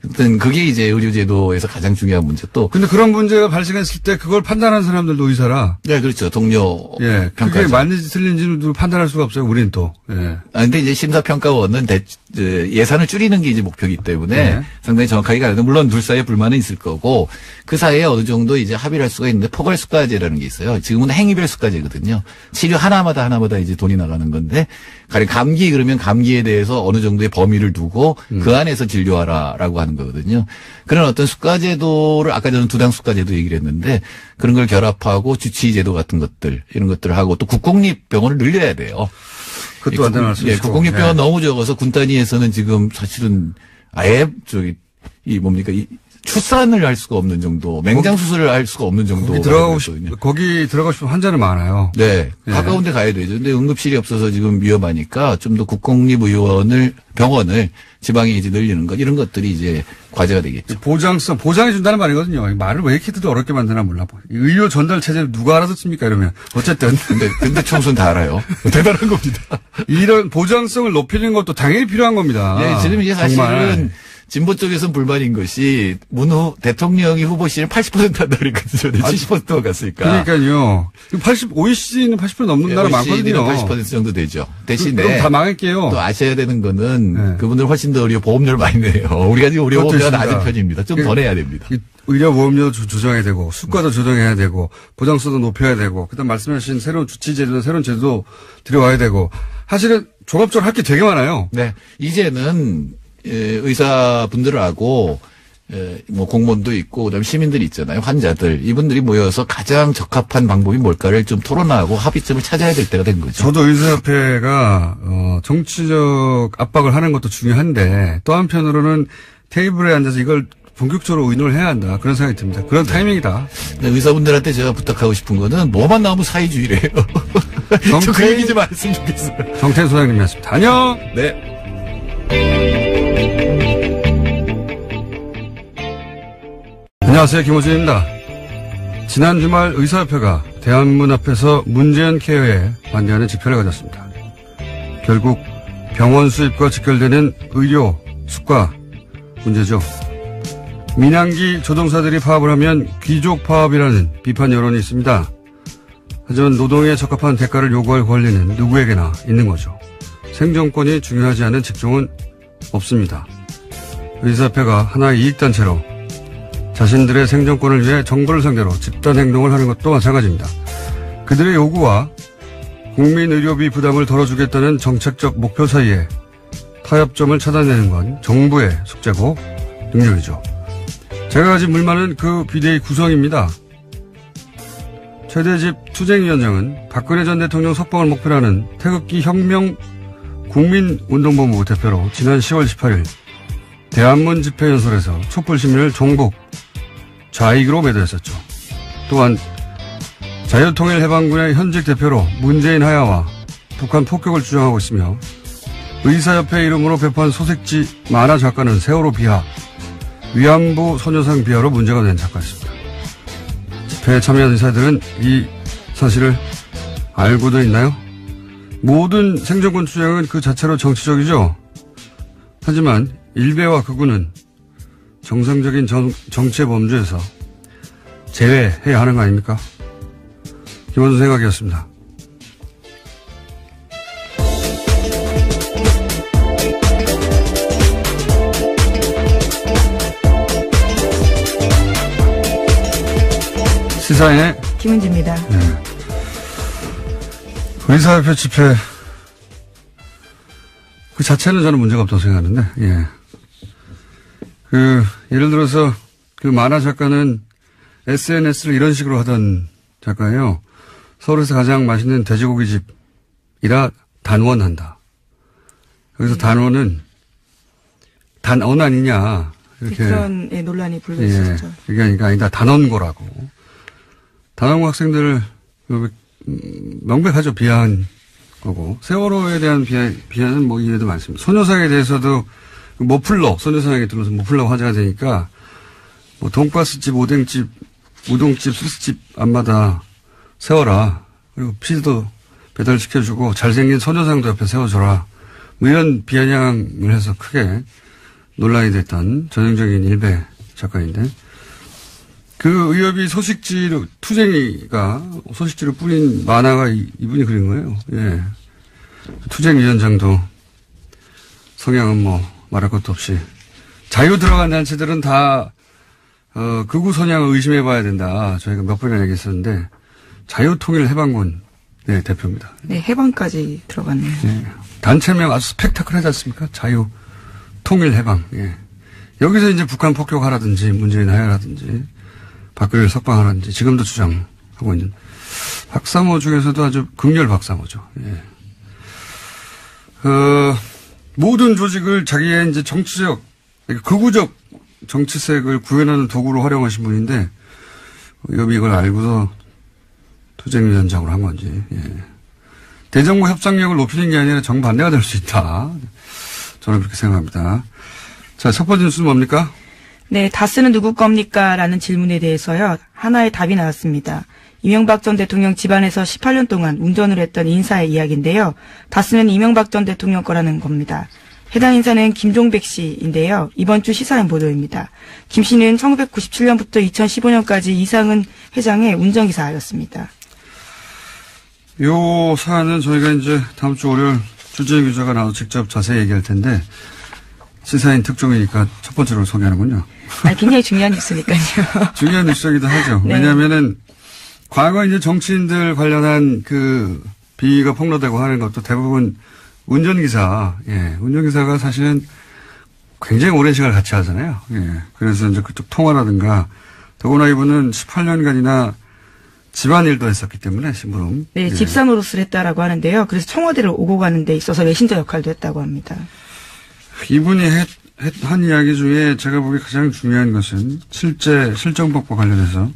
어떤 그게 이제 의료제도에서 가장 중요한 문제 또. 근데 그런 문제가 발생했을 때 그걸 판단하는 사람들도 의사라. 네, 그렇죠. 동료. 예. 그게 맞는지 틀린지는 판단할 수가 없어요. 우리는 또. 예. 근데 이제 심사평가원은 예산을 줄이는 게 이제 목표이기 때문에 상당히 정확하게 가야 되는데 물론 둘 사이에 불만은 있을 거고 그 사이에 어느 정도 이제 합의를 할 수가 있는데 포괄수가제라는 게 있어요. 지금은 행위별 수가제거든요. 치료 하나마다 이제 돈이 나가는 건데 가령 감기 그러면 감기에 대해서 어느 정도의 범위를 두고 그 안에서 진료하라라고 하는 거거든요. 그런 어떤 수가제도를 아까 저는 두당 수가제도 얘기를 했는데 그런 걸 결합하고 주치의제도 같은 것들 이런 것들을 하고 또 국공립병원을 늘려야 돼요. 그것도 안 되는 수 있고. 국공립병원 너무 적어서 군 단위에서는 지금 사실은 아예 출산을 할 수가 없는 정도, 맹장 수술을 할 수가 없는 정도. 거기 들어가고 싶은 환자는 많아요. 네. 가까운 데 가야 되죠. 근데 응급실이 없어서 지금 위험하니까 좀 더 병원을 지방에 이제 늘리는 것, 이런 것들이 이제 과제가 되겠죠. 보장해준다는 말이거든요. 말을 왜 이렇게 어렵게 만드나 몰라. 의료 전달 체제를 누가 알아듣습니까? 이러면. 어쨌든. 근데 청소는 다 알아요. 대단한 겁니다. 이런 보장성을 높이는 것도 당연히 필요한 겁니다. 네, 지금 이제 사실은 진보 쪽에서는 불만인 것이 대통령이 후보시를 80% 한다 그랬거든요. 70%가 갔으니까. 그러니까요. OECD는 80% 넘는 나라 많거든요. 80% 정도 되죠. 대신에 그럼 다 망할게요. 또 아셔야 되는 거는 그분들 훨씬 더 보험료를 많이 내요. 우리가 지금 의료보험료가 낮은 편입니다. 좀 더 내야 됩니다. 의료보험료 조정해야 되고 수가도 조정해야 되고 보장성도 높여야 되고 그다음 말씀하신 새로운 주치제도나 새로운 제도 들여와야 되고 사실은 종합적으로 할 게 되게 많아요. 네. 이제는 의사분들하고 공무원도 있고 그다음에 시민들이 있잖아요. 환자들. 이분들이 모여서 가장 적합한 방법이 뭘까를 좀 토론하고 합의점을 찾아야 될 때가 된 거죠. 저도 의사협회가 정치적 압박을 하는 것도 중요한데 또 한편으로는 테이블에 앉아서 이걸 본격적으로 의논을 해야 한다. 그런 생각이 듭니다. 그런 타이밍이다. 네, 의사분들한테 제가 부탁하고 싶은 거는 뭐만 나오면 사회주의래요. 그 얘기 좀 안 했으면 좋겠어요. 정태인 소장님이었습니다. 안녕. 네. 안녕하세요. 김호준입니다. 지난 주말 의사협회가 대한문 앞에서 문재인 케어에 반대하는 집회를 가졌습니다. 결국 병원 수입과 직결되는 의료, 수가 문제죠. 민항기 조종사들이 파업을 하면 귀족 파업이라는 비판 여론이 있습니다. 하지만 노동에 적합한 대가를 요구할 권리는 누구에게나 있는 거죠. 생존권이 중요하지 않은 직종은 없습니다. 의사협회가 하나의 이익단체로 자신들의 생존권을 위해 정부를 상대로 집단행동을 하는 것도 마찬가지입니다. 그들의 요구와 국민의료비 부담을 덜어주겠다는 정책적 목표 사이에 타협점을 찾아내는 건 정부의 숙제고 능력이죠. 제가 가진 불만은 그 비대위 구성입니다. 최대집 투쟁위원장은 박근혜 전 대통령 석방을 목표로 하는 태극기 혁명 국민운동본부 대표로 지난 10월 18일 대한문 집회연설에서 촛불시민을 종북, 좌익으로 매도했었죠. 또한 자유통일해방군의 현직 대표로 문재인 하야와 북한 폭격을 주장하고 있으며 의사협회 이름으로 배포한 소식지 만화 작가는 세월호 비하, 위안부 소녀상 비하로 문제가 된 작가였습니다. 집회에 참여한 의사들은 이 사실을 알고도 있나요? 모든 생존권 주장은 그 자체로 정치적이죠. 하지만 일베와 극우는 정상적인 정치의 범주에서 제외해야 하는 거 아닙니까? 김원준 생각이었습니다. 시사인의 김은지입니다. 네. 의사협회 집회 그 자체는 저는 문제가 없다고 생각하는데, 예. 예를 들어서 그 만화 작가는 SNS를 이런 식으로 하던 작가예요. 서울에서 가장 맛있는 돼지고기 집이라 단원한다. 여기서 단원은 단언 아니냐. 이렇게. 그런 논란이 불거졌죠. 예. 그게 아니다. 단원고라고. 단원고 학생들을 명백하죠. 비하한 거고. 세월호에 대한 비하는 뭐 이해도 많습니다. 소녀상에 대해서도 머플러, 소녀상에 들러서 머플러가 화제가 되니까 뭐 돈가스집, 오뎅집, 우동집, 수수집 앞마다 세워라. 그리고 피자도 배달시켜주고 잘생긴 소녀상도 옆에 세워줘라. 뭐 이런 비아냥을 해서 크게 논란이 됐던 전형적인 일베 작가인데 그 의협이 소식지로 투쟁이가 소식지로 뿌린 만화가 이분이 그린 거예요. 예. 투쟁위원장도 성향은 뭐 말할 것도 없이 자유 들어간 단체들은 다 극우 성향을 의심해봐야 된다. 저희가 몇 번이나 얘기했었는데 자유통일해방군 네, 대표입니다. 네, 해방까지 들어갔네요. 네. 단체명 아주 스펙타클하지 않습니까? 자유통일해방. 예. 여기서 이제 북한 폭격하라든지 문재인 하야라든지 박근혜를 석방하라든지 지금도 주장하고 있는 박사모 중에서도 아주 극렬 박사모죠. 예. 모든 조직을 자기의 이제 정치적, 극우적 정치색을 구현하는 도구로 활용하신 분인데, 여비 이걸 알고서 투쟁위원장으로 한 건지, 예. 대정부 협상력을 높이는 게 아니라 정반대가 될 수 있다. 저는 그렇게 생각합니다. 자, 첫 번째 뉴스는 뭡니까? 네, 다스는 누구 겁니까? 라는 질문에 대해서요, 하나의 답이 나왔습니다. 이명박 전 대통령 집안에서 18년 동안 운전을 했던 인사의 이야기인데요. 다스는 이명박 전 대통령 거라는 겁니다. 해당 인사는 김종백 씨인데요. 이번 주 시사인 보도입니다. 김 씨는 1997년부터 2015년까지 이상은 회장의 운전기사였습니다. 요 사안은 저희가 이제 다음 주 월요일 주재 기자가 나와서 직접 자세히 얘기할 텐데 시사인 특종이니까 첫 번째로 소개하는군요. 굉장히 중요한 뉴스니까요. 중요한 뉴스이기도 하죠. 네. 왜냐하면은 과거 이제 정치인들 관련한 그 비위가 폭로되고 하는 것도 대부분 운전기사, 예, 운전기사가 사실은 굉장히 오랜 시간을 같이 하잖아요. 예, 그래서 이제 그쪽 통화라든가 더구나 이분은 18년간이나 집안일도 했었기 때문에 심부름. 네, 예. 집사 노릇을 했다라고 하는데요. 그래서 청와대를 오고 가는 데 있어서 메신저 역할도 했다고 합니다. 이분이 한 이야기 중에 제가 보기에 가장 중요한 것은 실정법과 관련해서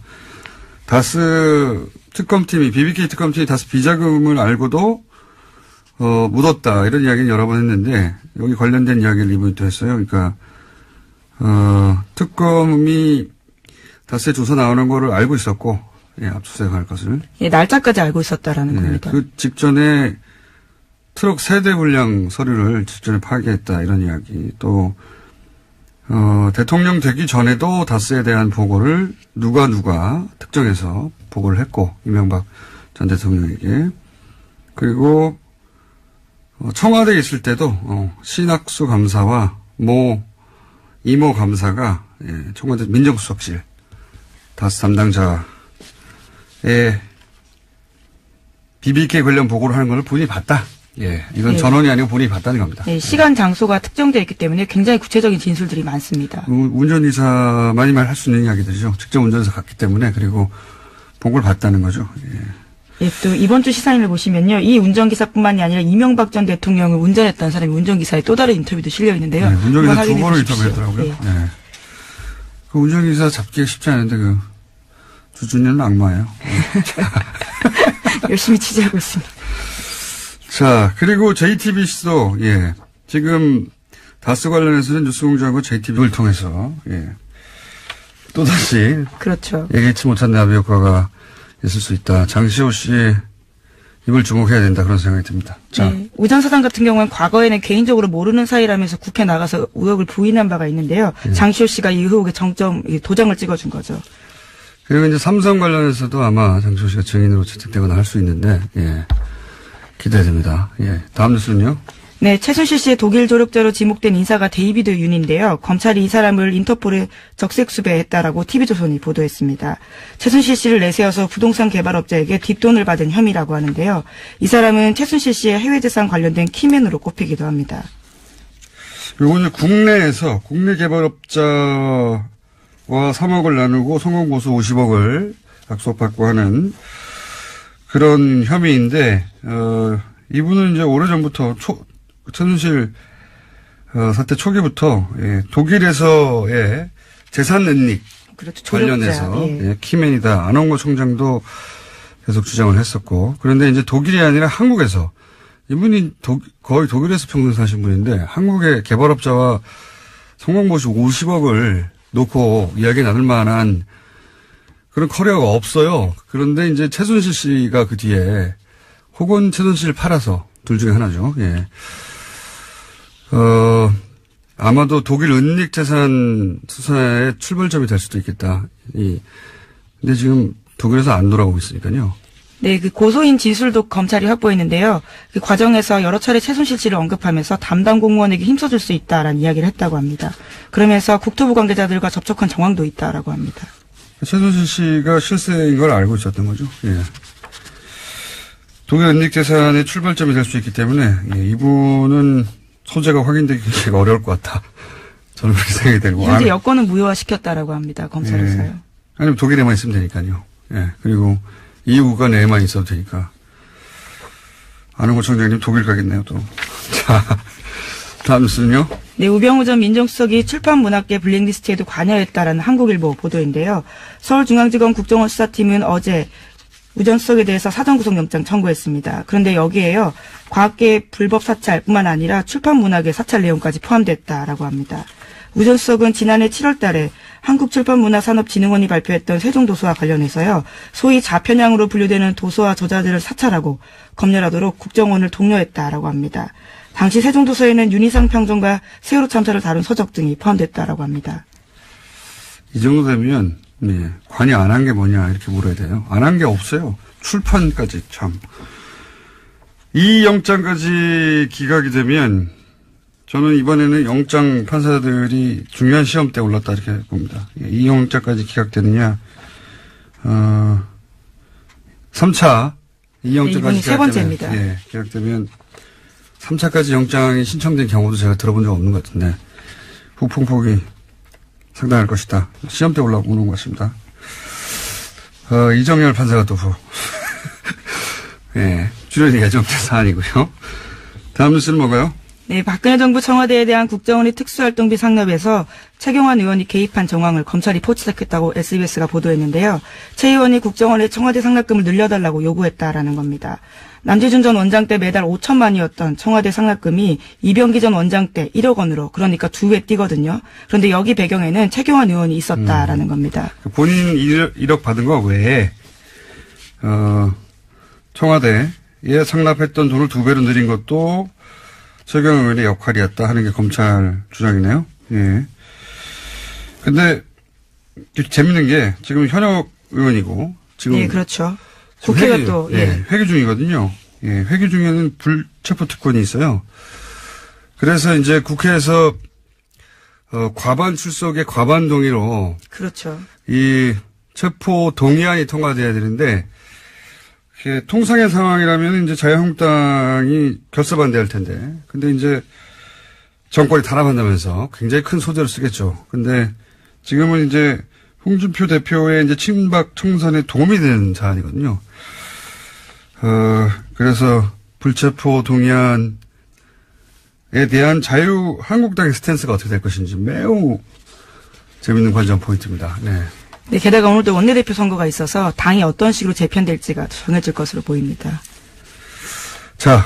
다스 특검팀이, BBK 특검팀이 다스 비자금을 알고도, 묻었다. 이런 이야기는 여러 번 했는데, 여기 관련된 이야기를 이분이 또 했어요. 그러니까, 특검이 다스의 조사 나오는 거를 알고 있었고, 예, 압수수색 할 것을. 예, 날짜까지 알고 있었다라는 예, 겁니다. 그 직전에 트럭 세대 분량 서류를 직전에 파기했다. 이런 이야기. 또, 대통령 되기 전에도 다스에 대한 보고를 누가 특정해서 보고를 했고, 이명박 전 대통령에게. 그리고 청와대에 있을 때도 신학수 감사와 이모 감사가 청와대 민정수석실 다스 담당자의 BBK 관련 보고를 하는 걸 본인이 봤다. 예, 이건 전원이 아니고 본인이 봤다는 겁니다. 네, 시간 장소가 특정되어 있기 때문에 굉장히 구체적인 진술들이 많습니다. 운전기사만이 말할 수 있는 이야기들이죠. 직접 운전해서 갔기 때문에. 그리고 보고를 봤다는 거죠. 예, 또 이번 주 시사인을 보시면요. 이 운전기사뿐만이 아니라 이명박 전 대통령을 운전했던 사람이 운전기사의 또 다른 인터뷰도 실려 있는데요. 네, 운전기사 두 번을 인터뷰했더라고요. 네. 네. 그 운전기사 잡기가 쉽지 않은데 주준이는 악마예요. 열심히 취재하고 있습니다. 자, 그리고 JTBC도, 지금, 다스 관련해서는 뉴스공장하고 JTBC를 통해서, 또다시. 그렇죠. 예기치 못한 나비 효과가 있을 수 있다. 장시호 씨, 입을 주목해야 된다. 그런 생각이 듭니다. 자. 네. 우전 사장 같은 경우는 과거에는 개인적으로 모르는 사이라면서 국회 나가서 의혹을 부인한 바가 있는데요. 장시호 씨가 이 의혹의 도장을 찍어준 거죠. 그리고 이제 삼성 관련해서도 아마 장시호 씨가 증인으로 채택되거나 할 수 있는데, 기대됩니다. 다음 뉴스는요? 네, 최순실 씨의 독일 조력자로 지목된 인사가 데이비드 윤인데요. 검찰이 이 사람을 인터폴에 적색 수배했다라고 TV조선이 보도했습니다. 최순실 씨를 내세워서 부동산 개발업자에게 뒷돈을 받은 혐의라고 하는데요. 이 사람은 최순실 씨의 해외재산 관련된 키맨으로 꼽히기도 합니다. 요거는 국내에서 국내 개발업자와 3억을 나누고 성공보수 50억을 약속받고 하는 그런 혐의인데, 이분은 이제 오래전부터 최순실 사태 초기부터 독일에서의 재산 은닉 관련해서 키맨이다. 안원고 총장도 계속 주장을 했었고, 그런데 이제 독일이 아니라 한국에서 이분이 거의 독일에서 평생 사신 분인데 한국의 개발업자와 성공보수 50억을 놓고 이야기 나눌 만한 그런 커리어가 없어요. 그런데 이제 최순실 씨가 그 뒤에 혹은 최순실을 팔아서 둘 중에 하나죠. 아마도 독일 은닉 재산 수사의 출발점이 될 수도 있겠다. 근데 지금 독일에서 안 돌아오고 있으니까요. 네, 그 고소인 진술도 검찰이 확보했는데요. 그 과정에서 여러 차례 최순실 씨를 언급하면서 담당 공무원에게 힘써줄 수 있다라는 이야기를 했다고 합니다. 그러면서 국토부 관계자들과 접촉한 정황도 있다라고 합니다. 최순실 씨가 실세인 걸 알고 있었던 거죠. 독일 은닉 재산의 출발점이 될 수 있기 때문에 이분은 소재가 확인되기 굉장히 어려울 것 같다. 저는 그렇게 생각이 되고. 현재 여권은 무효화시켰다라고 합니다. 검찰에서요. 아니면 독일에만 있으면 되니까요. 그리고 EU가 내에만 있어도 되니까. 안원고 총장님 독일 가겠네요, 또. 자, 다음 뉴스는요? 네, 우병우 전 민정수석이 출판문학계 블랙리스트에도 관여했다라는 한국일보 보도인데요. 서울중앙지검 국정원 수사팀은 어제 우 전 수석에 대해서 사전구속영장 청구했습니다. 그런데 여기에요. 과학계의 불법 사찰뿐만 아니라 출판문학의 사찰 내용까지 포함됐다라고 합니다. 우 전 수석은 지난해 7월 달에 한국출판문화산업진흥원이 발표했던 세종도서와 관련해서요. 소위 자편향으로 분류되는 도서와 저자들을 사찰하고 검열하도록 국정원을 독려했다라고 합니다. 당시 세종도서에는 윤희상 평론가 세월호 참사를 다룬 서적 등이 포함됐다라고 합니다. 이 정도 되면 관여 안 한 게 뭐냐 이렇게 물어야 돼요. 안 한 게 없어요. 출판까지 참. 이 영장까지 기각이 되면 저는 이번에는 영장 판사들이 중요한 시험대에 올랐다 이렇게 봅니다. 이 영장까지 기각되느냐. 3차 이 영장까지 세 번째입니다. 기각되면 3차까지 영장이 신청된 경우도 제가 들어본 적 없는 것 같은데 후폭풍이 상당할 것이다. 시험대 올라오는 것 같습니다. 이정열 판사가 또 출연이 예정된 사안이고요. 다음 뉴스는 뭔가요? 네, 박근혜 정부 청와대에 대한 국정원의 특수활동비 상납에서 최경환 의원이 개입한 정황을 검찰이 포착했다고 SBS가 보도했는데요. 최 의원이 국정원에 청와대 상납금을 늘려달라고 요구했다라는 겁니다. 남재준 전 원장 때 매달 5천만이었던 청와대 상납금이 이병기 전 원장 때 1억 원으로 그러니까 2배 뛰거든요. 그런데 여기 배경에는 최경환 의원이 있었다라는 겁니다. 본인 1억 받은 거 외에 청와대에 상납했던 돈을 2배로 늘린 것도 최경환 의원의 역할이었다 하는 게 검찰 주장이네요. 근데 재밌는 게 지금 현역 의원이고 지금 그렇죠. 국회가 또 회기 중이거든요. 예, 회기 중에는 불체포 특권이 있어요. 그래서 이제 국회에서 과반 출석의 과반 동의로 그렇죠. 이 체포 동의안이 통과돼야 되는데 통상의 상황이라면 이제 자유한국당이 결사 반대할 텐데, 근데 이제 정권이 탄압한다면서 굉장히 큰 소재를 쓰겠죠. 근데 지금은 이제 홍준표 대표의 이제 친박 총선에 도움이 되는 사안이거든요. 그래서 불체포 동의안에 대한 자유한국당의 스탠스가 어떻게 될 것인지 매우 재밌는 관전 포인트입니다. 네. 네, 게다가 오늘도 원내대표 선거가 있어서 당이 어떤 식으로 재편될지가 정해질 것으로 보입니다. 자,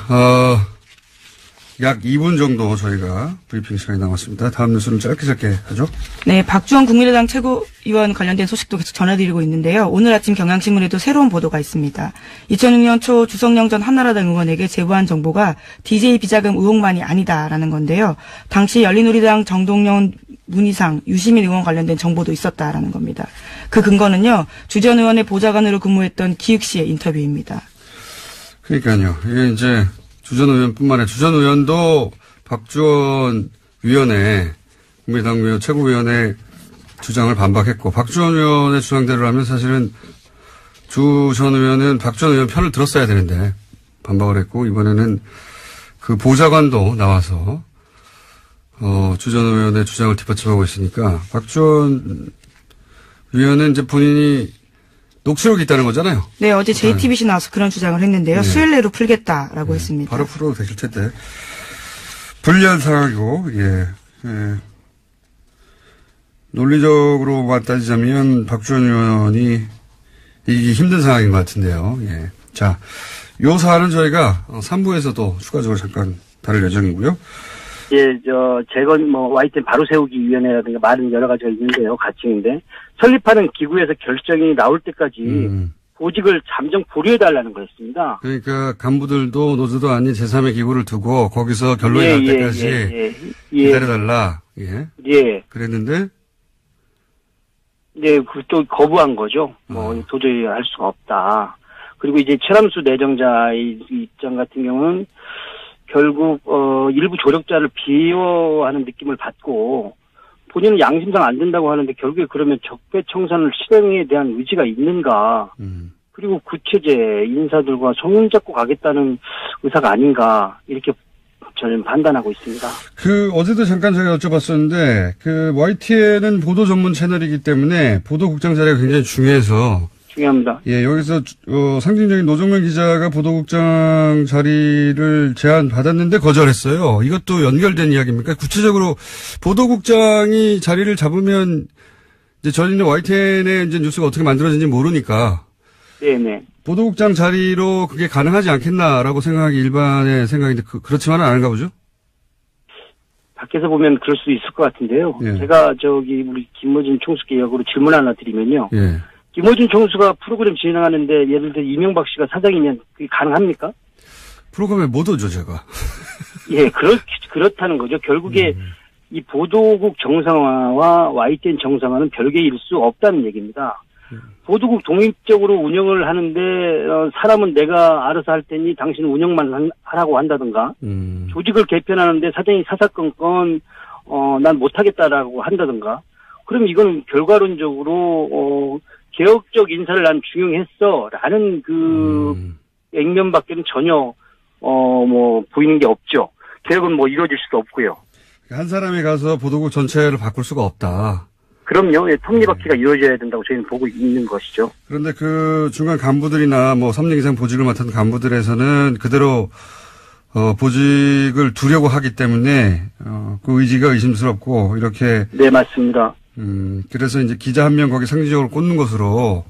약 2분 정도 저희가 브리핑 시간이 남았습니다. 다음 뉴스는 짧게 하죠. 네, 박주원 국민의당 최고위원 관련된 소식도 계속 전해드리고 있는데요. 오늘 아침 경향신문에도 새로운 보도가 있습니다. 2006년 초 주석영 전 한나라당 의원에게 제보한 정보가 DJ 비자금 의혹만이 아니다라는 건데요. 당시 열린우리당 정동영, 문희상, 유시민 의원 관련된 정보도 있었다라는 겁니다. 그 근거는요, 주 전 의원의 보좌관으로 근무했던 기욱 씨의 인터뷰입니다. 그러니까요. 이게 이제 주 전 의원뿐만 아니라 주 전 의원도 박주원 위원회, 국민의당 의원 최고위원회 주장을 반박했고, 박주원 의원의 주장대로라면 사실은 주 전 의원은 박주원 의원 편을 들었어야 되는데 반박을 했고, 이번에는 그 보좌관도 나와서 주 전 의원의 주장을 뒷받침하고 있으니까 박주원 위원은 이제 본인이 녹취록이 있다는 거잖아요. 네, 어제 JTBC 나와서 그런 주장을 했는데요. 네. 수요일 내로 풀겠다라고 했습니다. 바로 풀어도 되실 텐데. 불리한 상황이고, 논리적으로만 따지자면 박주원 의원이 이기기 힘든 상황인 것 같은데요. 예. 자, 요 사안은 저희가 3부에서도 추가적으로 잠깐 다룰 예정이고요. 예, 재건, YTN 바로 세우기 위원회라든가 말은 여러 가지가 있는데요. 가칭인데. 설립하는 기구에서 결정이 나올 때까지 보직을 잠정 보류해달라는 거였습니다. 그러니까 간부들도 노조도 아닌 제3의 기구를 두고 거기서 결론이 날 때까지 기다려달라. 예. 예. 그랬는데? 네, 또 거부한 거죠. 도저히 할 수가 없다. 그리고 이제 최람수 내정자의 입장 같은 경우는 결국 일부 조력자를 비호하는 느낌을 받고 본인은 양심상 안 된다고 하는데 결국에 그러면 적폐청산을 실행에 대한 의지가 있는가. 그리고 구체제 인사들과 손잡고 가겠다는 의사가 아닌가 이렇게 저는 판단하고 있습니다. 어제도 잠깐 제가 여쭤봤었는데 YTN은 보도 전문 채널이기 때문에 보도국장 자리가 굉장히 중요해서 중요합니다. 예, 여기서 상징적인 노정면 기자가 보도국장 자리를 제안받았는데 거절했어요. 이것도 연결된 이야기입니까? 구체적으로 보도국장이 자리를 잡으면 이제 저희는 YTN의 이제 뉴스가 어떻게 만들어진지 모르니까. 네네. 보도국장 자리로 그게 가능하지 않겠나라고 생각하기 일반의 생각인데 그렇지만은 않은가 보죠? 밖에서 보면 그럴 수도 있을 것 같은데요. 예. 제가 우리 김어준 총수께 역으로 질문 하나 드리면요. 예. 김어준 총수가 프로그램 진행하는데 예를 들어 이명박 씨가 사장이면 그게 가능합니까? 프로그램에 못 오죠, 제가. 예, 그렇다는 거죠. 결국에 이 보도국 정상화와 YTN 정상화는 별개일 수 없다는 얘기입니다. 보도국 독립적으로 운영을 하는데 사람은 내가 알아서 할 테니 당신은 운영만 하라고 한다든가 조직을 개편하는데 사장이 사사건건 난 못하겠다라고 한다든가 그럼 이거는 결과론적으로 개혁적 인사를 난 중용했어라는 액면밖에는 전혀 보이는 게 없죠. 개혁은 이루어질 수도 없고요. 한 사람이 가서 보도국 전체를 바꿀 수가 없다. 그럼요. 예, 톱니바퀴가 이루어져야 된다고 저희는 보고 있는 것이죠. 그런데 그 중간 간부들이나 3년 이상 보직을 맡은 간부들에서는 그대로 보직을 두려고 하기 때문에 그 의지가 의심스럽고 이렇게. 네, 맞습니다. 그래서 이제 기자 한 명 거기 상징적으로 꽂는 것으로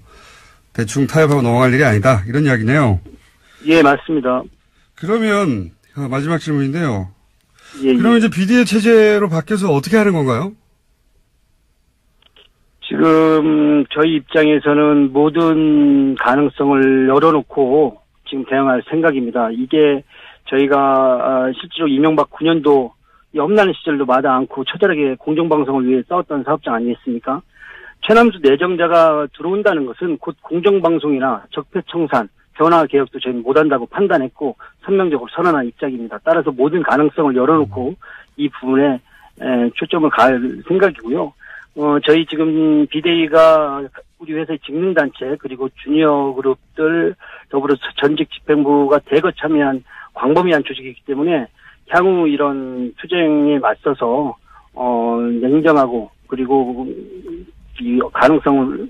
대충 타협하고 넘어갈 일이 아니다. 이런 이야기네요. 예, 맞습니다. 그러면 마지막 질문인데요. 예, 그러면 이제 비대위 체제로 바뀌어서 어떻게 하는 건가요? 지금 저희 입장에서는 모든 가능성을 열어놓고 지금 대응할 생각입니다. 이게 저희가 실제로 이명박 9년도 험난한 시절도 마다 않고 처절하게 공정방송을 위해 싸웠던 사업장 아니겠습니까? 최남수 내정자가 들어온다는 것은 곧 공정방송이나 적폐청산, 변화 개혁도 저희는 못한다고 판단했고 선명적으로 선언한 입장입니다. 따라서 모든 가능성을 열어놓고 이 부분에 초점을 가할 생각이고요. 저희 지금 비대위가 우리 회사의 직능단체 그리고 주니어 그룹들 더불어 전직 집행부가 대거 참여한 광범위한 조직이기 때문에 향후 이런 투쟁에 맞서서 냉정하고 그리고 이 가능성을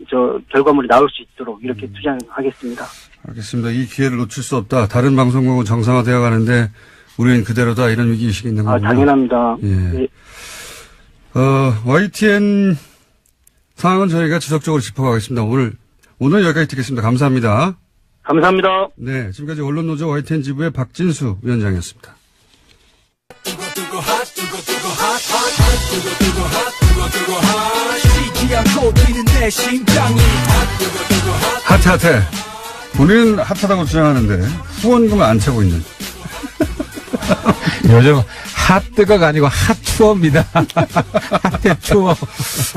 결과물이 나올 수 있도록 이렇게 투쟁하겠습니다. 알겠습니다. 이 기회를 놓칠 수 없다. 다른 방송국은 정상화되어 가는데 우리는 그대로다. 이런 위기의식이 있는 거군요. 당연합니다. 예. 네. YTN 상황은 저희가 지속적으로 짚어가겠습니다. 오늘 여기까지 듣겠습니다. 감사합니다. 감사합니다. 네. 지금까지 언론노조 YTN 지부의 박진수 위원장이었습니다. 핫해. 우리는 핫하다고 주장하는데 후원금을 안 차고 있는. 요즘 핫뜨거가 아니고 핫추어입니다. 핫해추어.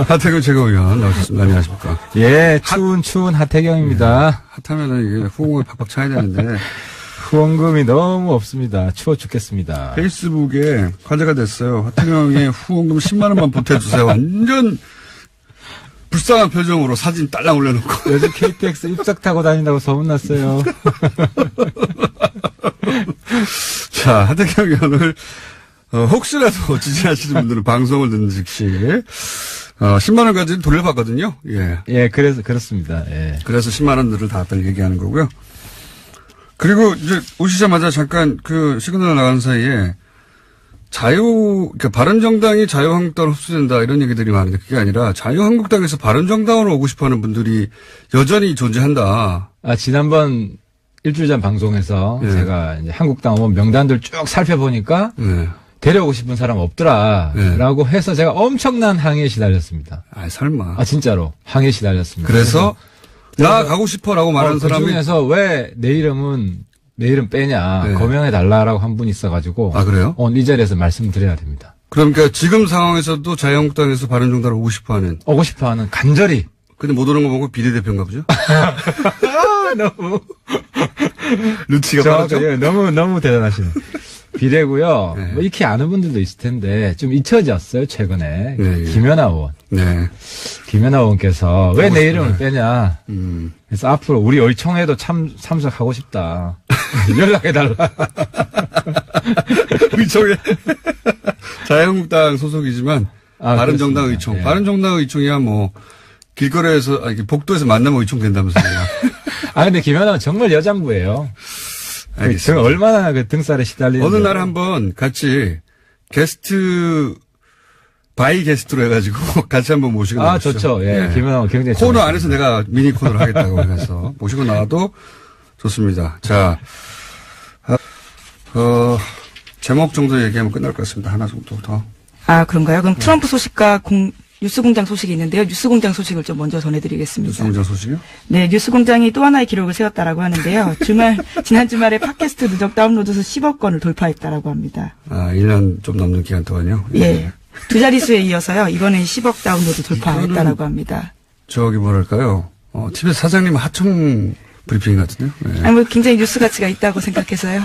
하태경 최고위원 나오셨습니다. 안녕하십니까. 예, 추운 하태경입니다. 예, 핫하면은 이게 후원금을 팍팍 차야 되는데. 후원금이 너무 없습니다. 추워 죽겠습니다. 페이스북에 화제가 됐어요. 하태경의 후원금 10만 원만 보태주세요. 완전 불쌍한 표정으로 사진 딸랑 올려놓고. 요즘 KTX 입석 타고 다닌다고 소문났어요. 자, 하태경 의원을 혹시라도 지지하시는 분들은 방송을 듣는 즉시 10만 원까지 돌려받거든요. 예. 예, 그래서 그렇습니다. 예. 그래서 10만 원들을 다 얘기하는 거고요. 그리고 이제 오시자마자 잠깐 그 시그널 나가는 사이에 그러니까 바른정당이 자유한국당으로 흡수된다 이런 얘기들이 많은데 그게 아니라 자유한국당에서 바른정당으로 오고 싶어 하는 분들이 여전히 존재한다. 지난번 일주일 전 방송에서 네. 제가 이제 한국당 의원 명단들 쭉 살펴보니까 네. 데려오고 싶은 사람 없더라라고 네. 해서 제가 엄청난 항의에 시달렸습니다. 설마. 진짜로 항의에 시달렸습니다. 그래서 나 가고 싶어라고 말하는 사람이. 그 중에서 왜 내 이름 빼냐. 네. 거명해달라라고 한 분이 있어가지고. 그래요? 오늘 이 자리에서 말씀드려야 됩니다. 그러니까 지금 상황에서도 자유한국당에서 바른정당으로 오고 싶어 하는. 간절히. 근데 못 오는 거 보고 비례대표인가 보죠? 너무. 루치가 빠르죠? 너무 대단하시네. 비례고요. 네. 뭐 익히 아는 분들도 있을 텐데 좀 잊혀졌어요 최근에. 네, 김연아 의원. 네. 김연아 의원께서 왜 내 이름을 빼냐. 그래서 앞으로 우리 의총에도 참석하고 싶다. 연락해달라. 의총에 자유한국당 소속이지만 바른정당 의총. 네. 바른정당 의총이야 뭐 길거리에서 복도에서 만나면 의총 된다면서요. 근데 김연아는 정말 여장부예요. 알겠습니다. 얼마나 그 등살에 시달리는지. 어느 날 한번 같이 바이 게스트로 해가지고 같이 한번 모시고 나오시죠. 좋죠. 예. 김연아 굉장히 코너 안에서 내가 미니 코너를 하겠다고 해서 모시고 나와도 좋습니다. 자, 제목 정도 얘기하면 끝날 것 같습니다. 하나 정도 더. 그런가요? 그럼 트럼프 소식과 뉴스공장 소식이 있는데요. 뉴스공장 소식을 좀 먼저 전해드리겠습니다. 뉴스공장 소식이요? 네, 뉴스공장이 또 하나의 기록을 세웠다라고 하는데요. 지난 주말에 팟캐스트 누적 다운로드 수 10억 건을 돌파했다라고 합니다. 1년 좀 넘는 기간 동안요? 예. 두 자릿수에 이어서요. 이번에 10억 다운로드 돌파했다라고 합니다. 뭐랄까요? TBS 사장님 하청 브리핑 같은데요? 네. 굉장히 뉴스 가치가 있다고 생각해서요.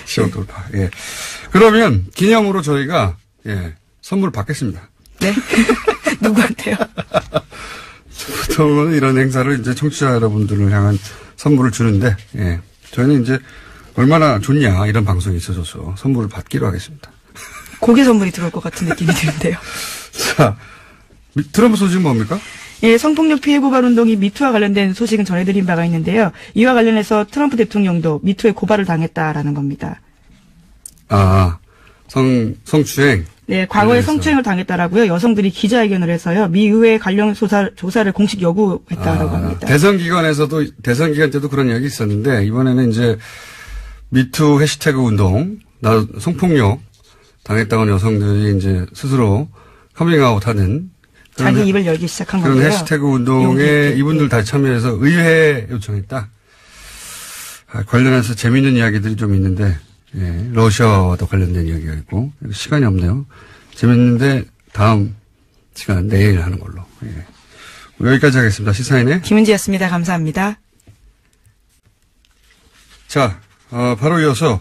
10억 돌파. 예. 그러면 기념으로 저희가 선물을 받겠습니다. 네? 누구한테요? 보통은 이런 행사를 이제 청취자 여러분들을 향한 선물을 주는데, 저희는 이제 얼마나 좋냐, 이런 방송이 있어져서 선물을 받기로 하겠습니다. 고개 선물이 들어올 것 같은 느낌이 드는데요. 자, 트럼프 소식은 뭡니까? 예, 성폭력 피해 고발 운동이 미투와 관련된 소식은 전해드린 바가 있는데요. 이와 관련해서 트럼프 대통령도 미투에 고발을 당했다라는 겁니다. 성추행. 네, 과거에 성추행을 당했다라고요. 여성들이 기자회견을 해서요. 미 의회 관련 조사를 공식 요구했다라고 합니다. 대선 기간 때도 그런 이야기 있었는데 이번에는 이제 미투 해시태그 운동, 성폭력 당했다고 하는 여성들이 이제 스스로 커밍아웃하는 자기 입을 열기 시작한 그런 건데요. 해시태그 운동에 이분들 다 참여해서 의회 요청했다. 관련해서 재미있는 이야기들이 좀 있는데. 러시아와도 관련된 이야기가 있고, 시간이 없네요. 재밌는데, 다음 시간, 내일 하는 걸로. 여기까지 하겠습니다. 시사인의 김은지였습니다. 감사합니다. 자, 바로 이어서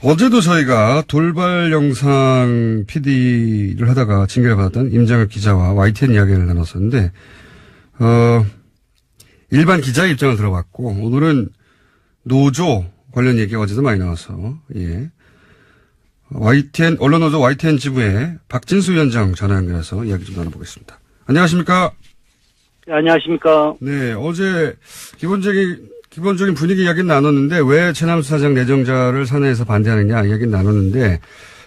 어제도 저희가 돌발 영상 PD를 하다가 징계를 받았던 임장혁 기자와 YTN 이야기를 나눴었는데, 일반 기자의 입장을 들어봤고, 오늘은 노조 관련 얘기가 어제도 많이 나와서, 예. YTN, 언론노조 YTN 지부의 박진수 위원장 전화 연결해서 이야기 좀 나눠보겠습니다. 안녕하십니까? 네, 안녕하십니까? 네, 어제 기본적인 분위기 이야기는 나눴는데 왜 최남수 사장 내정자를 사내에서 반대하느냐 이야기는 나눴는데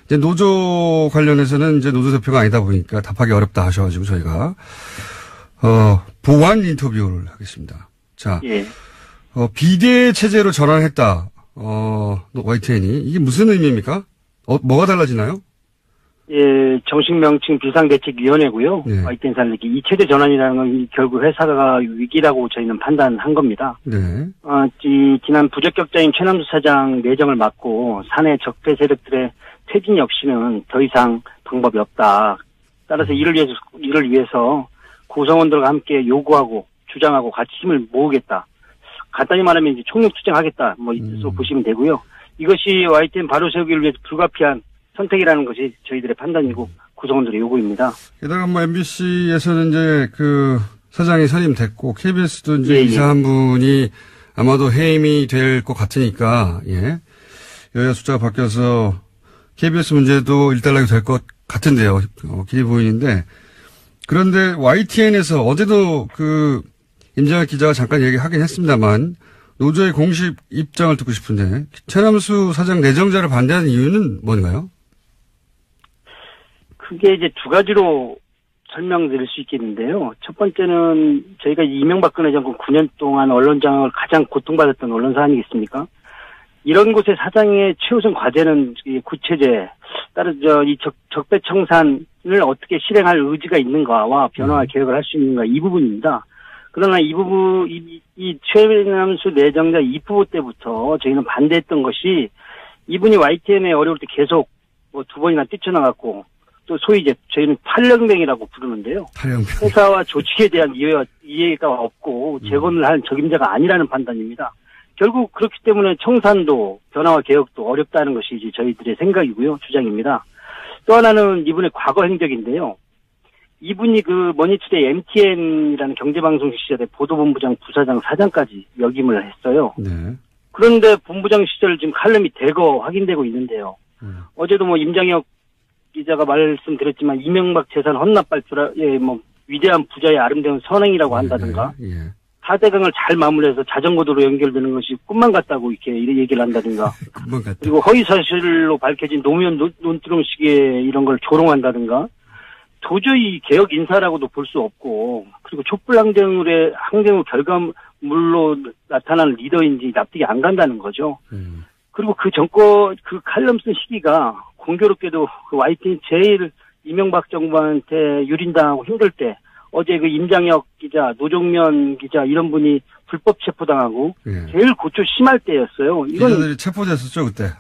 이제 노조 관련해서는 이제 노조 대표가 아니다 보니까 답하기 어렵다 하셔가지고 저희가 보완 인터뷰를 하겠습니다. 자, 예. 비대 체제로 전환했다. YTN이 이게 무슨 의미입니까? 뭐가 달라지나요? 예, 정식 명칭 비상대책위원회고요. 네. YTN 산업이 이 체제 전환이라는 건 결국 회사가 위기라고 저희는 판단한 겁니다. 네. 지난 부적격자인 최남수 사장 내정을 막고 사내 적폐 세력들의 퇴진 없이는 더 이상 방법이 없다. 따라서 이를 위해서 구성원들과 함께 요구하고 주장하고 같이 힘을 모으겠다. 간단히 말하면 이제 총력 투쟁하겠다. 이렇게 보시면 되고요. 이것이 YTN 바로 세우기를 위해서 불가피한 선택이라는 것이 저희들의 판단이고 구성원들의 요구입니다. 게다가 MBC에서는 이제 사장이 선임됐고 KBS도 이제 이사 한 분이 아마도 해임이 될 것 같으니까 예. 여야 숫자가 바뀌어서 KBS 문제도 일단락이 될 것 같은데요. 길이 보이는데 그런데 YTN에서 어제도 임장혁 기자가 잠깐 얘기하긴 했습니다만 노조의 공식 입장을 듣고 싶은데 최남수 사장 내정자를 반대하는 이유는 뭔가요? 그게 이제 두 가지로 설명드릴 수 있겠는데요. 첫 번째는 저희가 이명박근혜 정권 9년 동안 언론장악을 가장 고통받았던 언론사 아니겠습니까? 이런 곳의 사장의 최우선 과제는 구체제, 따라서 이 적폐 청산을 어떻게 실행할 의지가 있는가와 변화와 개혁을 할 수 있는가 이 부분입니다. 그러나 이 부분, 이 최남수 내정자 이 부분 때부터 저희는 반대했던 것이 이분이 YTN에 어려울 때 계속 두 번이나 뛰쳐나갔고 또 소위 이제 저희는 팔령병이라고 부르는데요. 팔령병. 회사와 조직에 대한 이해가 없고 재건을 할 적임자가 아니라는 판단입니다. 결국 그렇기 때문에 청산도 변화와 개혁도 어렵다는 것이 이제 저희들의 생각이고요. 주장입니다. 또 하나는 이분의 과거 행적인데요. 이분이 머니투데이 MTN이라는 경제방송 시절에 보도본부장, 부사장, 사장까지 역임을 했어요. 네. 그런데 본부장 시절 지금 칼럼이 대거 확인되고 있는데요. 어제도 임장혁 기자가 말씀드렸지만 이명박 재산 헌납 발표라 위대한 부자의 아름다운 선행이라고 한다든가 예. 4대강을 잘 마무리해서 자전거도로 연결되는 것이 꿈만 같다고 이렇게 얘기를 한다든가 꿈만 같다. 그리고 허위사실로 밝혀진 노무현 논두렁식의 이런 걸 조롱한다든가 도저히 개혁 인사라고도 볼 수 없고 그리고 촛불 항쟁의 결과물로 나타나는 리더인지 납득이 안 간다는 거죠. 그리고 그 칼럼 쓴 시기가 공교롭게도 YTN 제일 이명박 정부한테 유린당하고 힘들 때 어제 임장혁 기자, 노종면 기자 이런 분이 불법 체포당하고 제일 고초 심할 때였어요. 이건 기자들이 체포됐었죠 그때.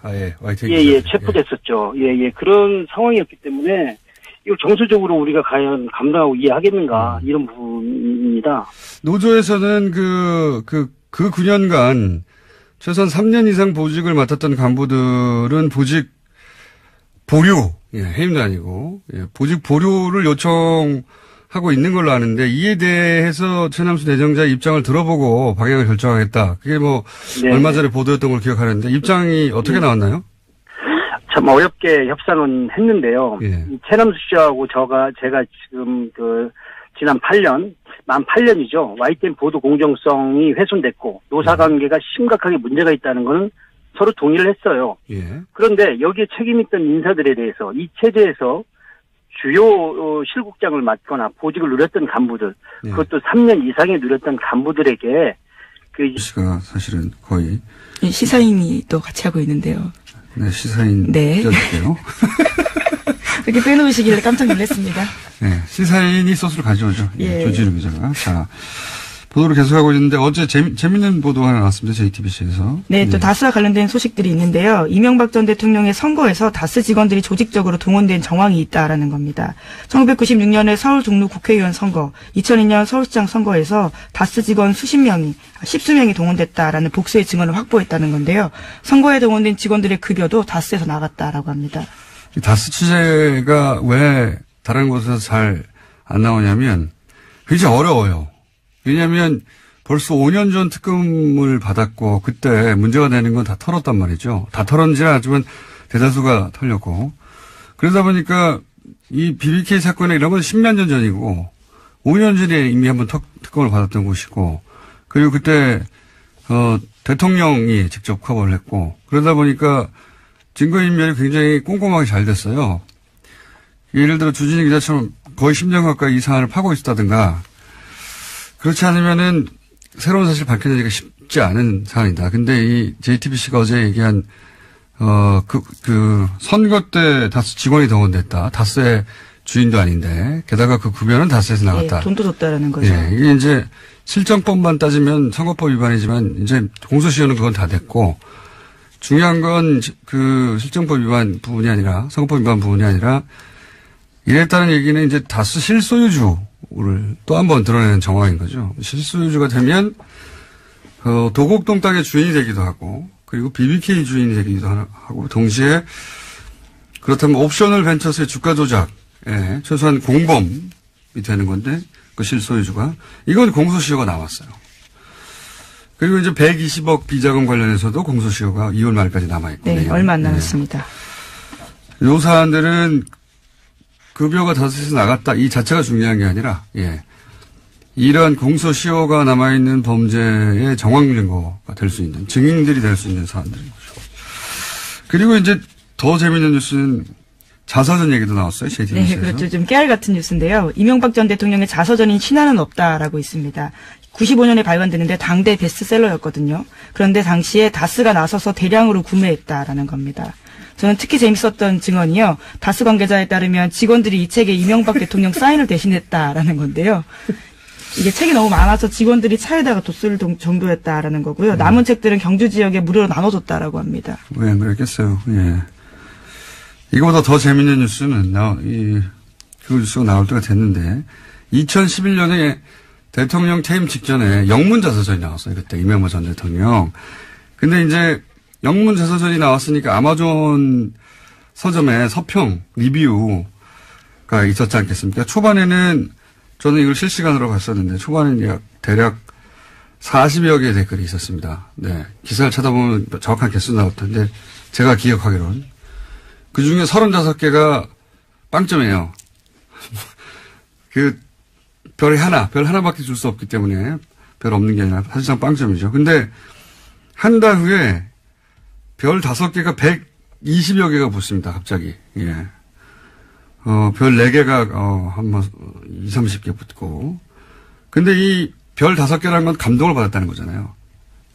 YTN 예, 체포됐었죠. 예, 그런 상황이었기 때문에 이거 정서적으로 우리가 과연 감당하고 이해하겠는가 이런 부분입니다. 노조에서는 그 9년간 최소한 3년 이상 보직을 맡았던 간부들은 보직 보류, 해임도 아니고, 보직 보류를 요청하고 있는 걸로 아는데, 이에 대해서 최남수 내정자의 입장을 들어보고 방향을 결정하겠다. 그게 네. 얼마 전에 보도했던 걸 기억하는데, 입장이 어떻게 나왔나요? 참 어렵게 협상은 했는데요. 예. 최남수 씨하고 제가 지금 지난 8년, 만 8년이죠. YTN 보도 공정성이 훼손됐고, 노사관계가 심각하게 문제가 있다는 거는 서로 동의를 했어요. 예. 그런데 여기에 책임있던 인사들에 대해서 이 체제에서 주요 실국장을 맡거나 보직을 누렸던 간부들, 그것도 3년 이상에 누렸던 간부들에게 씨가 사실은 거의 시사인이 또 같이 하고 있는데요. 네, 시사인 네. 띄워줄게요. 이렇게 빼놓으시길래 깜짝 놀랐습니다. 네, 시사인이 소스를 가져오죠. 예. 조지루 기자가. 자, 보도를 계속하고 있는데 어제 재밌는 보도 하나 나왔습니다. JTBC에서. 네, 또 다스와 관련된 소식들이 있는데요. 이명박 전 대통령의 선거에서 다스 직원들이 조직적으로 동원된 정황이 있다라는 겁니다. 1996년에 서울 종로 국회의원 선거, 2002년 서울시장 선거에서 다스 직원 십수명이 동원됐다라는 복수의 증언을 확보했다는 건데요. 선거에 동원된 직원들의 급여도 다스에서 나갔다라고 합니다. 다스 취재가 왜 다른 곳에서 잘 안 나오냐면 굉장히 어려워요. 왜냐하면 벌써 5년 전 특검을 받았고 그때 문제가 되는 건 다 털었단 말이죠. 다 털었는지는 하지만 대다수가 털렸고 그러다 보니까 이 BBK 사건에 이런 건 10몇 년 전이고 5년 전에 이미 한번 특검을 받았던 곳이고 그리고 그때 대통령이 직접 커버를 했고 그러다 보니까 증거인멸이 굉장히 꼼꼼하게 잘 됐어요. 예를 들어 주진희 기자처럼 거의 10년 가까이 이 사안을 파고 있었다든가 그렇지 않으면은 새로운 사실 밝혀내기가 쉽지 않은 사안이다. 근데 이 JTBC가 어제 얘기한 선거 때 다스 직원이 동원됐다. 다스의 주인도 아닌데 게다가 그 급여는 다스에서 나갔다. 예, 돈도 줬다라는 거죠. 예, 이게 이제 실정법만 따지면 선거법 위반이지만 이제 공소시효는 그건 다 됐고 중요한 건 그 실정법 위반 부분이 아니라 선거법 위반 부분이 아니라 이랬다는 얘기는 이제 다스 실소유주를 또 한 번 드러내는 정황인 거죠. 실소유주가 되면 도곡동 땅의 주인이 되기도 하고 그리고 BBK 주인이 되기도 하고 동시에 그렇다면 옵셔널 벤처스의 주가 조작에 최소한 공범이 되는 건데 그 실소유주가 이건 공소시효가 나왔어요. 그리고 이제 120억 비자금 관련해서도 공소시효가 2월 말까지 남아있고. 네, 얼마 안 남았습니다. 요 사안들은 급여가 다스에서 나갔다 이 자체가 중요한 게 아니라 이러한 공소시효가 남아있는 범죄의 정황 증거가 될 수 있는 증인들이 될 수 있는 사안들인 거죠. 그리고 이제 더 재미있는 뉴스는 자서전 얘기도 나왔어요. JTBC에서. 네, 그렇죠. 좀 깨알 같은 뉴스인데요. 이명박 전 대통령의 자서전인 신화는 없다라고 있습니다. 95년에 발간됐는데 당대 베스트셀러였거든요. 그런데 당시에 다스가 나서서 대량으로 구매했다라는 겁니다. 저는 특히 재밌었던 증언이요. 다스 관계자에 따르면 직원들이 이 책에 이명박 대통령 사인을 대신했다라는 건데요. 이게 책이 너무 많아서 직원들이 차에다가 뒀을 정도였다라는 거고요. 남은 책들은 경주 지역에 무료로 나눠줬다라고 합니다. 왜 안 그랬겠어요. 예. 이거보다 더 재밌는 뉴스는 그 뉴스가 나올 때가 됐는데 2011년에 대통령 퇴임 직전에 영문 자서전이 나왔어요. 그때 이명박 전 대통령. 근데 이제 영문 자서전이 나왔으니까 아마존 서점에 서평, 리뷰가 있었지 않겠습니까? 초반에는 저는 이걸 실시간으로 봤었는데 초반에는 대략 40여 개의 댓글이 있었습니다. 네. 기사를 찾아보면 정확한 개수 나올 텐데 제가 기억하기로는 그 중에 35개가 빵점이에요. 별 하나밖에 줄 수 없기 때문에 별 없는 게 아니라 사실상 빵점이죠. 근데 한 달 후에 별 5개가 120여 개가 붙습니다. 갑자기. 예. 별 4개가, 한 20, 30개 붙고. 근데 이 별 5개라는 건 감동을 받았다는 거잖아요.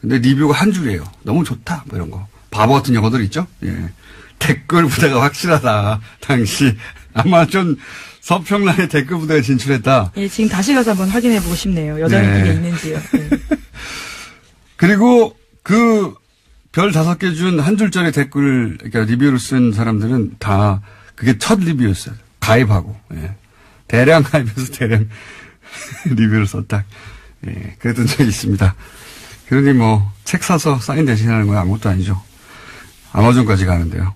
근데 리뷰가 한 줄이에요. 너무 좋다. 뭐 이런 거. 바보 같은 영어들 있죠? 예. 댓글 부대가 확실하다. 당시. 아마존 서평란에 댓글 부대가 진출했다. 예, 지금 다시 가서 한번 확인해보고 싶네요. 여전히 그게 있는지요. 네. 그리고 별 5개 준 한 줄짜리 댓글, 그러니까 리뷰를 쓴 사람들은 다 그게 첫 리뷰였어요. 가입하고. 예. 대량 가입해서 대량 리뷰를 썼다. 예. 그랬던 적이 있습니다. 그러니 책 사서 사인 대신하는 건 아무것도 아니죠. 아마존까지 가는데요.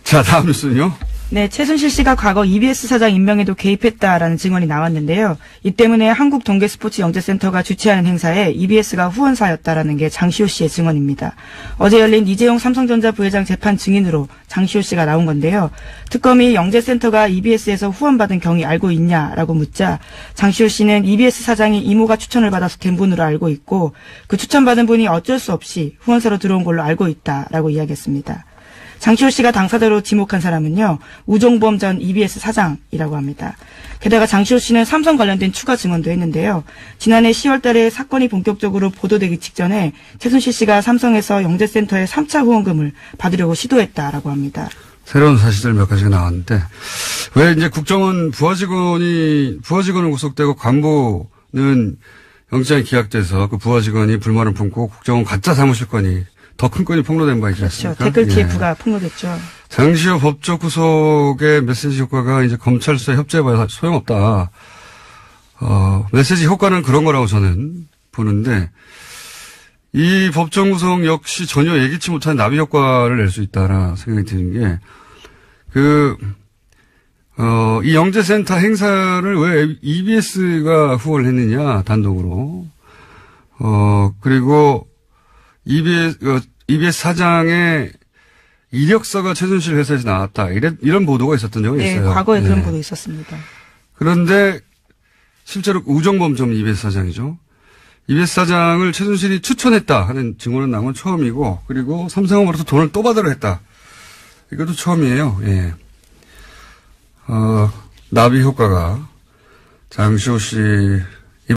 자, 다음 뉴스는요. 네, 최순실 씨가 과거 EBS 사장 임명에도 개입했다라는 증언이 나왔는데요. 이 때문에 한국동계스포츠영재센터가 주최하는 행사에 EBS가 후원사였다라는 게 장시호 씨의 증언입니다. 어제 열린 이재용 삼성전자 부회장 재판 증인으로 장시호 씨가 나온 건데요. 특검이 영재센터가 EBS에서 후원받은 경위 알고 있냐라고 묻자 장시호 씨는 EBS 사장이 이모가 추천을 받아서 된 분으로 알고 있고 그 추천받은 분이 어쩔 수 없이 후원사로 들어온 걸로 알고 있다라고 이야기했습니다. 장시호 씨가 당사자로 지목한 사람은요, 우종범 전 EBS 사장이라고 합니다. 게다가 장시호 씨는 삼성 관련된 추가 증언도 했는데요. 지난해 10월 달에 사건이 본격적으로 보도되기 직전에 최순실 씨가 삼성에서 영재센터에 3차 후원금을 받으려고 시도했다라고 합니다. 새로운 사실들 몇 가지가 나왔는데, 왜 이제 국정원 부하 직원은 구속되고 간부는 영장이 기각돼서 그 부하 직원이 불만을 품고 국정원 가짜 사무실 건이 더 큰 건이 폭로된 바 있지 않습니까? 그렇죠. 댓글 TF가 폭로됐죠. 장시호 법적 구속의 메시지 효과가 이제 검찰 수사에 협조해봐야 소용없다. 메시지 효과는 그런 거라고 저는 보는데, 이 법정 구속 역시 전혀 예기치 못한 나비 효과를 낼 수 있다라 생각이 드는 게, 이 영재센터 행사를 왜 EBS가 후원을 했느냐, 단독으로. 그리고 EBS 사장의 이력서가 최순실 회사에서 나왔다. 이런 보도가 있었던 적이 있어요. 네, 과거에 그런 보도 있었습니다. 그런데 실제로 우정범 전 EBS 사장이죠. EBS 사장을 최순실이 추천했다 하는 증언은 나온 건 처음이고, 그리고 삼성으로부터 돈을 또 받으려 했다. 이것도 처음이에요. 예. 나비 효과가 장시호 씨